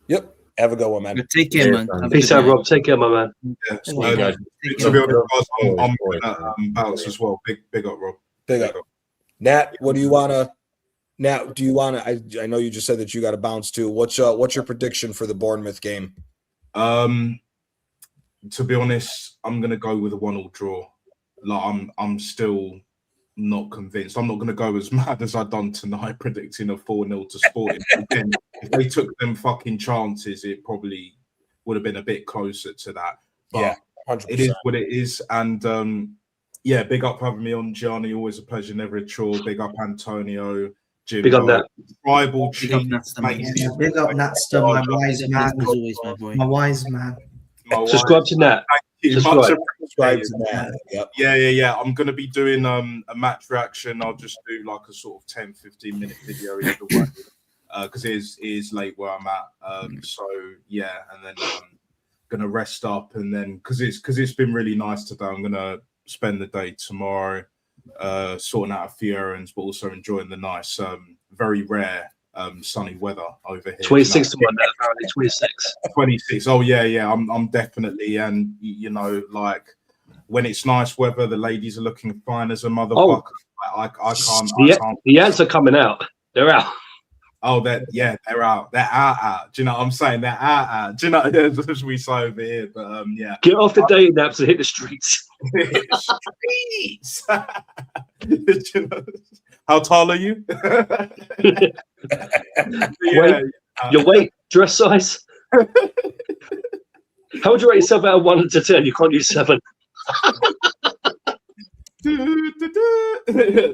Yep. Have a good one, man. Take care, man. Peace out, Rob. Take care, my man. Yeah, to be honest, I'm gonna bounce as well. Big up, Rob. Big up. Nat, what do you wanna? Now, do you want to? I know you just said that you got to bounce too. What's your prediction for the Bournemouth game? To be honest, I'm gonna go with a 1-1 draw. Like I'm still not convinced. I'm not gonna go as mad as I've done tonight, predicting a 4-0 to Sporting. Again, if they took them fucking chances, it probably would have been a bit closer to that. But yeah, 100%. It is what it is, and yeah, big up for having me on, Gianni. Always a pleasure, never a chore. Big up Antonio. Jim, big up that. Tribal big up Natster, my wise man. My wise man. Subscribe to Nat. Subscribe to Nat. Yep. Yeah. I'm going to be doing a match reaction. I'll just do like a sort of 10-15 minute video either way, because it is late where I'm at. So yeah, and then I'm going to rest up, and then because it's been really nice today, I'm going to spend the day tomorrow sorting out a few errands, but also enjoying the nice, very rare sunny weather over here. 26 to 1 now, apparently 26. 26. Oh yeah. I'm definitely, and you know, like when it's nice weather, the ladies are looking fine as a motherfucker. I can't. The ants are coming out. They're out. Oh, they're out. They're out. Do you know what I'm saying? They're out. Do you know, as we say over here? But yeah. Get off the dating apps and hit the streets. Streets. You know, how tall are you? Your weight, dress size. How would you rate yourself out of 1 to 10? You can't use 7.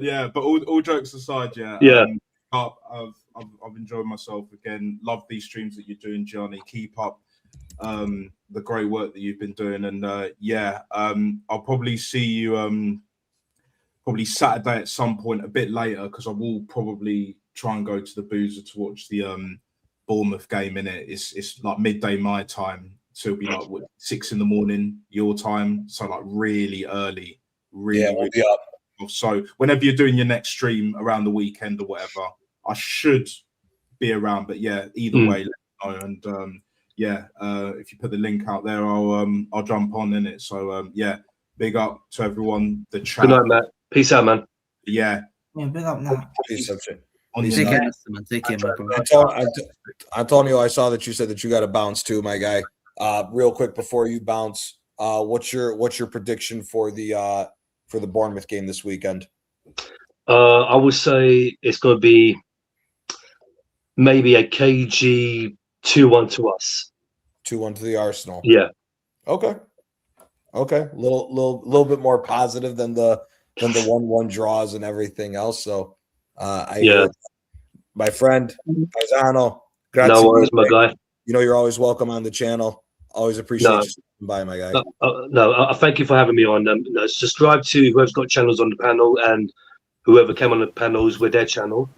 Yeah, but all jokes aside, yeah. I've enjoyed myself again. Love these streams that you're doing, Gianni. Keep up the great work that you've been doing, and I'll probably see you probably Saturday at some point, a bit later, because I will probably try and go to the Boozer to watch the Bournemouth game. In it, it's like midday my time, so it'll be like 6 a.m. your time, so like really early. We'll be up. So whenever you're doing your next stream around the weekend or whatever, I should be around. But yeah, either way, let me know. And if you put the link out there, I'll jump on in it. So big up to everyone. The chat. Good night, Matt. Peace out, man. Yeah, big up now. Peace out, Take care, man. Take care, man. Antonio, I saw that you said that you got to bounce too, my guy. Real quick before you bounce, what's your prediction for the Bournemouth game this weekend? I would say it's going to be maybe a KG 2-1 to us. 2-1 to the Arsenal. Yeah. Okay. Little bit more positive than the 1-1 draws and everything else. So my friend Paisano, no worries, my guy. You know you're always welcome on the channel. Always appreciate you stopping by, my guy. I thank you for having me on. Subscribe to whoever's got channels on the panel, and whoever came on the panels with their channel.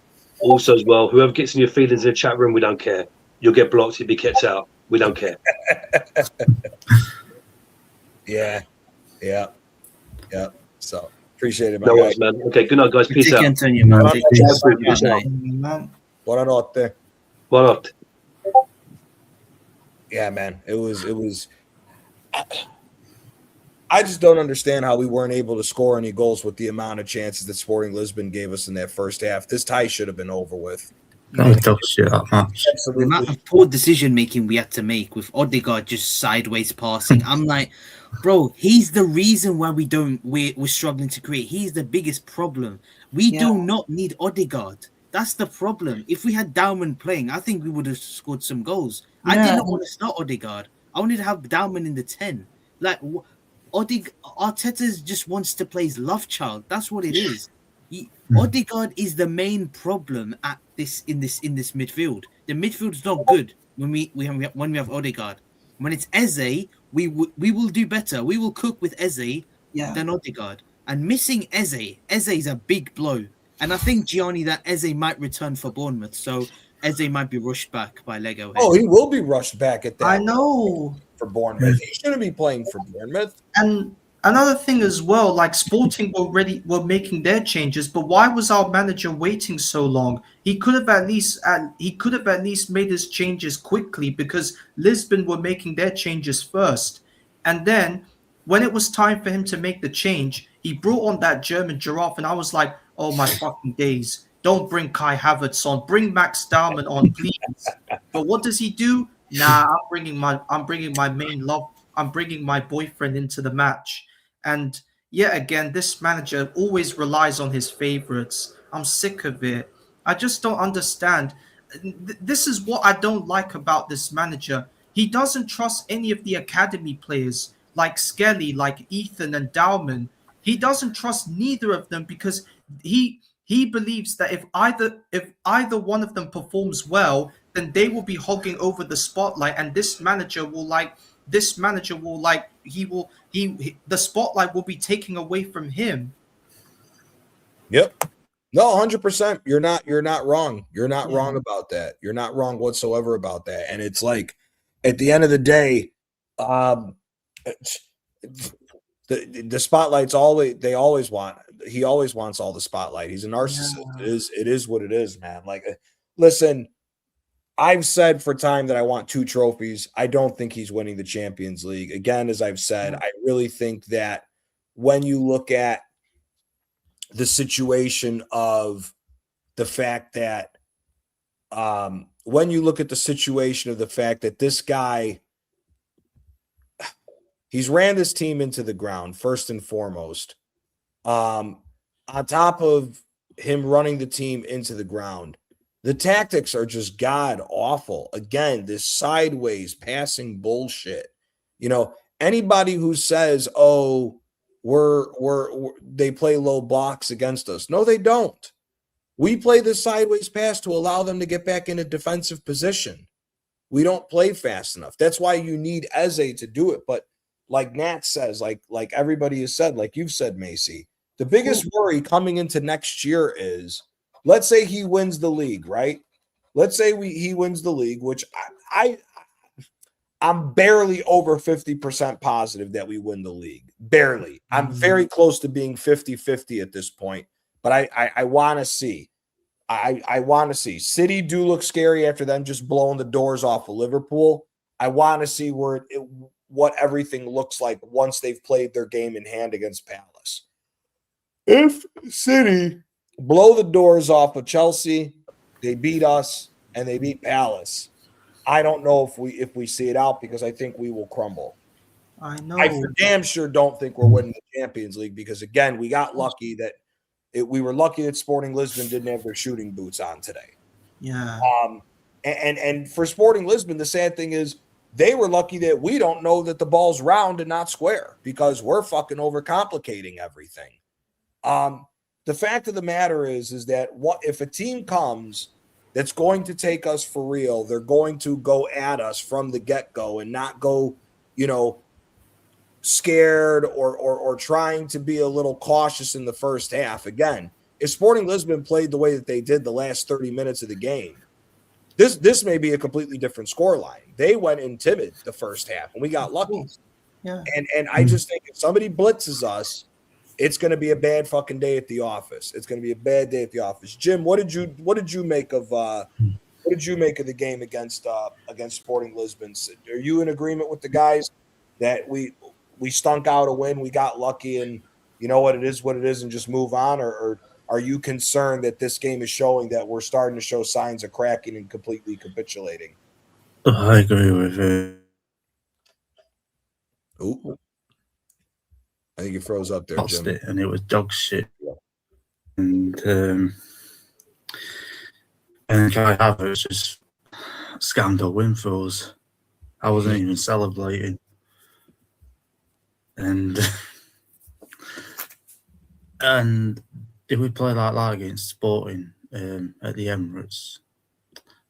Also, as well, whoever gets in your feelings in the chat room, we don't care. You'll get blocked. You'll be kicked out. We don't care. Yeah. So appreciate it, my guy. Worries, man. Okay, good night, guys. Peace out. Antonio, man. Buonanotte. Buonanotte. Yeah, man. It was. I just don't understand how we weren't able to score any goals with the amount of chances that Sporting Lisbon gave us in that first half. This tie should have been over with. No dog shit that much. The amount of poor decision making we had to make with Odegaard just sideways passing. I'm like, bro, he's the reason why we're struggling to create. He's the biggest problem. We do not need Odegaard. That's the problem. If we had Dauman playing, I think we would have scored some goals. I did not want to start Odegaard. I wanted to have Dauman in the 10. Like, Arteta just wants to play his love child. That's what it is. Odegaard is the main problem in this midfield. The midfield is not good when we have Odegaard. When it's Eze, we will do better. We will cook with Eze than Odegaard. And missing Eze is a big blow. And I think, Gianni, that Eze might return for Bournemouth. So Eze might be rushed back by Lego. Oh, he will be rushed back at that. I know. For Bournemouth. He shouldn't be playing for Bournemouth. And another thing as well, like Sporting were making their changes, but why was our manager waiting so long? He could have at least made his changes quickly, because Lisbon were making their changes first. And then when it was time for him to make the change, he brought on that German giraffe, and I was like, oh my fucking days. Don't bring Kai Havertz on. Bring Max Dahman on, please. But what does he do? Nah, I'm bringing my main love. I'm bringing my boyfriend into the match. And yet again, this manager always relies on his favorites. I'm sick of it. I just don't understand. This is what I don't like about this manager. He doesn't trust any of the academy players like Skelly, like Ethan and Dowman. He doesn't trust neither of them, because he believes that if either one of them performs well, then they will be hogging over the spotlight, and the spotlight will be taken away from him. Yep. No, 100%. You're not wrong. You're not wrong about that. You're not wrong whatsoever about that. And it's like, at the end of the day, the spotlight's he always wants all the spotlight. He's a narcissist. Yeah. It is what it is, man. Like, listen, I've said for time that I want 2 trophies. I don't think he's winning the Champions League. Again, as I've said, I really think that when you look at the situation of the fact that this guy, he's ran this team into the ground, first and foremost. On top of him running the team into the ground, the tactics are just god awful. Again, this sideways passing bullshit. You know, anybody who says, "Oh, they play low blocks against us," no, they don't. We play this sideways pass to allow them to get back in a defensive position. We don't play fast enough. That's why you need Eze to do it. But like Nat says, like everybody has said, like you've said, Macy, the biggest worry coming into next year is, let's say he wins the league, right? Let's say he wins the league, which I'm barely over 50% positive that we win the league. Barely. I'm very close to being 50-50 at this point. But I want to see. I want to see. City do look scary after them just blowing the doors off of Liverpool. I want to see what everything looks like once they've played their game in hand against Palace. If City blow the doors off of Chelsea, they beat us, and they beat Palace, I don't know if we see it out, because I think we will crumble. I know. I for damn sure don't think we're winning the Champions League, because again, we got lucky that we were lucky that Sporting Lisbon didn't have their shooting boots on today. Yeah. And for Sporting Lisbon, the sad thing is they were lucky that we don't know that the ball's round and not square, because we're fucking overcomplicating everything. The fact of the matter is that if a team comes that's going to take us for real, they're going to go at us from the get-go and not go, scared or trying to be a little cautious in the first half. Again, if Sporting Lisbon played the way that they did the last 30 minutes of the game, this may be a completely different scoreline. They went in timid the first half, and we got lucky. Yeah. And I just think if somebody blitzes us, it's going to be a bad fucking day at the office. It's going to be a bad day at the office. Jim, what did you make of the game against Sporting Lisbon? Are you in agreement with the guys that we stunk out a win, we got lucky, and you know what it is, and just move on? Or are you concerned that this game is showing that we're starting to show signs of cracking and completely capitulating? I agree with it. Ooh. I think you froze up there, Lost Jim. it, and it was dog shit. Yeah. And Kai Havertz just scandal win for us. I wasn't even celebrating. And if we play like that against Sporting at the Emirates,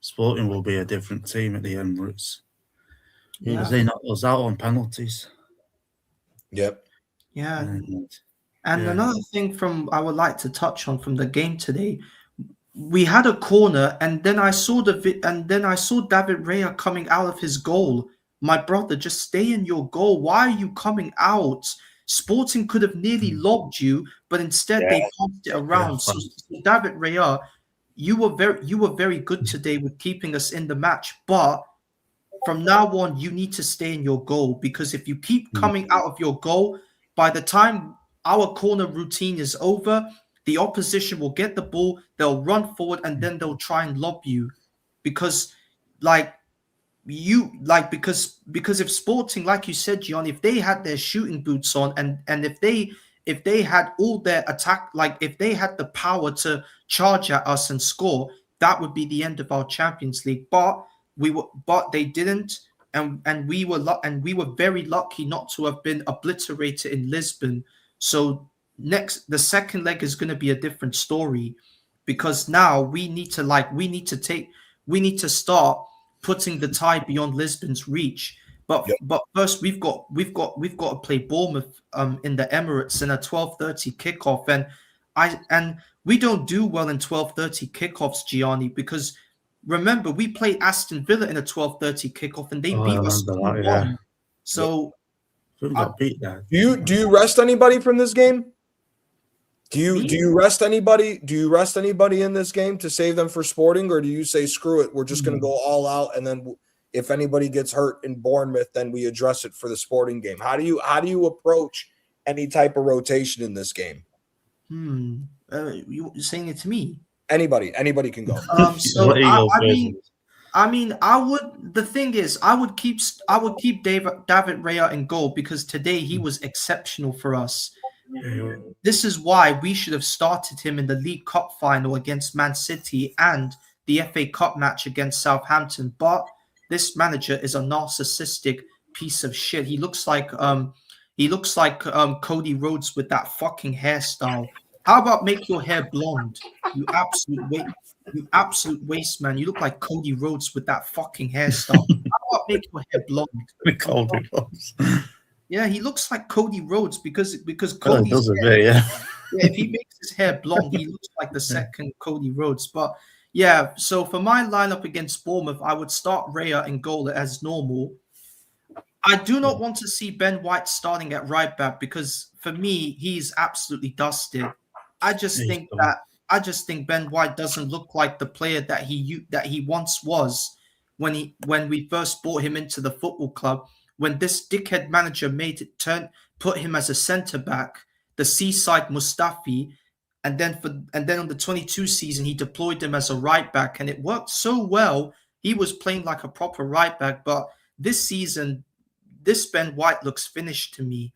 Sporting will be a different team at the Emirates. Because they knocked us out on penalties. Yep. Yeah. And another thing I would like to touch on from the game today, we had a corner, and then I saw David Raya coming out of his goal. My brother, just stay in your goal. Why are you coming out? Sporting could have nearly lobbed you, but instead they passed it around. So David Raya, you were very good today with keeping us in the match, but from now on, you need to stay in your goal, because if you keep coming out of your goal, by the time our corner routine is over, the opposition will get the ball, they'll run forward, and then they'll try and lob you. Because, because if Sporting, like you said, Gianni, if they had their shooting boots on, and if they had all their attack, like if they had the power to charge at us and score, that would be the end of our Champions League. But they didn't, and we were very lucky not to have been obliterated in Lisbon. So the second leg is going to be a different story, because now we need to start putting the tie beyond Lisbon's reach. But first we've got to play Bournemouth in the Emirates in a 12:30 kickoff, and we don't do well in 12:30 kickoffs, Gianni, because remember we played Aston Villa in a 12:30 kickoff and they beat us 2-1. So we got beat there. Do you rest anybody from this game? Do you rest anybody? Do you rest anybody in this game to save them for Sporting, or do you say screw it, we're just going to go all out, and then if anybody gets hurt in Bournemouth, then we address it for the Sporting game? How do you approach any type of rotation in this game? You're saying it to me? Anybody can go. So I mean, I would. The thing is, I would keep David Raya in goal, because today he was exceptional for us. This is why we should have started him in the League Cup final against Man City and the FA Cup match against Southampton. But this manager is a narcissistic piece of shit. He looks like Cody Rhodes with that fucking hairstyle. How about make your hair blonde? You absolute waste, man. You look like Cody Rhodes with that fucking hairstyle. How about make your hair blonde? Cody Rhodes. Yeah, he looks like Cody Rhodes because Cody does a bit, yeah. If he makes his hair blonde, he looks like the second Cody Rhodes. But yeah, so for my lineup against Bournemouth, I would start Raya in goal as normal. I do not want to see Ben White starting at right back, because for me, he's absolutely dusted. I just think Ben White doesn't look like the player that he once was when we first brought him into the football club. When this dickhead manager put him as a centre back, the Seaside Mustafi, and then on the 22 season he deployed him as a right back, and it worked so well. He was playing like a proper right back, but this season, this Ben White looks finished to me.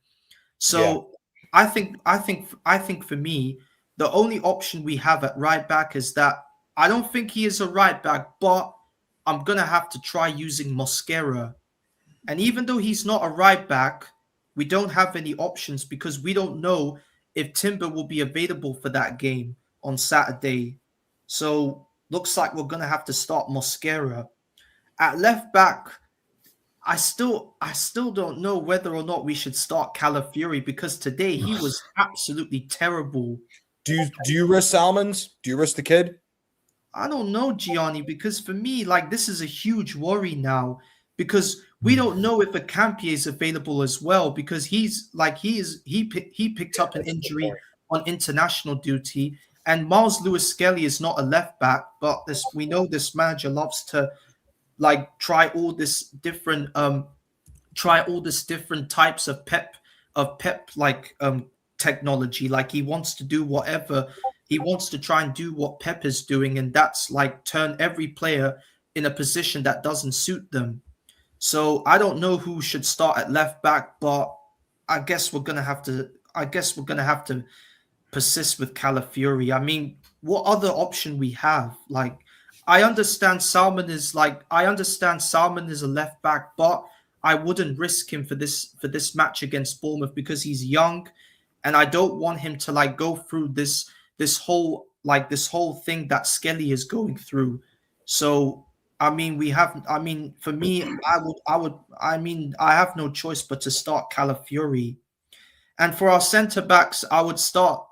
So I think for me, the only option we have at right back is that I don't think he is a right back, but I'm gonna have to try using Mosquera. And even though he's not a right back, we don't have any options, because we don't know if Timber will be available for that game on Saturday. So looks like we're going to have to start Mosquera. At left back, I still don't know whether or not we should start Calafiori, because today he was absolutely terrible. Do you risk Salmons? Do you risk the kid? I don't know, Gianni, because for me, this is a huge worry now, because we don't know if Akampi is available as well, because he picked up an injury on international duty, and Miles Lewis-Skelly is not a left back, but we know this manager loves to try all this different types of pep technology. Like he wants to do whatever he wants to try and do what Pep is doing, and that's turn every player in a position that doesn't suit them. So I don't know who should start at left back, but I guess we're gonna have to persist with Calafiori. I mean, what other option we have? I understand Salmon is a left back, but I wouldn't risk him for this match against Bournemouth, because he's young, and I don't want him to go through this whole thing that Skelly is going through. So for me, I have no choice but to start Calafiori. And for our centre backs, I would start.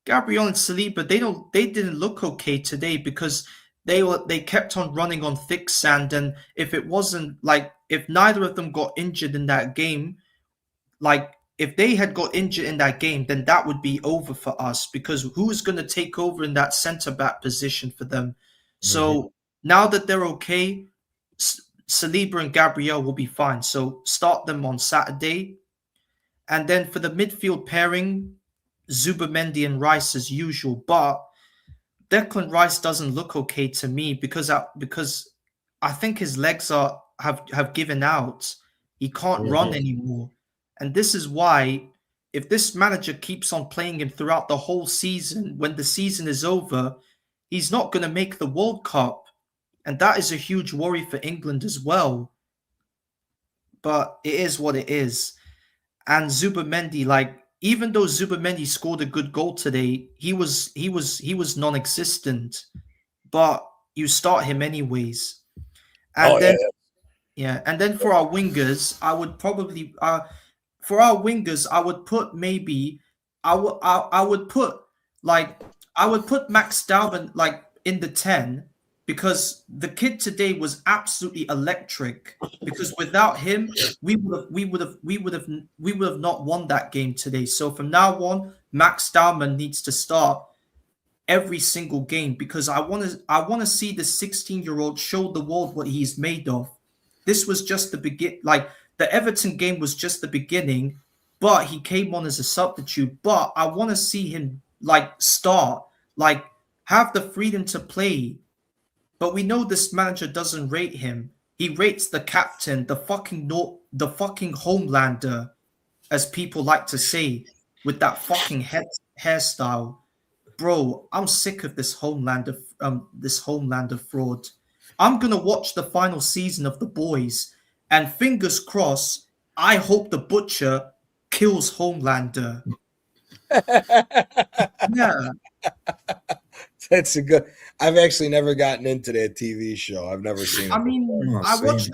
Gabriel and Saliba, they didn't look okay today because they kept on running on thick sand, and if neither of them got injured in that game, like if they had got injured in that game, then that would be over for us because who's going to take over in that centre back position for them? So now that they're okay, Saliba and Gabriel will be fine. So start them on Saturday. And then for the midfield pairing, Zubimendi and Rice as usual. But Declan Rice doesn't look okay to me because I think his legs have given out. He can't run anymore. And this is why, if this manager keeps on playing him throughout the whole season, when the season is over, he's not going to make the World Cup. And that is a huge worry for England as well. But it is what it is. And Zubimendi, even though Zubimendi scored a good goal today, he was non-existent. But you start him anyways. And and then for our wingers, I would probably I would put Max Dalman in the 10 because the kid today was absolutely electric. Because without him, we would have not won that game today. So from now on, Max Dalman needs to start every single game because I want to see the 16-year-old show the world what he's made of. This was just the begin. The Everton game was just the beginning, but he came on as a substitute. But I want to see him start, have the freedom to play. But we know this manager doesn't rate him. He rates the captain, the fucking Homelander, as people like to say, with that fucking hairstyle. Bro, I'm sick of this Homelander fraud. I'm gonna watch the final season of The Boys, and fingers crossed, I hope the Butcher kills Homelander. Yeah. That's a good. I've actually never gotten into that TV show. I've never seen it. I mean, I watched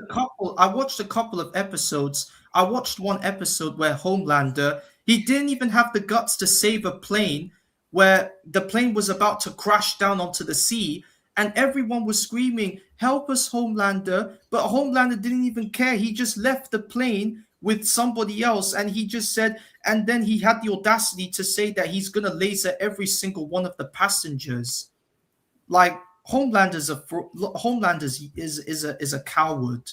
a couple of episodes. I watched one episode where Homelander, he didn't even have the guts to save a plane where the plane was about to crash down onto the sea, and everyone was screaming, "Help us, Homelander!" But Homelander didn't even care. He just left the plane with somebody else, and he just said, and then he had the audacity to say that he's gonna laser every single one of the passengers. Homelander is a coward.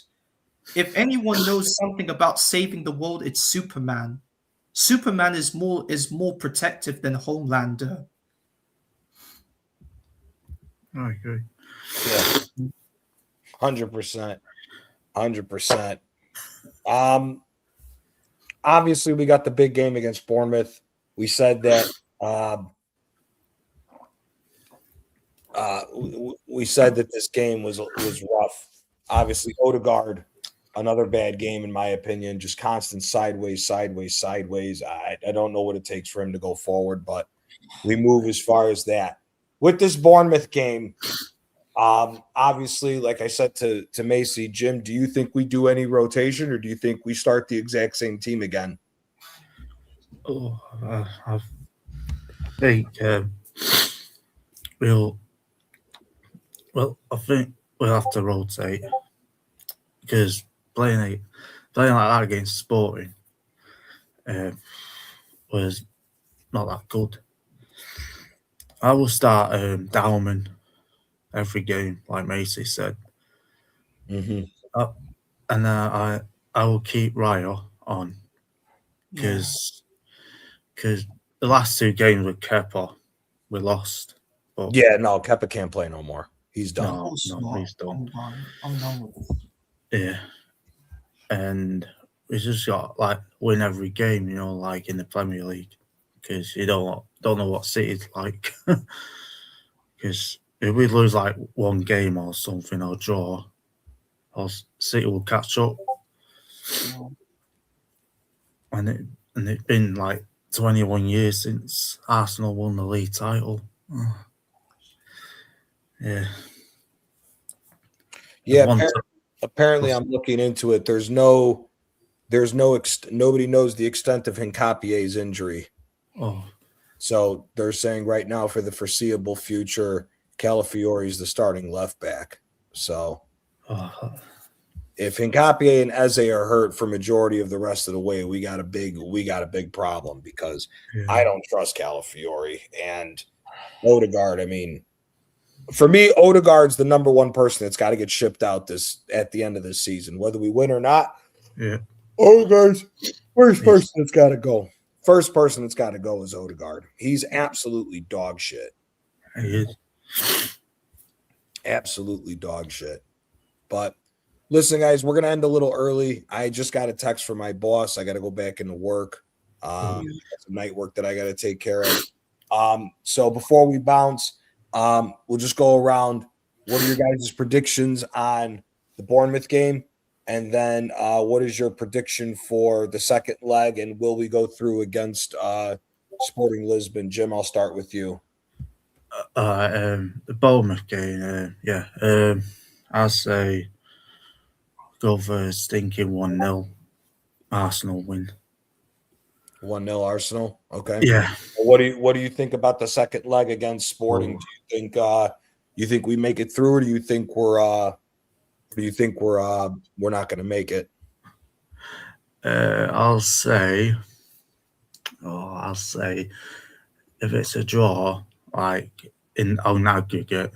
If anyone knows something about saving the world, it's Superman. Superman is more protective than Homelander. I agree. Yeah, 100%, 100%. Obviously, we got the big game against Bournemouth. We said that. We said that this game was rough. Obviously, Odegaard, another bad game in my opinion. Just constant sideways. I don't know what it takes for him to go forward, but we move as far as that. With this Bournemouth game, obviously, like I said to Macy, Jim, do you think we do any rotation, or do you think we start the exact same team again? I think I think we'll have to rotate because playing like that against Sporting was not that good. I will start Dowman every game, like Macy said. And I will keep Ryo on because the last two games with Kepa, we lost. But Kepa can't play no more. He's done. No, he's done. I'm done with it. Yeah. And we just got win every game, like in the Premier League, because you don't know what City's like. Because if we lose one game or something or draw, or City will catch up. And it's been 21 years since Arsenal won the league title. Yeah. Apparently, I'm looking into it. Nobody knows the extent of Hincapie's injury. Oh, So they're saying right now for the foreseeable future, Calafiore is the starting left back. So if Hincapié and Eze are hurt for majority of the rest of the way, we got a big problem because I don't trust Calafiore and Odegaard. I mean, for me, Odegaard's the number one person that's got to get shipped out at the end of this season, whether we win or not. Yeah. Odegaard's first person that's got to go. First person that's got to go is Odegaard. He's absolutely dog shit. He is. Absolutely dog shit. But listen, guys, we're going to end a little early. I just got a text from my boss. I got to go back into work. That's some night work that I got to take care of. So before we bounce, we'll just go around. What are your guys' predictions on the Bournemouth game? And then what is your prediction for the second leg? And will we go through against Sporting Lisbon? Jim, I'll start with you. The Bournemouth game, I'll say go for a stinking 1-0 Arsenal win. 1-0 Arsenal. Okay. Yeah. What do you think about the second leg against Sporting? Do you think we make it through, or do you think we're not going to make it? I'll say if it's a draw, like on aggregate,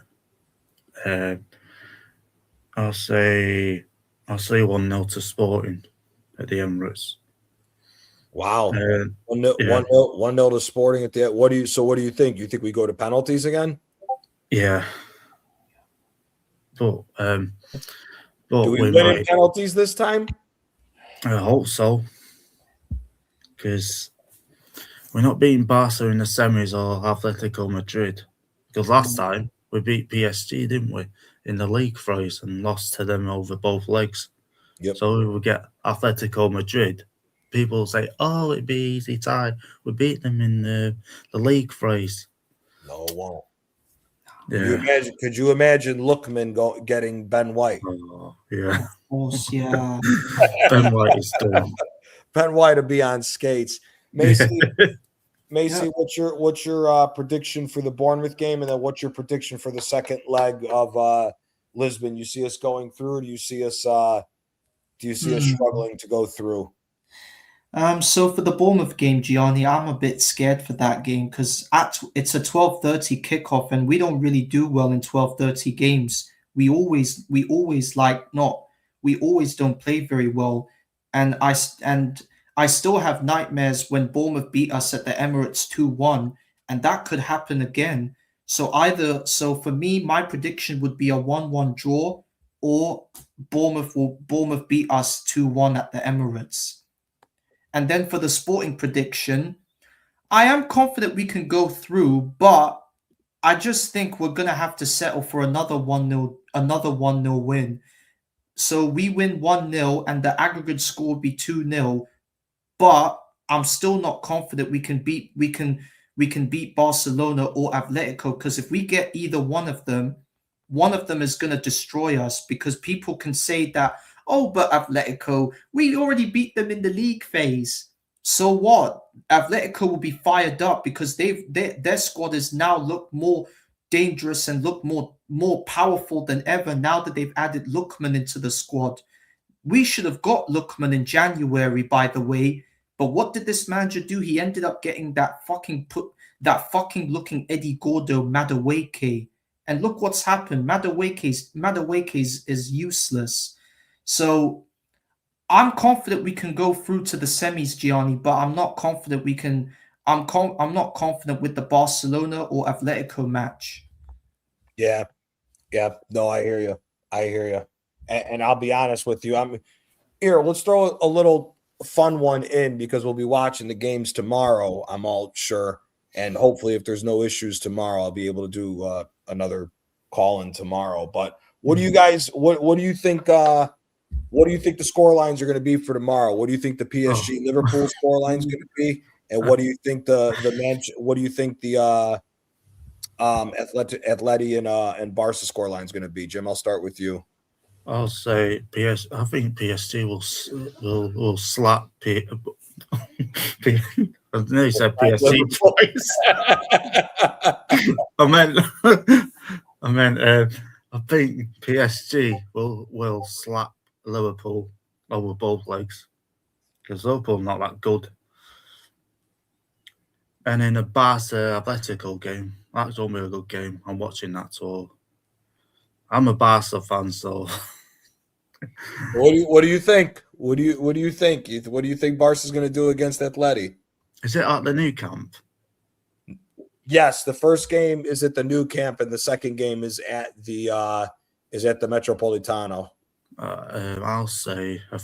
I'll say 1-0 to Sporting at the Emirates. Wow. 1-0 to Sporting at the end. What do you think? You think we go to penalties again? Yeah. But do we win in penalties this time? I hope so. Because we're not beating Barca in the semis or Atletico Madrid. Because last time we beat PSG, didn't we? In the league phase and lost to them over both legs. Yep. So we will get Atletico Madrid. People will say, "Oh, it'd be easy tie." We beat them in the league phase. No, it won't. Yeah. Could you imagine Lookman getting Ben White? Oh, yeah. Of course, yeah. Ben White is done. Ben White to be on skates. Macy, what's your prediction for the Bournemouth game, and then what's your prediction for the second leg of Lisbon? You see us going through, or do you see us struggling to go through? So for the Bournemouth game, Gianni, I'm a bit scared for that game because it's a 12:30 kickoff, and we don't really do well in 12:30 games. We always don't play very well, and I still have nightmares when Bournemouth beat us at the Emirates 2-1, and that could happen again. So for me, my prediction would be a 1-1 draw, or Bournemouth beat us 2-1 at the Emirates. And then for the Sporting prediction, I am confident we can go through, but I just think we're going to have to settle for another 1-0 win. So we win 1-0 and the aggregate score would be 2-0, but I'm still not confident we can beat Barcelona or Atletico, because if we get either one of them is going to destroy us, because people can say that, oh, but Atletico, we already beat them in the league phase. So what? Atletico will be fired up because their squad is now look more dangerous and look more powerful than ever now that they've added Lookman into the squad. We should have got Lookman in January, by the way. But what did this manager do? He ended up getting that fucking looking Eddie Gordo Madueke. And look what's happened. Madueke is useless. So I'm confident we can go through to the semis, Gianni, but I'm not confident we can. I'm not confident with the Barcelona or Atletico match. Yeah. No, I hear you. And I'll be honest with you. Let's throw a little fun one in, because we'll be watching the games tomorrow, I'm all sure. And hopefully, if there's no issues tomorrow, I'll be able to do another call in tomorrow. But what do you guys? What do you think? What do you think the score lines are going to be for tomorrow? What do you think the PSG Liverpool score line is going to be? And what do you think the Atleti and Barca score line is going to be? Jim, I'll start with you. I'll say I think PSG will slap I nearly said PSG twice. I think PSG will slap Liverpool over both legs because Liverpool not that good. And in a Barca Atletico game, that's going to be a good game. I'm watching that tour. I'm a Barca fan, so. What do you think? What do you think? What do you think Barca's going to do against Atleti? Is it at the new camp? Yes, the first game is at the new camp, and the second game is at the Metropolitano. I'll say a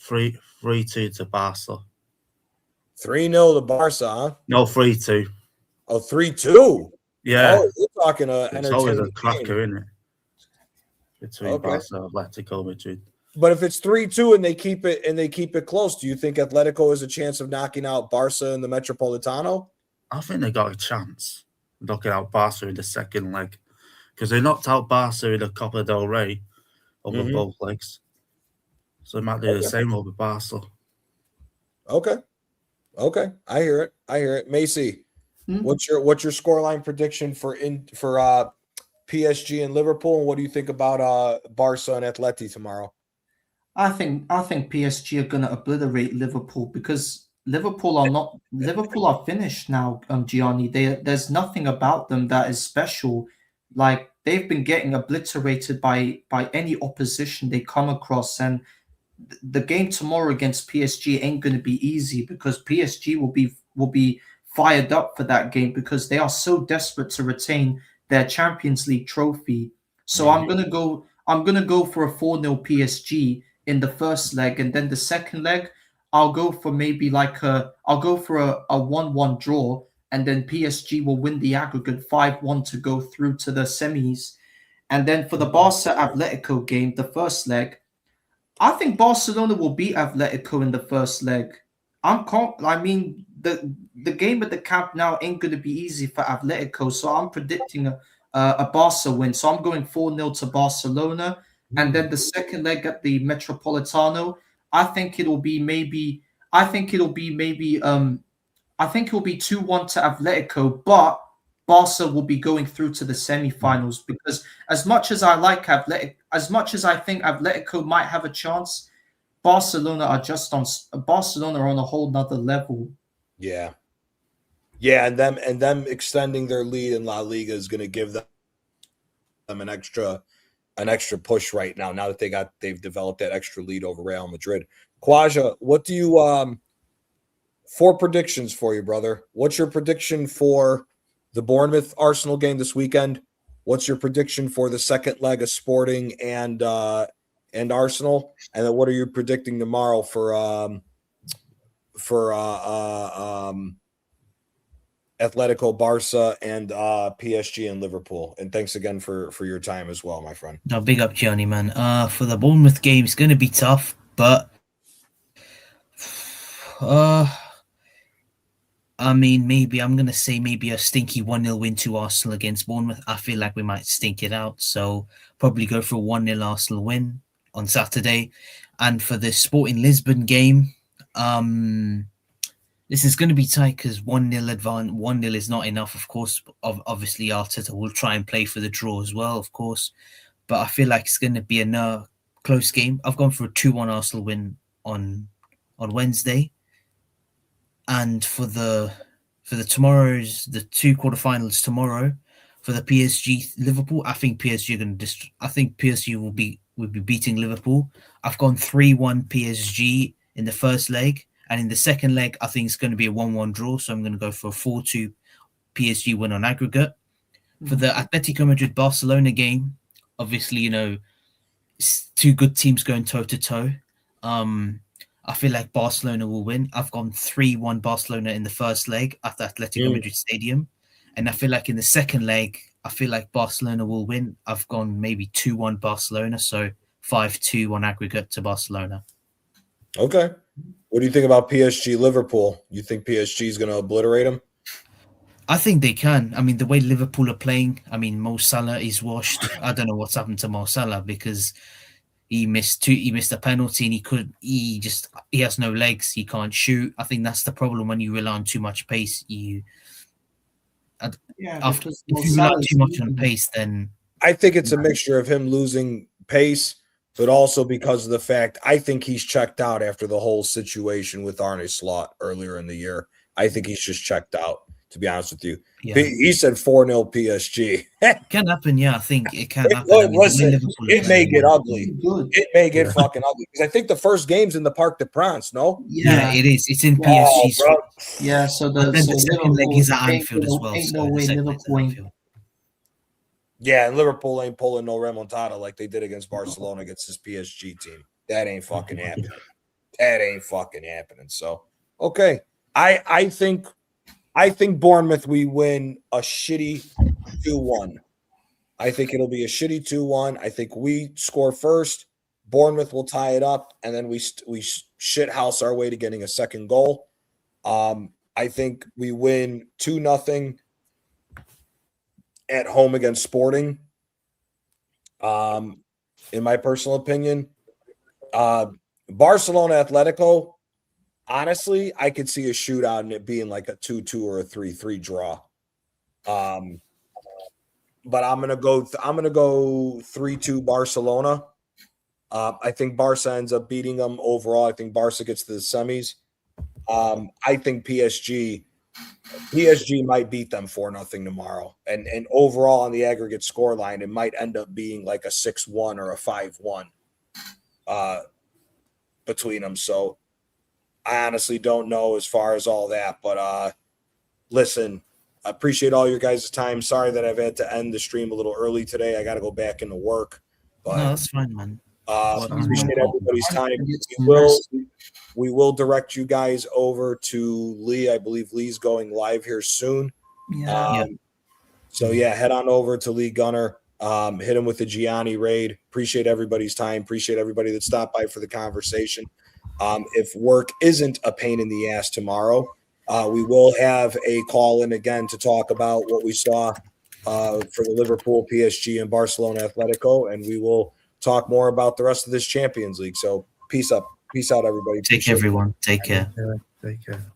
3-2 to Barca. 3-0 to Barca, huh? No, 3-2. Oh, 3-2. Yeah. Oh, you're talking It's always a entertaining cracker, game. isn't it? Between Barca and Atletico Madrid. But if it's 3-2 and they keep it close, do you think Atletico has a chance of knocking out Barca in the Metropolitano? I think they got a chance knocking out Barca in the second leg because they knocked out Barca in the Copa del Rey over both legs. So they might do the same over Barca. Okay. I hear it. Macy, what's your scoreline prediction for PSG and Liverpool, and what do you think about Barca and Atleti tomorrow? I think PSG are going to obliterate Liverpool because Liverpool are finished now. Gianni, there's nothing about them that is special. Like, they've been getting obliterated by any opposition they come across, and the game tomorrow against PSG ain't going to be easy because PSG will be fired up for that game because they are so desperate to retain their Champions League trophy. So I'm gonna go for a 4-0 PSG in the first leg, and then the second leg I'll go for a 1-1 draw, and then PSG will win the aggregate 5-1 to go through to the semis. And then for the Barca Atletico game, the first leg, I think Barcelona will beat Atletico in the first leg. The game at the Camp Nou ain't going to be easy for Atletico, so I'm predicting a Barca win. So I'm going 4-0 to Barcelona, and then the second leg at the Metropolitano, I think it'll be 2-1 to Atletico, but Barca will be going through to the semi-finals because as much as I think Atletico might have a chance, Barcelona are on a whole nother level. Yeah, and them extending their lead in La Liga is going to give them an extra push right now. Now that they've developed that extra lead over Real Madrid. Kwaja, what do you 4 predictions for you, brother? What's your prediction for the Bournemouth Arsenal game this weekend? What's your prediction for the second leg of Sporting and Arsenal? And then what are you predicting tomorrow for Atletico, Barca, and PSG and Liverpool? And thanks again for your time as well, my friend. No, big up, Johnny, man. For the Bournemouth game, it's going to be tough, but I mean, maybe I'm going to say maybe a stinky 1-0 win to Arsenal against Bournemouth. I feel like we might stink it out. So probably go for a 1-0 Arsenal win on Saturday. And for the Sporting Lisbon game, this is going to be tight because 1-0 advance, 1-0 is not enough, of course. Obviously, Arteta will try and play for the draw as well, of course. But I feel like it's going to be a close game. I've gone for a 2-1 Arsenal win on Wednesday. And for the tomorrow's, the 2 quarterfinals tomorrow, for the PSG Liverpool, I think PSG are going to I think PSG will be beating Liverpool. I've gone 3-1 PSG in the first leg, and in the second leg, I think it's going to be a 1-1 draw. So I'm going to go for a 4-2 PSG win on aggregate. For the Atletico Madrid Barcelona game, obviously, it's 2 good teams going toe to toe. I feel like Barcelona will win. I've gone 3-1 Barcelona in the first leg at the Atletico Madrid Stadium. And I feel like in the second leg, I feel like Barcelona will win. I've gone maybe 2-1 Barcelona, so 5-2 on aggregate to Barcelona. Okay. What do you think about PSG Liverpool? You think PSG is going to obliterate them? I think they can. I mean, the way Liverpool are playing, I mean, Mo Salah is washed. I don't know what's happened to Mo Salah because He missed a penalty, and he has no legs. He can't shoot. I think that's the problem when you rely on too much pace. If you rely too much on pace, then I think it's a mixture of him losing pace, but also because of the fact I think he's checked out after the whole situation with Arne Slot earlier in the year. I think he's just checked out, to be honest with you. Yeah. He said 4-0 PSG. It can happen, yeah. I think it can happen. Listen, it may get ugly. It may get fucking ugly. Because I think the first game's in the Parc des Princes, no? Yeah, it is. It's in PSG. Yeah, so the second leg is at Anfield as well. Ain't no way Liverpool. Yeah, and Liverpool ain't pulling no remontada like they did against Barcelona against this PSG team. That ain't fucking happening. That ain't fucking happening. So, okay. I think Bournemouth, we win a shitty 2-1. I think it'll be a shitty 2-1. I think we score first. Bournemouth will tie it up, and then we shithouse our way to getting a second goal. I think we win 2-0 at home against Sporting. In my personal opinion, Barcelona Atletico. Honestly, I could see a shootout and it being like a 2-2 or a 3-3 draw. But I'm gonna go 3-2 Barcelona. I think Barca ends up beating them overall. I think Barca gets to the semis. I think PSG might beat them 4-0 tomorrow. And overall on the aggregate score line, it might end up being like a 6-1 or a 5-1 between them. So I honestly don't know as far as all that, but listen, I appreciate all your guys' time. Sorry that I've had to end the stream a little early today. I got to go back into work. But, no, that's fine, man. Appreciate everybody's time. We will direct you guys over to Lee. I believe Lee's going live here soon. So head on over to Lee Gunner. Hit him with the Gianni raid. Appreciate everybody's time. Appreciate everybody that stopped by for the conversation. If work isn't a pain in the ass tomorrow, we will have a call in again to talk about what we saw for the Liverpool, PSG, and Barcelona Atletico, and we will talk more about the rest of this Champions League. So peace out, everybody. Take care, everyone. Take care. Take care.